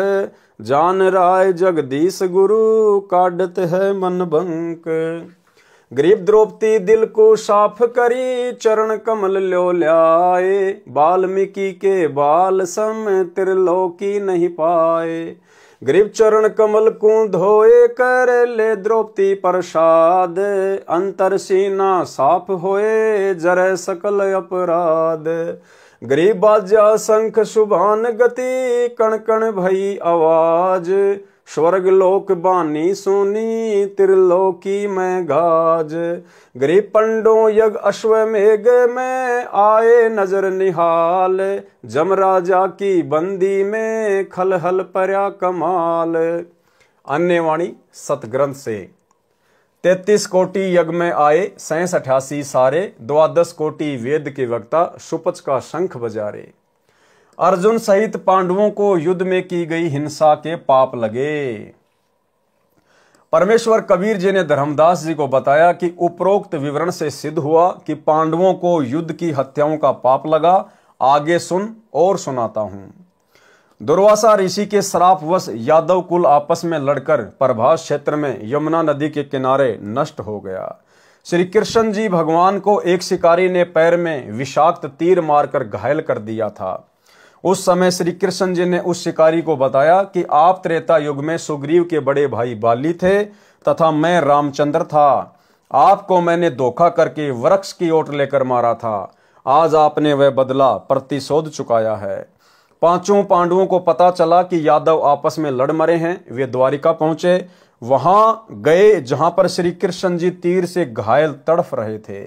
जान राय जगदीश गुरु काटत है मन बंक। गरीब द्रौपदी दिल को साफ करी, चरण कमल लो ल्याए, वाल्मीकि के बाल सम त्रिलोकी नहीं पाए। गरीब चरण कमल को धोए कर ले द्रौपदी प्रसाद, अंतर सीना साफ होए जरे सकल अपराध। गरीब बाजा शंख सुभान गति, कण कण भई आवाज, स्वर्ग लोक बानी सुनी त्रिलोकी में गाज। गरीब पंडो यज्ञ अश्वमेघ में आए नजर निहाल। जमराजा की बंदी में खलहल पर्या कमाल। अन्य वाणी सतग्रंथ से 33 कोटि यज्ञ में आए 87 सारे। 12 कोटि वेद के वक्ता सुपच का शंख बजारे। अर्जुन सहित पांडवों को युद्ध में की गई हिंसा के पाप लगे। परमेश्वर कबीर जी ने धर्मदास जी को बताया कि उपरोक्त विवरण से सिद्ध हुआ कि पांडवों को युद्ध की हत्याओं का पाप लगा। आगे सुन और सुनाता हूं। दुर्वासा ऋषि के श्रापवश यादव कुल आपस में लड़कर प्रभास क्षेत्र में यमुना नदी के किनारे नष्ट हो गया। श्री कृष्ण जी भगवान को एक शिकारी ने पैर में विषाक्त तीर मारकर घायल कर दिया था। उस समय श्री कृष्ण जी ने उस शिकारी को बताया कि आप त्रेता युग में सुग्रीव के बड़े भाई बाली थे तथा मैं रामचंद्र था। आपको मैंने धोखा करके वृक्ष की ओट लेकर मारा था। आज आपने वह बदला प्रतिशोध चुकाया है। पांचों पांडवों को पता चला कि यादव आपस में लड़ मरे हैं। वे द्वारिका पहुंचे। वहां गए जहां पर श्री कृष्ण जी तीर से घायल तड़फ रहे थे।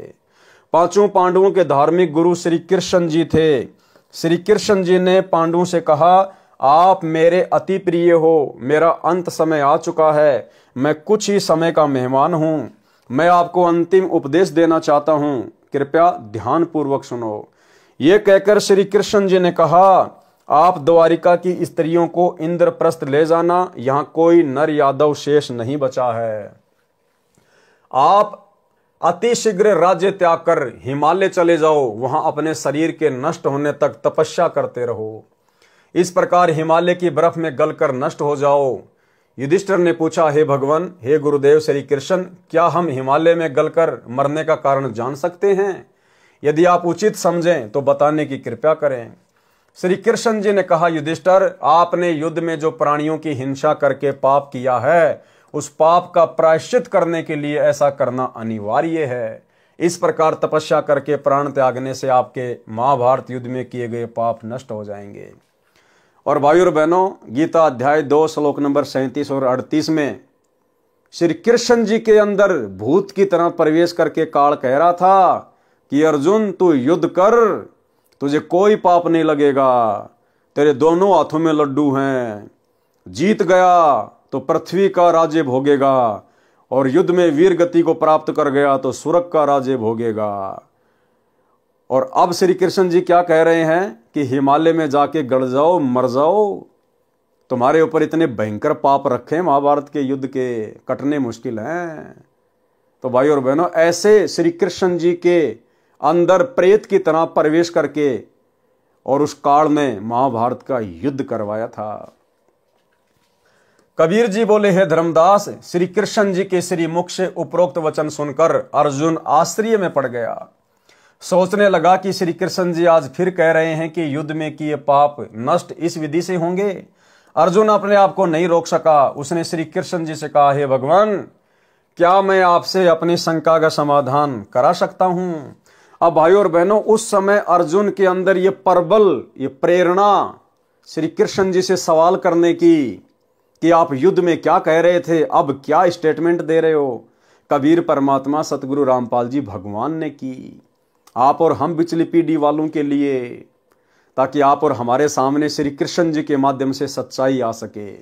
पांचों पांडवों के धार्मिक गुरु श्री कृष्ण जी थे। श्री कृष्ण जी ने पांडवों से कहा, आप मेरे अति प्रिय हो। मेरा अंत समय आ चुका है। मैं कुछ ही समय का मेहमान हूं। मैं आपको अंतिम उपदेश देना चाहता हूं। कृपया ध्यान पूर्वक सुनो। ये कहकर श्री कृष्ण जी ने कहा, आप द्वारिका की स्त्रियों को इंद्रप्रस्थ ले जाना। यहां कोई नर यादव शेष नहीं बचा है। आप अति शीघ्र राज्य त्याग कर हिमालय चले जाओ। वहां अपने शरीर के नष्ट होने तक तपस्या करते रहो। इस प्रकार हिमालय की बर्फ में गलकर नष्ट हो जाओ। युधिष्ठिर ने पूछा, हे भगवान, हे गुरुदेव श्री कृष्ण, क्या हम हिमालय में गलकर मरने का कारण जान सकते हैं? यदि आप उचित समझें तो बताने की कृपा करें। श्री कृष्ण जी ने कहा, युधिष्ठिर, आपने युद्ध में जो प्राणियों की हिंसा करके पाप किया है, उस पाप का प्रायश्चित करने के लिए ऐसा करना अनिवार्य है। इस प्रकार तपस्या करके प्राण त्यागने से आपके महाभारत युद्ध में किए गए पाप नष्ट हो जाएंगे। और भाइयों और बहनों, गीता अध्याय 2 श्लोक नंबर 37 और 38 में श्री कृष्ण जी के अंदर भूत की तरह प्रवेश करके काल कह रहा था कि अर्जुन, तू युद्ध कर, तुझे कोई पाप नहीं लगेगा। तेरे दोनों हाथों में लड्डू हैं। जीत गया तो पृथ्वी का राज्य भोगेगा, और युद्ध में वीर गति को प्राप्त कर गया तो स्वर्ग का राज्य भोगेगा। और अब श्री कृष्ण जी क्या कह रहे हैं कि हिमालय में जाके गड़ जाओ, मर जाओ। तुम्हारे ऊपर इतने भयंकर पाप रखे महाभारत के युद्ध के, कटने मुश्किल हैं। तो भाई और बहनों, ऐसे श्री कृष्ण जी के अंदर प्रेत की तरह प्रवेश करके और उस काल में महाभारत का युद्ध करवाया था। कबीर जी बोले, हे धर्मदास, श्री कृष्ण जी के श्री मुख से उपरोक्त वचन सुनकर अर्जुन आश्चर्य में पड़ गया। सोचने लगा कि श्री कृष्ण जी आज फिर कह रहे हैं कि युद्ध में किए पाप नष्ट इस विधि से होंगे। अर्जुन अपने आप को नहीं रोक सका। उसने श्री कृष्ण जी से कहा, हे भगवान, क्या मैं आपसे अपनी शंका का समाधान करा सकता हूं? अब भाइयों और बहनों, उस समय अर्जुन के अंदर ये प्रबल, ये प्रेरणा श्री कृष्ण जी से सवाल करने की कि आप युद्ध में क्या कह रहे थे, अब क्या स्टेटमेंट दे रहे हो, कबीर परमात्मा सतगुरु रामपाल जी भगवान ने की आप और हम बिचली पीढ़ी वालों के लिए, ताकि आप और हमारे सामने श्री कृष्ण जी के माध्यम से सच्चाई आ सके।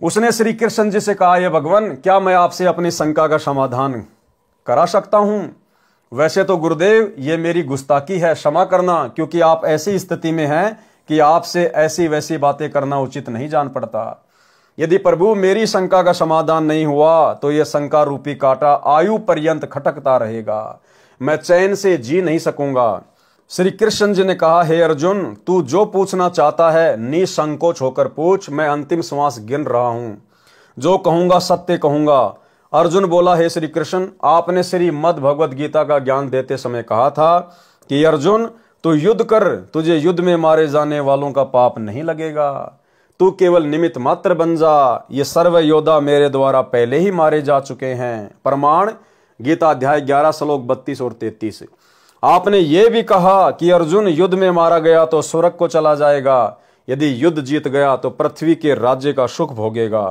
उसने श्री कृष्ण जी से कहा, ये भगवान, क्या मैं आपसे अपनी शंका का समाधान करा सकता हूं? वैसे तो गुरुदेव, ये मेरी गुस्ताखी है, क्षमा करना, क्योंकि आप ऐसी स्थिति में हैं कि आपसे ऐसी वैसी बातें करना उचित नहीं जान पड़ता। यदि प्रभु मेरी शंका का समाधान नहीं हुआ तो यह शंका रूपी कांटा आयु पर्यंत खटकता रहेगा। मैं चैन से जी नहीं सकूंगा। श्री कृष्ण जी ने कहा, हे अर्जुन, तू जो पूछना चाहता है निसंकोच होकर पूछ। मैं अंतिम श्वास गिन रहा हूं। जो कहूंगा सत्य कहूंगा। अर्जुन बोला, हे श्री कृष्ण, आपने श्री मद् भगवत गीता का ज्ञान देते समय कहा था कि अर्जुन, तू युद्ध कर, तुझे युद्ध में मारे जाने वालों का पाप नहीं लगेगा। तू केवल निमित्त मात्र बन जा। ये सर्व योद्धा मेरे द्वारा पहले ही मारे जा चुके हैं। प्रमाण गीता अध्याय 11 श्लोक 32 और 33। आपने ये भी कहा कि अर्जुन युद्ध में मारा गया तो स्वर्ग को चला जाएगा। यदि युद्ध जीत गया तो पृथ्वी के राज्य का सुख भोगेगा।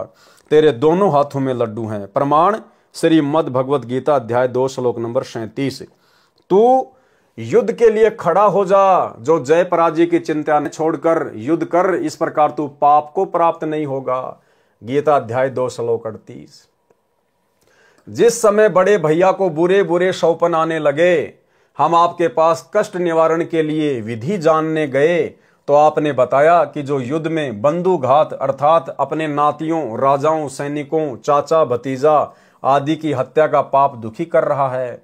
तेरे दोनों हाथों में लड्डू हैं। प्रमाण श्रीमद् भगवत गीता अध्याय 2 श्लोक नंबर 37। तू युद्ध के लिए खड़ा हो जा, जो जय पराजय की चिंता न छोड़कर युद्ध कर, इस प्रकार तू पाप को प्राप्त नहीं होगा। गीता अध्याय 2 श्लोक 38। जिस समय बड़े भैया को बुरे बुरे शौपन आने लगे, हम आपके पास कष्ट निवारण के लिए विधि जानने गए, तो आपने बताया कि जो युद्ध में बंधुघात अर्थात अपने नातियों, राजाओं, सैनिकों, चाचा, भतीजा आदि की हत्या का पाप दुखी कर रहा है।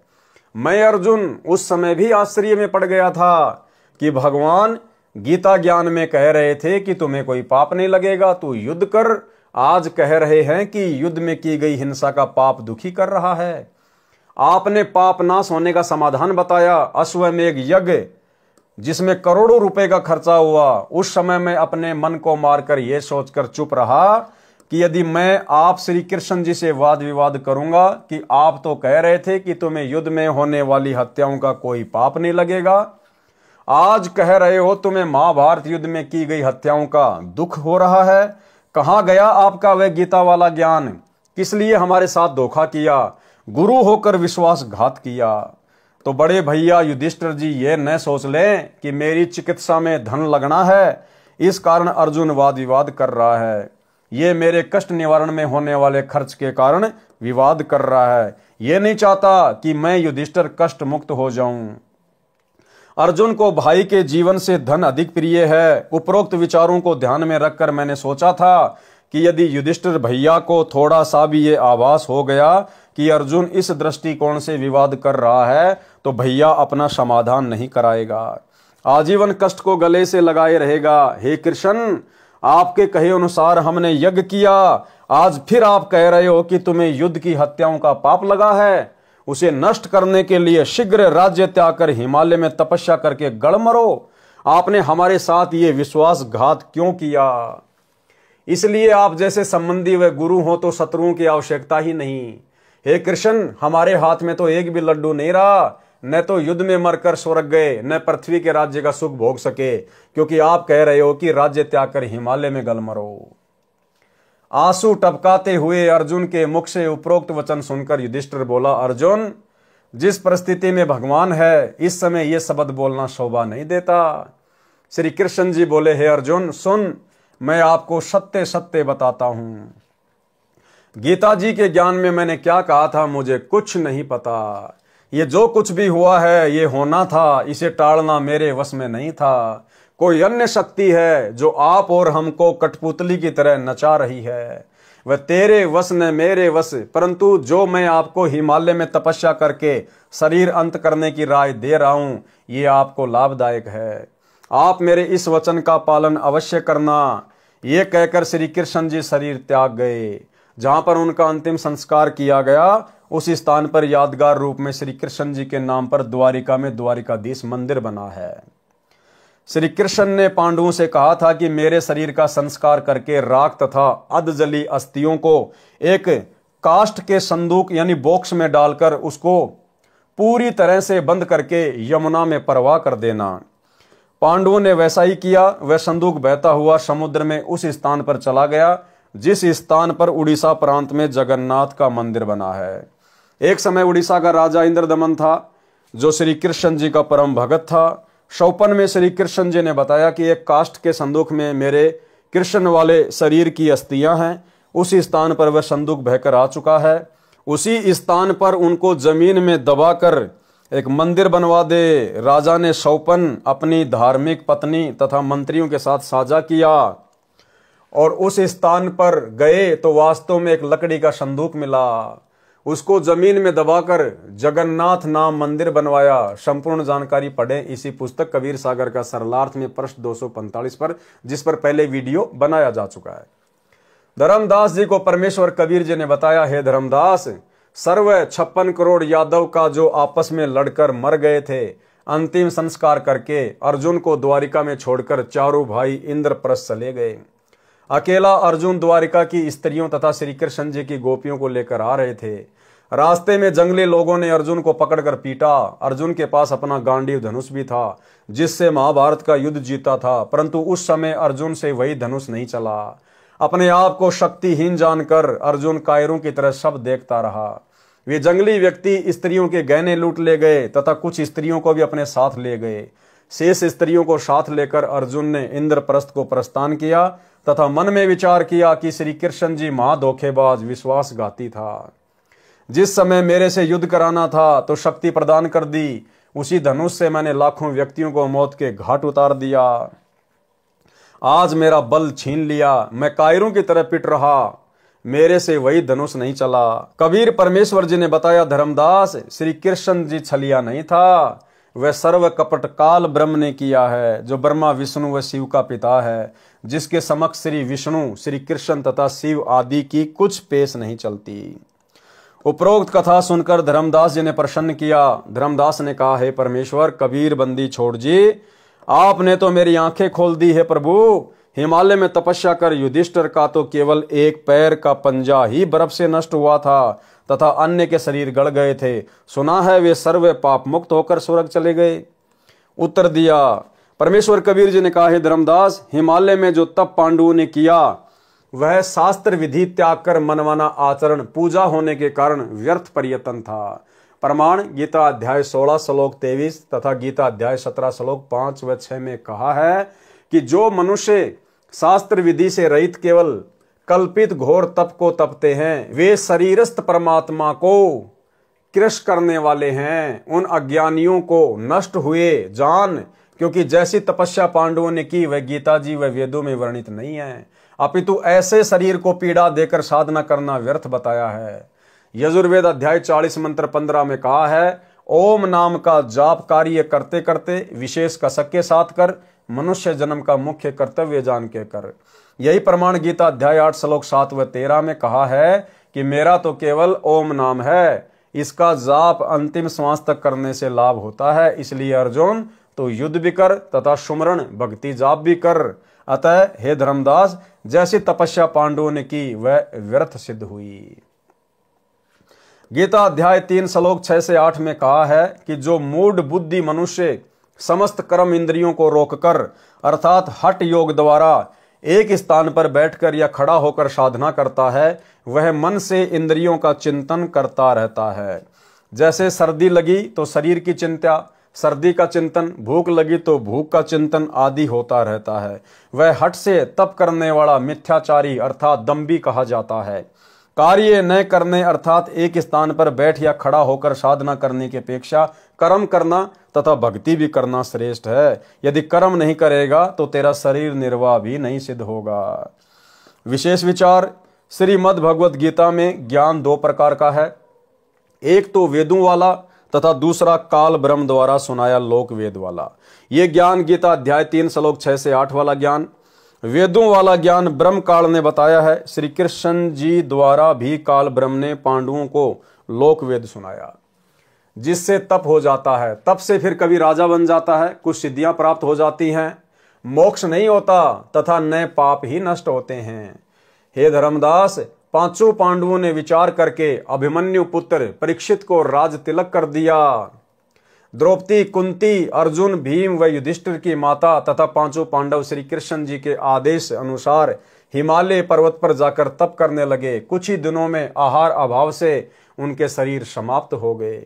मैं अर्जुन उस समय भी आश्चर्य में पड़ गया था कि भगवान गीता ज्ञान में कह रहे थे कि तुम्हें कोई पाप नहीं लगेगा, तू युद्ध कर। आज कह रहे हैं कि युद्ध में की गई हिंसा का पाप दुखी कर रहा है। आपने पाप नाश होने का समाधान बताया। अश्वमेध यज्ञ जिसमें करोड़ों रुपए का खर्चा हुआ, उस समय मैं अपने मन को मारकर यह सोचकर चुप रहा कि यदि मैं आप श्री कृष्ण जी से वाद विवाद करूंगा कि आप तो कह रहे थे कि तुम्हें युद्ध में होने वाली हत्याओं का कोई पाप नहीं लगेगा, आज कह रहे हो तुम्हें महाभारत युद्ध में की गई हत्याओं का दुख हो रहा है। कहां गया आपका वह गीता वाला ज्ञान? किस लिए हमारे साथ धोखा किया, गुरु होकर विश्वासघात किया? तो बड़े भैया युधिष्ठिर जी ये न सोच लें कि मेरी चिकित्सा में धन लगना है, इस कारण अर्जुन वाद विवाद कर रहा है। ये मेरे कष्ट निवारण में होने वाले खर्च के कारण विवाद कर रहा है। ये नहीं चाहता कि मैं युधिष्ठिर कष्ट मुक्त हो जाऊं। अर्जुन को भाई के जीवन से धन अधिक प्रिय है। उपरोक्त विचारों को ध्यान में रखकर मैंने सोचा था कि यदि युधिष्ठिर भैया को थोड़ा सा भी ये आभास हो गया कि अर्जुन इस दृष्टिकोण से विवाद कर रहा है, तो भैया अपना समाधान नहीं कराएगा, आजीवन कष्ट को गले से लगाए रहेगा। हे कृष्ण, आपके कहे अनुसार हमने यज्ञ किया, आज फिर आप कह रहे हो कि तुम्हें युद्ध की हत्याओं का पाप लगा है। उसे नष्ट करने के लिए शीघ्र राज्य त्याग कर हिमालय में तपस्या करके गड़ मरो। आपने हमारे साथ ये विश्वासघात क्यों किया? इसलिए आप जैसे संबंधी व गुरु हो तो शत्रुओं की आवश्यकता ही नहीं। हे कृष्ण, हमारे हाथ में तो एक भी लड्डू नहीं रहा, न तो युद्ध में मरकर स्वर्ग गए, न पृथ्वी के राज्य का सुख भोग सके, क्योंकि आप कह रहे हो कि राज्य त्याग कर हिमालय में गल मरो। आंसू टपकाते हुए अर्जुन के मुख से उपरोक्त वचन सुनकर युधिष्ठिर बोला, अर्जुन, जिस परिस्थिति में भगवान है, इस समय यह शब्द बोलना शोभा नहीं देता। श्री कृष्ण जी बोले, हे अर्जुन सुन, मैं आपको सत्य सत्य बताता हूं। गीता जी के ज्ञान में मैंने क्या कहा था, मुझे कुछ नहीं पता। ये जो कुछ भी हुआ है ये होना था, इसे टालना मेरे वश में नहीं था। कोई अन्य शक्ति है जो आप और हमको कठपुतली की तरह नचा रही है। वह तेरे वश न मेरे वश, परंतु जो मैं आपको हिमालय में तपस्या करके शरीर अंत करने की राय दे रहा हूं, ये आपको लाभदायक है। आप मेरे इस वचन का पालन अवश्य करना। ये कहकर श्री कृष्ण जी शरीर त्याग गए। जहां पर उनका अंतिम संस्कार किया गया, उस स्थान पर यादगार रूप में श्री कृष्ण जी के नाम पर द्वारिका में द्वारिकाधीश मंदिर बना है। श्री कृष्ण ने पांडवों से कहा था कि मेरे शरीर का संस्कार करके राख तथा अधजली अस्थियों को एक काष्ठ के संदूक यानी बॉक्स में डालकर उसको पूरी तरह से बंद करके यमुना में प्रवाह कर देना। पांडवों ने वैसा ही किया। वह संदूक बहता हुआ समुद्र में उस स्थान पर चला गया जिस स्थान पर उड़ीसा प्रांत में जगन्नाथ का मंदिर बना है। एक समय उड़ीसा का राजा इंद्रदमन था, जो श्री कृष्ण जी का परम भगत था। शौपन में श्री कृष्ण जी ने बताया कि एक काष्ठ के संदूक में मेरे कृष्ण वाले शरीर की अस्थियां हैं। उस स्थान पर वह संदूक बहकर आ चुका है। उसी स्थान पर उनको जमीन में दबाकर एक मंदिर बनवा दे। राजा ने शौपन अपनी धार्मिक पत्नी तथा मंत्रियों के साथ साझा किया और उस स्थान पर गए तो वास्तव में एक लकड़ी का संदूक मिला। उसको जमीन में दबाकर जगन्नाथ नाम मंदिर बनवाया। संपूर्ण जानकारी पढ़ें इसी पुस्तक कबीर सागर का सरलार्थ में पृष्ठ 245 पर, जिस पर पहले वीडियो बनाया जा चुका है। धर्मदास जी को परमेश्वर कबीर जी ने बताया, हे धर्मदास, सर्व 56 करोड़ यादव का जो आपस में लड़कर मर गए थे, अंतिम संस्कार करके अर्जुन को द्वारिका में छोड़कर चारों भाई इंद्रप्रस्थ चले गए। अकेला अर्जुन द्वारिका की स्त्रियों तथा श्री कृष्ण जी की गोपियों को लेकर आ रहे थे। रास्ते में जंगली लोगों ने अर्जुन को पकड़कर पीटा। अर्जुन के पास अपना गांडीव धनुष भी था जिससे महाभारत का युद्ध जीता था, परंतु उस समय अर्जुन से वही धनुष नहीं चला। अपने आप को शक्तिहीन जानकर अर्जुन कायरों की तरह सब देखता रहा। वे जंगली व्यक्ति स्त्रियों के गहने लूट ले गए तथा कुछ स्त्रियों को भी अपने साथ ले गए। शेष स्त्रियों को साथ लेकर अर्जुन ने इंद्रप्रस्थ को प्रस्थान किया तथा मन में विचार किया कि श्री कृष्ण जी महाधोखेबाज विश्वासघाती था। जिस समय मेरे से युद्ध कराना था तो शक्ति प्रदान कर दी, उसी धनुष से मैंने लाखों व्यक्तियों को मौत के घाट उतार दिया। आज मेरा बल छीन लिया, मैं कायरों की तरह पिट रहा, मेरे से वही धनुष नहीं चला। कबीर परमेश्वर जी ने बताया, धर्मदास श्री कृष्ण जी छलिया नहीं था, वह सर्व कपट काल ब्रह्म ने किया है, जो ब्रह्मा विष्णु व शिव का पिता है, जिसके समक्ष श्री विष्णु श्री कृष्ण तथा शिव आदि की कुछ पेश नहीं चलती। उपरोक्त कथा सुनकर धर्मदास जी ने प्रसन्न किया। धर्मदास ने कहा, हे परमेश्वर, कबीर बंदी छोड़ जी, आपने तो मेरी आंखें खोल दी है प्रभु। हिमालय में तपस्या कर युधिष्ठिर का तो केवल एक पैर का पंजा ही बर्फ से नष्ट हुआ था तथा अन्य के शरीर गड़ गए थे। सुना है वे सर्व पाप मुक्त होकर स्वर्ग चले गए। उत्तर दिया परमेश्वर कबीर जी ने कहा, हे धर्मदास, हिमालय में जो तप पांडवों ने किया वह शास्त्र विधि त्याग कर मनमाना आचरण पूजा होने के कारण व्यर्थ प्रयत्न था। प्रमाण गीता अध्याय 16 श्लोक 23 तथा गीता अध्याय 17 श्लोक 5 व 6 में कहा है कि जो मनुष्य शास्त्र विधि से रहित केवल कल्पित घोर तप को तपते हैं, वे शरीरस्थ परमात्मा को कृश करने वाले हैं। उन अज्ञानियों को नष्ट हुए जान, क्योंकि जैसी तपस्या पांडवों ने की वह गीता जी व वेदों में वर्णित नहीं है, अपितु ऐसे शरीर को पीड़ा देकर साधना करना व्यर्थ बताया है। यजुर्वेद अध्याय 40 मंत्र 15 में कहा है, ओम नाम का जाप कार्य करते करते विशेष कसक के साथ कर, मनुष्य जन्म का मुख्य कर्तव्य जान के कर। यही प्रमाण गीता अध्याय 8 श्लोक 7 व 13 में कहा है कि मेरा तो केवल ओम नाम है, इसका जाप अंतिम श्वास तक करने से लाभ होता है। इसलिए अर्जुन तो युद्ध भी कर तथा सुमरण भक्ति जाप भी कर। अतः हे धर्मदास, जैसी तपस्या पांडवों ने की वह व्यर्थ सिद्ध हुई। गीता अध्याय 3 श्लोक 6 से 8 में कहा है कि जो मूढ़ बुद्धि मनुष्य समस्त कर्म इंद्रियों को रोककर अर्थात हठ योग द्वारा एक स्थान पर बैठकर या खड़ा होकर साधना करता है, वह मन से इंद्रियों का चिंतन करता रहता है। जैसे सर्दी लगी तो शरीर की चिंता, सर्दी का चिंतन, भूख लगी तो भूख का चिंतन आदि होता रहता है। वह हठ से तप करने वाला मिथ्याचारी अर्थात दंभी कहा जाता है। कार्य न करने अर्थात एक स्थान पर बैठ या खड़ा होकर साधना करने की अपेक्षा कर्म करना तथा भक्ति भी करना श्रेष्ठ है। यदि कर्म नहीं करेगा तो तेरा शरीर निर्वाह भी नहीं सिद्ध होगा। विशेष विचार, श्रीमद् भगवत गीता में ज्ञान 2 प्रकार का है, एक तो वेदों वाला तथा दूसरा काल ब्रह्म द्वारा सुनाया लोक वेद वाला। ये ज्ञान गीता अध्याय 3 श्लोक 6 से 8 वाला ज्ञान। वेदों वाला ज्ञान ब्रह्म काल ने बताया है। श्री कृष्ण जी द्वारा भी काल ब्रह्म ने पांडवों को लोक वेद सुनाया, जिससे तप हो जाता है। तप से फिर कभी राजा बन जाता है, कुछ सिद्धियां प्राप्त हो जाती हैं, मोक्ष नहीं होता तथा नए पाप ही नष्ट होते हैं। हे धर्मदास, 5 पांडवों ने विचार करके अभिमन्यु पुत्र परीक्षित को राज तिलक कर दिया। द्रौपदी, कुंती, अर्जुन, भीम व युधिष्ठिर की माता तथा 5 पांडव श्री कृष्ण जी के आदेश अनुसार हिमालय पर्वत पर जाकर तप करने लगे। कुछ ही दिनों में आहार अभाव से उनके शरीर समाप्त हो गए।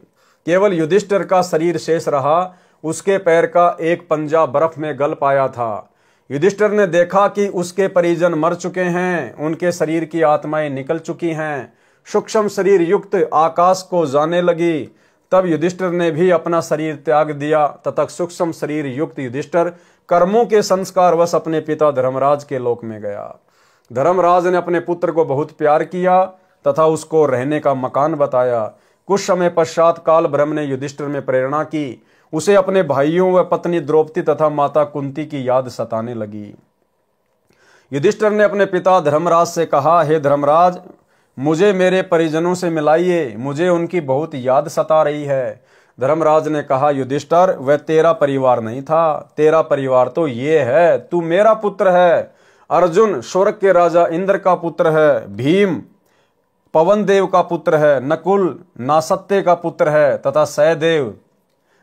केवल युधिष्ठिर का शरीर शेष रहा, उसके पैर का एक पंजा बर्फ में गल पाया था। युधिष्ठिर ने देखा कि उसके परिजन मर चुके हैं, उनके शरीर की आत्माएं निकल चुकी हैं, सूक्ष्म शरीर युक्त आकाश को जाने लगी। तब युधिष्ठिर ने भी अपना शरीर त्याग दिया तथा सूक्ष्म शरीर युक्त युधिष्ठिर कर्मों के संस्कार वश अपने पिता धर्मराज के लोक में गया। धर्मराज ने अपने पुत्र को बहुत प्यार किया तथा उसको रहने का मकान बताया। कुछ समय पश्चात काल ब्रह्म ने युधिष्ठिर में प्रेरणा की। उसे अपने भाइयों व पत्नी द्रौपदी तथा माता कुंती की याद सताने लगी। युधिष्ठिर ने अपने पिता धर्मराज से कहा, हे धर्मराज, मुझे मेरे परिजनों से मिलाइए, मुझे उनकी बहुत याद सता रही है। धर्मराज ने कहा, युधिष्ठिर, वह तेरा परिवार नहीं था, तेरा परिवार तो ये है, तू मेरा पुत्र है। अर्जुन स्वर्ग के राजा इंद्र का पुत्र है। भीम पवन देव का पुत्र है, नकुल नासत्य का पुत्र है तथा सहदेव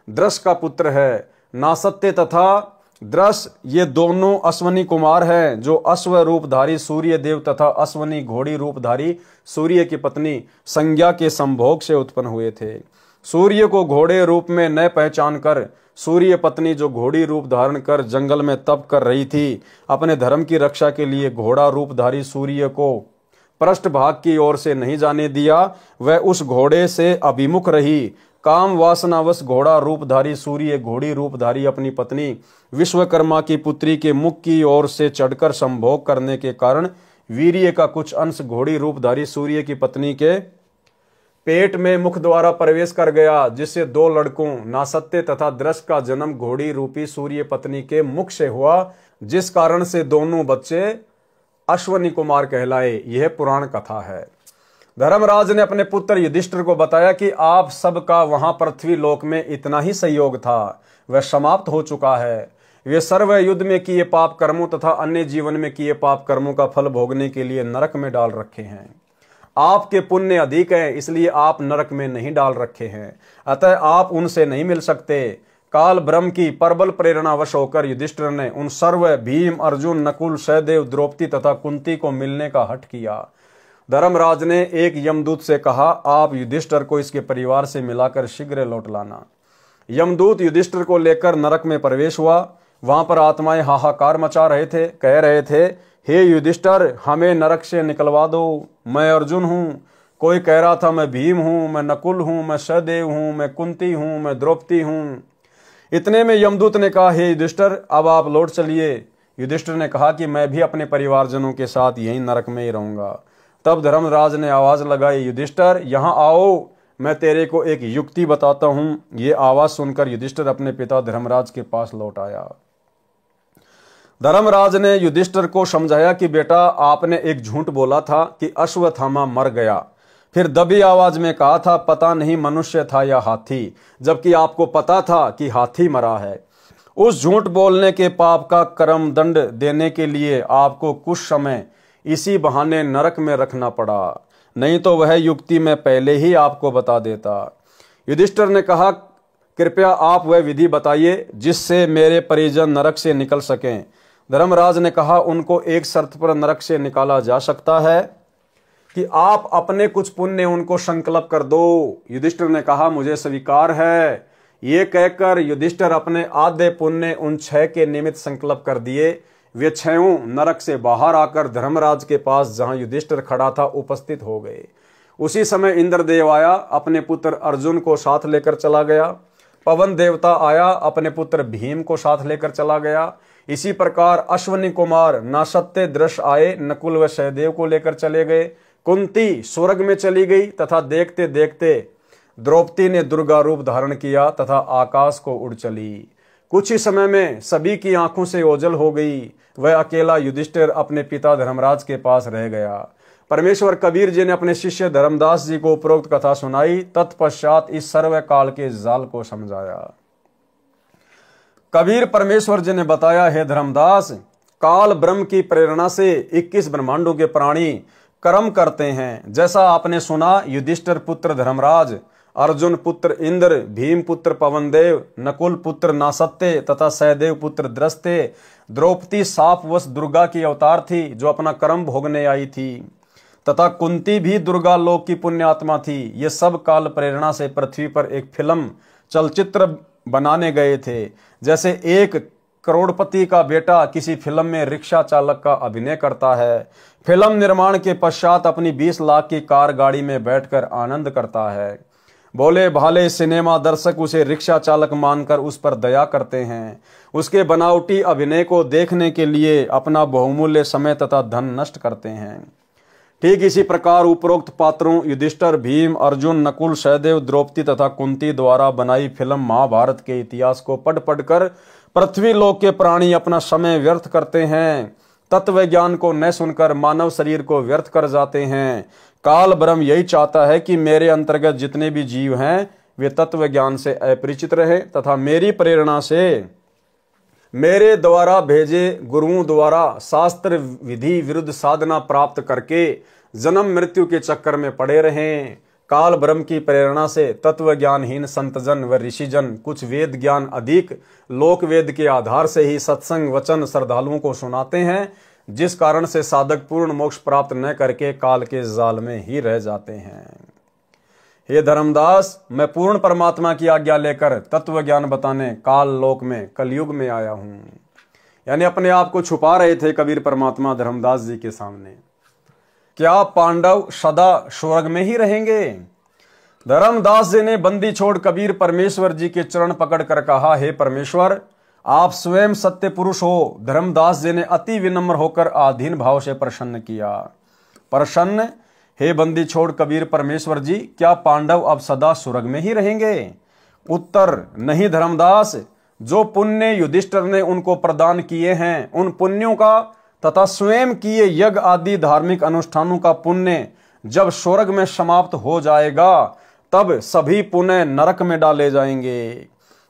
द्रस का पुत्र है। नासत्य तथा द्रस ये दोनों अश्वनी कुमार हैं, जो अश्व रूपधारी सूर्य देव तथा अश्वनी घोड़ी रूपधारी सूर्य की पत्नी संज्ञा के संभोग से उत्पन्न हुए थे। सूर्य को घोड़े रूप में न पहचान कर सूर्य पत्नी जो घोड़ी रूप धारण कर जंगल में तप कर रही थी, अपने धर्म की रक्षा के लिए घोड़ा रूपधारी सूर्य को पृष्ठ भाग की ओर से नहीं जाने दिया। वह उस घोड़े से अभिमुख रही। काम वासनावश घोड़ा रूपधारी सूर्य घोड़ी रूपधारी अपनी पत्नी विश्वकर्मा की पुत्री के मुख की ओर से चढ़कर संभोग करने के कारण वीर्य का कुछ अंश घोड़ी रूपधारी सूर्य की पत्नी के पेट में मुख द्वारा प्रवेश कर गया, जिससे दो लड़कों नासत्य तथा द्रस का जन्म घोड़ी रूपी सूर्य पत्नी के मुख से हुआ, जिस कारण से दोनों बच्चे अश्वनी कुमार कहलाए। यह पुराण कथा है। धर्मराज ने अपने पुत्र युधिष्ठिर को बताया कि आप सबका वहां पृथ्वी लोक में इतना ही सहयोग था, वह समाप्त हो चुका है। वे सर्व युद्ध में किए पाप कर्मों तथा अन्य जीवन में किए पाप कर्मों का फल भोगने के लिए नरक में डाल रखे हैं। आपके पुण्य अधिक हैं, इसलिए आप नरक में नहीं डाल रखे हैं, अतः आप उनसे नहीं मिल सकते। काल ब्रह्म की प्रबल प्रेरणावश होकर युधिष्ठिर ने उन सर्व भीम अर्जुन नकुल सहदेव द्रौपदी तथा कुंती को मिलने का हठ किया। धर्मराज ने एक यमदूत से कहा, आप युधिष्ठिर को इसके परिवार से मिलाकर शीघ्र लौट लाना। यमदूत युधिष्ठिर को लेकर नरक में प्रवेश हुआ। वहां पर आत्माएं हाहाकार मचा रहे थे, कह रहे थे, हे युधिष्ठिर, हमें नरक से निकलवा दो। मैं अर्जुन हूं, कोई कह रहा था मैं भीम हूं, मैं नकुल हूं, मैं सहदेव हूं, मैं कुंती हूं, मैं द्रौपदी हूं। इतने में यमदूत ने कहा, हे युधिष्ठिर, अब आप लौट चलिए। युधिष्ठिर ने कहा कि मैं भी अपने परिवारजनों के साथ यहीं नरक में ही रहूंगा। तब धर्मराज ने आवाज लगाई, युधिष्ठिर यहाँ आओ, मैं तेरे को एक युक्ति बताता हूं। ये आवाज सुनकर युधिष्ठिर अपने पिता धर्मराज के पास लौट आया। धर्मराज ने युधिष्ठिर को समझाया कि बेटा, आपने एक झूठ बोला था कि अश्वत्थामा मर गया, फिर दबी आवाज में कहा था पता नहीं मनुष्य था या हाथी, जबकि आपको पता था कि हाथी मरा है। उस झूठ बोलने के पाप का कर्म दंड देने के लिए आपको कुछ समय इसी बहाने नरक में रखना पड़ा, नहीं तो वह युक्ति मैं पहले ही आपको बता देता। युधिष्ठिर ने कहा, कृपया आप वह विधि बताइए जिससे मेरे परिजन नरक से निकल सकें। धर्मराज ने कहा, उनको एक शर्त पर नरक से निकाला जा सकता है कि आप अपने कुछ पुण्य उनको संकल्प कर दो। युधिष्ठिर ने कहा, मुझे स्वीकार है। ये कहकर युधिष्ठिर अपने आधे पुण्य उन 6 के निमित्त संकल्प कर दिए। वे 6 नरक से बाहर आकर धर्मराज के पास जहां युधिष्ठिर खड़ा था उपस्थित हो गए। उसी समय इंद्रदेव आया, अपने पुत्र अर्जुन को साथ लेकर चला गया। पवन देवता आया, अपने पुत्र भीम को साथ लेकर चला गया। इसी प्रकार अश्वनी कुमार नासत्य दृश आए, नकुल व सहदेव को लेकर चले गए। कुंती स्वर्ग में चली गई तथा देखते देखते द्रौपदी ने दुर्गा रूप धारण किया तथा आकाश को उड़ चली। कुछ ही समय में सभी की आंखों से ओझल हो गई। वह अकेला युधिष्ठिर अपने पिता धर्मराज के पास रह गया। परमेश्वर कबीर जी ने अपने शिष्य धर्मदास जी को उपरोक्त कथा सुनाई। तत्पश्चात इस सर्व काल के जाल को समझाया। कबीर परमेश्वर जी ने बताया, हे धर्मदास, काल ब्रह्म की प्रेरणा से 21 ब्रह्मांडों के प्राणी कर्म करते हैं। जैसा आपने सुना, युधिष्ठिर पुत्र धर्मराज, अर्जुन पुत्र इंद्र, भीम पुत्र पवनदेव, नकुल पुत्र नासत्य तथा सहदेव पुत्र द्रस्ते, द्रौपदी सापवश दुर्गा की अवतार थी जो अपना कर्म भोगने आई थी, तथा कुंती भी दुर्गा लोक की पुण्यात्मा थी। ये सब काल प्रेरणा से पृथ्वी पर एक फिल्म चलचित्र बनाने गए थे। जैसे एक करोड़पति का बेटा किसी फिल्म में रिक्शा चालक का अभिनय करता है, फिल्म निर्माण के पश्चात अपनी 20 लाख की कार गाड़ी में बैठकर आनंद करता है। भोले भाले सिनेमा दर्शक उसे रिक्शा चालक मानकर उस पर दया करते हैं। उसके बनावटी अभिनय को देखने के लिए अपना बहुमूल्य समय तथा धन नष्ट करते हैं। ठीक इसी प्रकार उपरोक्त पात्रों युधिष्ठिर, भीम, अर्जुन, नकुल, सहदेव, द्रौपदी तथा कुंती द्वारा बनाई फिल्म महाभारत के इतिहास को पढ़ पढ़कर पृथ्वी लोक के प्राणी अपना समय व्यर्थ करते हैं। तत्व ज्ञान को न सुनकर मानव शरीर को व्यर्थ कर जाते हैं। काल ब्रह्म यही चाहता है कि मेरे अंतर्गत जितने भी जीव हैं वे तत्व ज्ञान से अपरिचित रहे तथा मेरी प्रेरणा से मेरे द्वारा भेजे गुरुओं द्वारा शास्त्र विधि विरुद्ध साधना प्राप्त करके जन्म मृत्यु के चक्कर में पड़े रहें। काल ब्रह्म की प्रेरणा से तत्व ज्ञानहीन संतजन व ऋषिजन कुछ वेद ज्ञान अधिक लोक वेद के आधार से ही सत्संग वचन श्रद्धालुओं को सुनाते हैं, जिस कारण से साधक पूर्ण मोक्ष प्राप्त न करके काल के जाल में ही रह जाते हैं। हे धर्मदास, मैं पूर्ण परमात्मा की आज्ञा लेकर तत्व ज्ञान बताने काल लोक में कलयुग में आया हूं। यानी अपने आप को छुपा रहे थे कबीर परमात्मा धर्मदास जी के सामने। क्या पांडव सदा स्वर्ग में ही रहेंगे? धर्मदास जी ने बंदी छोड़ कबीर परमेश्वर जी के चरण पकड़कर कहा, हे परमेश्वर, आप स्वयं सत्य पुरुष हो। धर्मदास जी ने अति विनम्र होकर आधीन भाव से प्रसन्न किया। प्रसन्न, हे बंदी छोड़ कबीर परमेश्वर जी, क्या पांडव अब सदा स्वर्ग में ही रहेंगे? उत्तर, नहीं धर्मदास, जो पुण्य युधिष्ठिर ने उनको प्रदान किए हैं उन पुण्यों का तथा स्वयं किए यज्ञ आदि धार्मिक अनुष्ठानों का पुण्य जब स्वर्ग में समाप्त हो जाएगा तब सभी पुण्य नरक में डाले जाएंगे।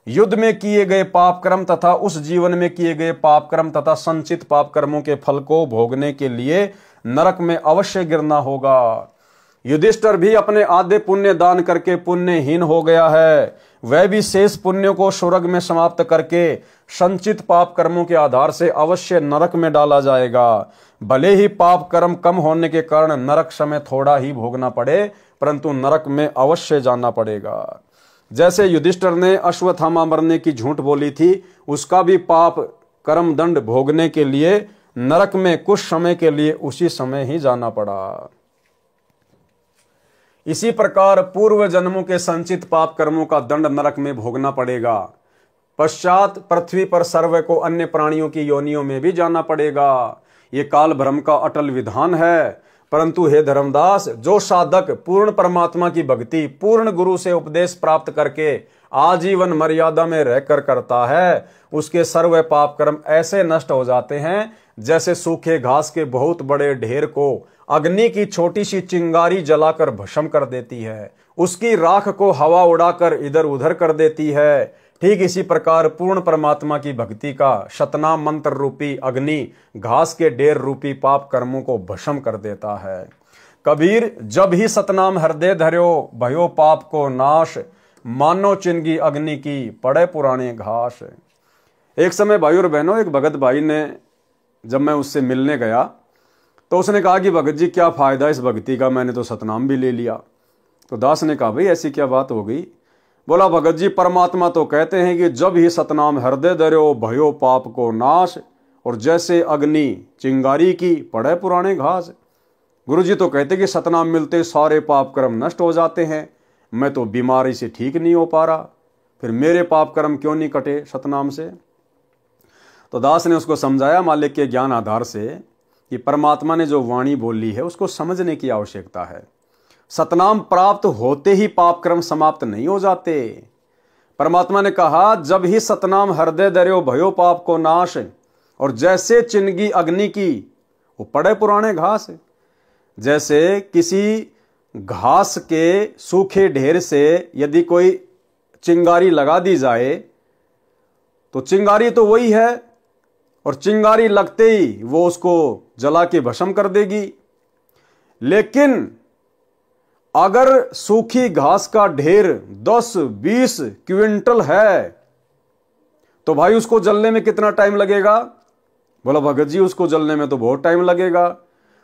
युद्ध में किए गए पाप कर्म तथा उस जीवन में किए गए पाप कर्म तथा संचित पाप कर्मों के फल को भोगने के लिए नरक में अवश्य गिरना होगा। युधिष्ठिर भी अपने आधे पुण्य दान करके पुण्यहीन हो गया है। वह भी शेष पुण्यों को स्वर्ग में समाप्त करके संचित पाप कर्मों के आधार से अवश्य नरक में डाला जाएगा। भले ही पाप कर्म कम होने के कारण नरक समय थोड़ा ही भोगना पड़े, परंतु नरक में अवश्य जाना पड़ेगा। जैसे युधिष्ठिर ने अश्वत्थामा मरने की झूठ बोली थी, उसका भी पाप कर्म दंड भोगने के लिए नरक में कुछ समय के लिए उसी समय ही जाना पड़ा। इसी प्रकार पूर्व जन्मों के संचित पाप कर्मों का दंड नरक में भोगना पड़ेगा। पश्चात पृथ्वी पर सर्व को अन्य प्राणियों की योनियों में भी जाना पड़ेगा। ये काल भ्रम का अटल विधान है। परंतु हे धर्मदास, जो साधक पूर्ण परमात्मा की भक्ति पूर्ण गुरु से उपदेश प्राप्त करके आजीवन मर्यादा में रहकर करता है, उसके सर्व पाप कर्म ऐसे नष्ट हो जाते हैं जैसे सूखे घास के बहुत बड़े ढेर को अग्नि की छोटी सी चिंगारी जलाकर भस्म कर देती है, उसकी राख को हवा उड़ाकर इधर उधर कर देती है। ठीक इसी प्रकार पूर्ण परमात्मा की भक्ति का शतनाम मंत्र रूपी अग्नि घास के ढेर रूपी पाप कर्मों को भस्म कर देता है। कबीर, जब ही सतनाम हृदय धर्यो भयो पाप को नाश, मानो चिंगी अग्नि की पड़े पुराने घास। एक समय भाई और बहनों, एक भगत भाई ने, जब मैं उससे मिलने गया तो उसने कहा कि भगत जी क्या फायदा इस भक्ति का, मैंने तो सतनाम भी ले लिया। तो दास ने कहा, भाई ऐसी क्या बात हो गई? बोला, भगत जी परमात्मा तो कहते हैं कि जब ही सतनाम हृदय धर्यो भयो पाप को नाश, और जैसे अग्नि चिंगारी की पड़े पुराने घास। गुरु जी तो कहते कि सतनाम मिलते सारे पाप कर्म नष्ट हो जाते हैं। मैं तो बीमारी से ठीक नहीं हो पा रहा, फिर मेरे पाप कर्म क्यों नहीं कटे सतनाम से? तो दास ने उसको समझाया मालिक के ज्ञान आधार से कि परमात्मा ने जो वाणी बोली है उसको समझने की आवश्यकता है। सतनाम प्राप्त होते ही पाप कर्म समाप्त नहीं हो जाते। परमात्मा ने कहा, जब ही सतनाम हृदय धर्यो भयो पाप को नाश, और जैसे चिंगी अग्नि की वो पड़े पुराने घास। जैसे किसी घास के सूखे ढेर से यदि कोई चिंगारी लगा दी जाए तो चिंगारी तो वही है, और चिंगारी लगते ही वो उसको जला के भस्म कर देगी। लेकिन अगर सूखी घास का ढेर 10-20 क्विंटल है तो भाई उसको जलने में कितना टाइम लगेगा? बोला, भगत जी उसको जलने में तो बहुत टाइम लगेगा।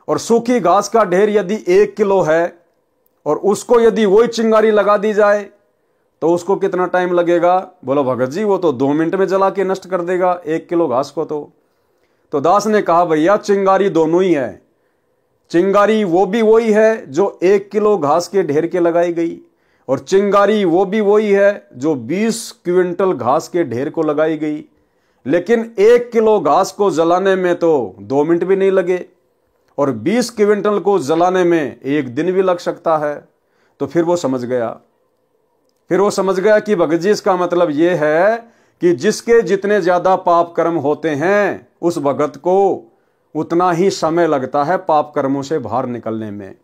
और सूखी घास का ढेर यदि 1 किलो है और उसको यदि वही चिंगारी लगा दी जाए तो उसको कितना टाइम लगेगा? बोला, भगत जी वो तो 2 मिनट में जला के नष्ट कर देगा 1 किलो घास को। तो दास ने कहा, भैया चिंगारी दोनों ही है। चिंगारी वो भी वही है जो 1 किलो घास के ढेर के लगाई गई, और चिंगारी वो भी वही है जो 20 क्विंटल घास के ढेर को लगाई गई। लेकिन 1 किलो घास को जलाने में तो 2 मिनट भी नहीं लगे, और 20 क्विंटल को जलाने में 1 दिन भी लग सकता है। तो फिर वो समझ गया कि भगत जी इसका मतलब ये है कि जिसके जितने ज्यादा पाप कर्म होते हैं उस भगत को उतना ही समय लगता है पाप कर्मों से बाहर निकलने में।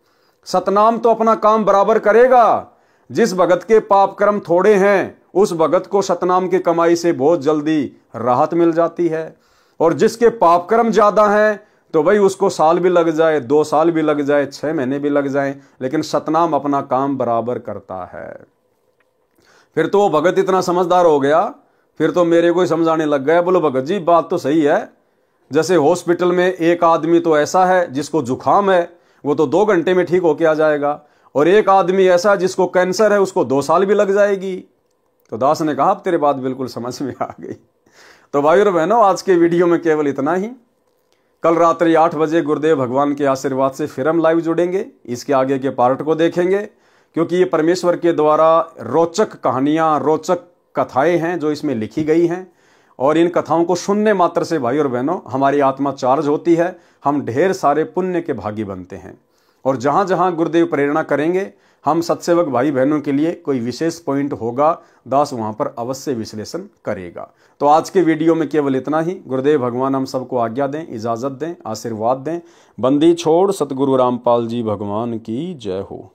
सतनाम तो अपना काम बराबर करेगा। जिस भगत के पाप कर्म थोड़े हैं उस भगत को सतनाम की कमाई से बहुत जल्दी राहत मिल जाती है, और जिसके पाप कर्म ज्यादा हैं तो भाई उसको साल भी लग जाए, 2 साल भी लग जाए, 6 महीने भी लग जाए, लेकिन सतनाम अपना काम बराबर करता है। फिर तो वो भगत इतना समझदार हो गया, फिर तो मेरे को ही समझाने लग गया, बोलो भगत जी बात तो सही है, जैसे हॉस्पिटल में एक आदमी तो ऐसा है जिसको जुकाम है, वो तो 2 घंटे में ठीक होके आ जाएगा, और एक आदमी ऐसा है जिसको कैंसर है, उसको 2 साल भी लग जाएगी। तो दास ने कहा अब तेरे बात बिल्कुल समझ में आ गई। तो भाई और बहनों, आज के वीडियो में केवल इतना ही। कल रात्रि 8 बजे गुरुदेव भगवान के आशीर्वाद से फिर हम लाइव जुड़ेंगे, इसके आगे के पार्ट को देखेंगे, क्योंकि ये परमेश्वर के द्वारा रोचक कहानियां, रोचक कथाएं हैं जो इसमें लिखी गई हैं, और इन कथाओं को सुनने मात्र से भाई और बहनों हमारी आत्मा चार्ज होती है, हम ढेर सारे पुण्य के भागी बनते हैं। और जहां जहां गुरुदेव प्रेरणा करेंगे, हम सत्सेवक भाई बहनों के लिए कोई विशेष पॉइंट होगा, दास वहां पर अवश्य विश्लेषण करेगा। तो आज के वीडियो में केवल इतना ही। गुरुदेव भगवान हम सबको आज्ञा दें, इजाजत दें, आशीर्वाद दें। बंदी छोड़ सतगुरु रामपाल जी भगवान की जय हो।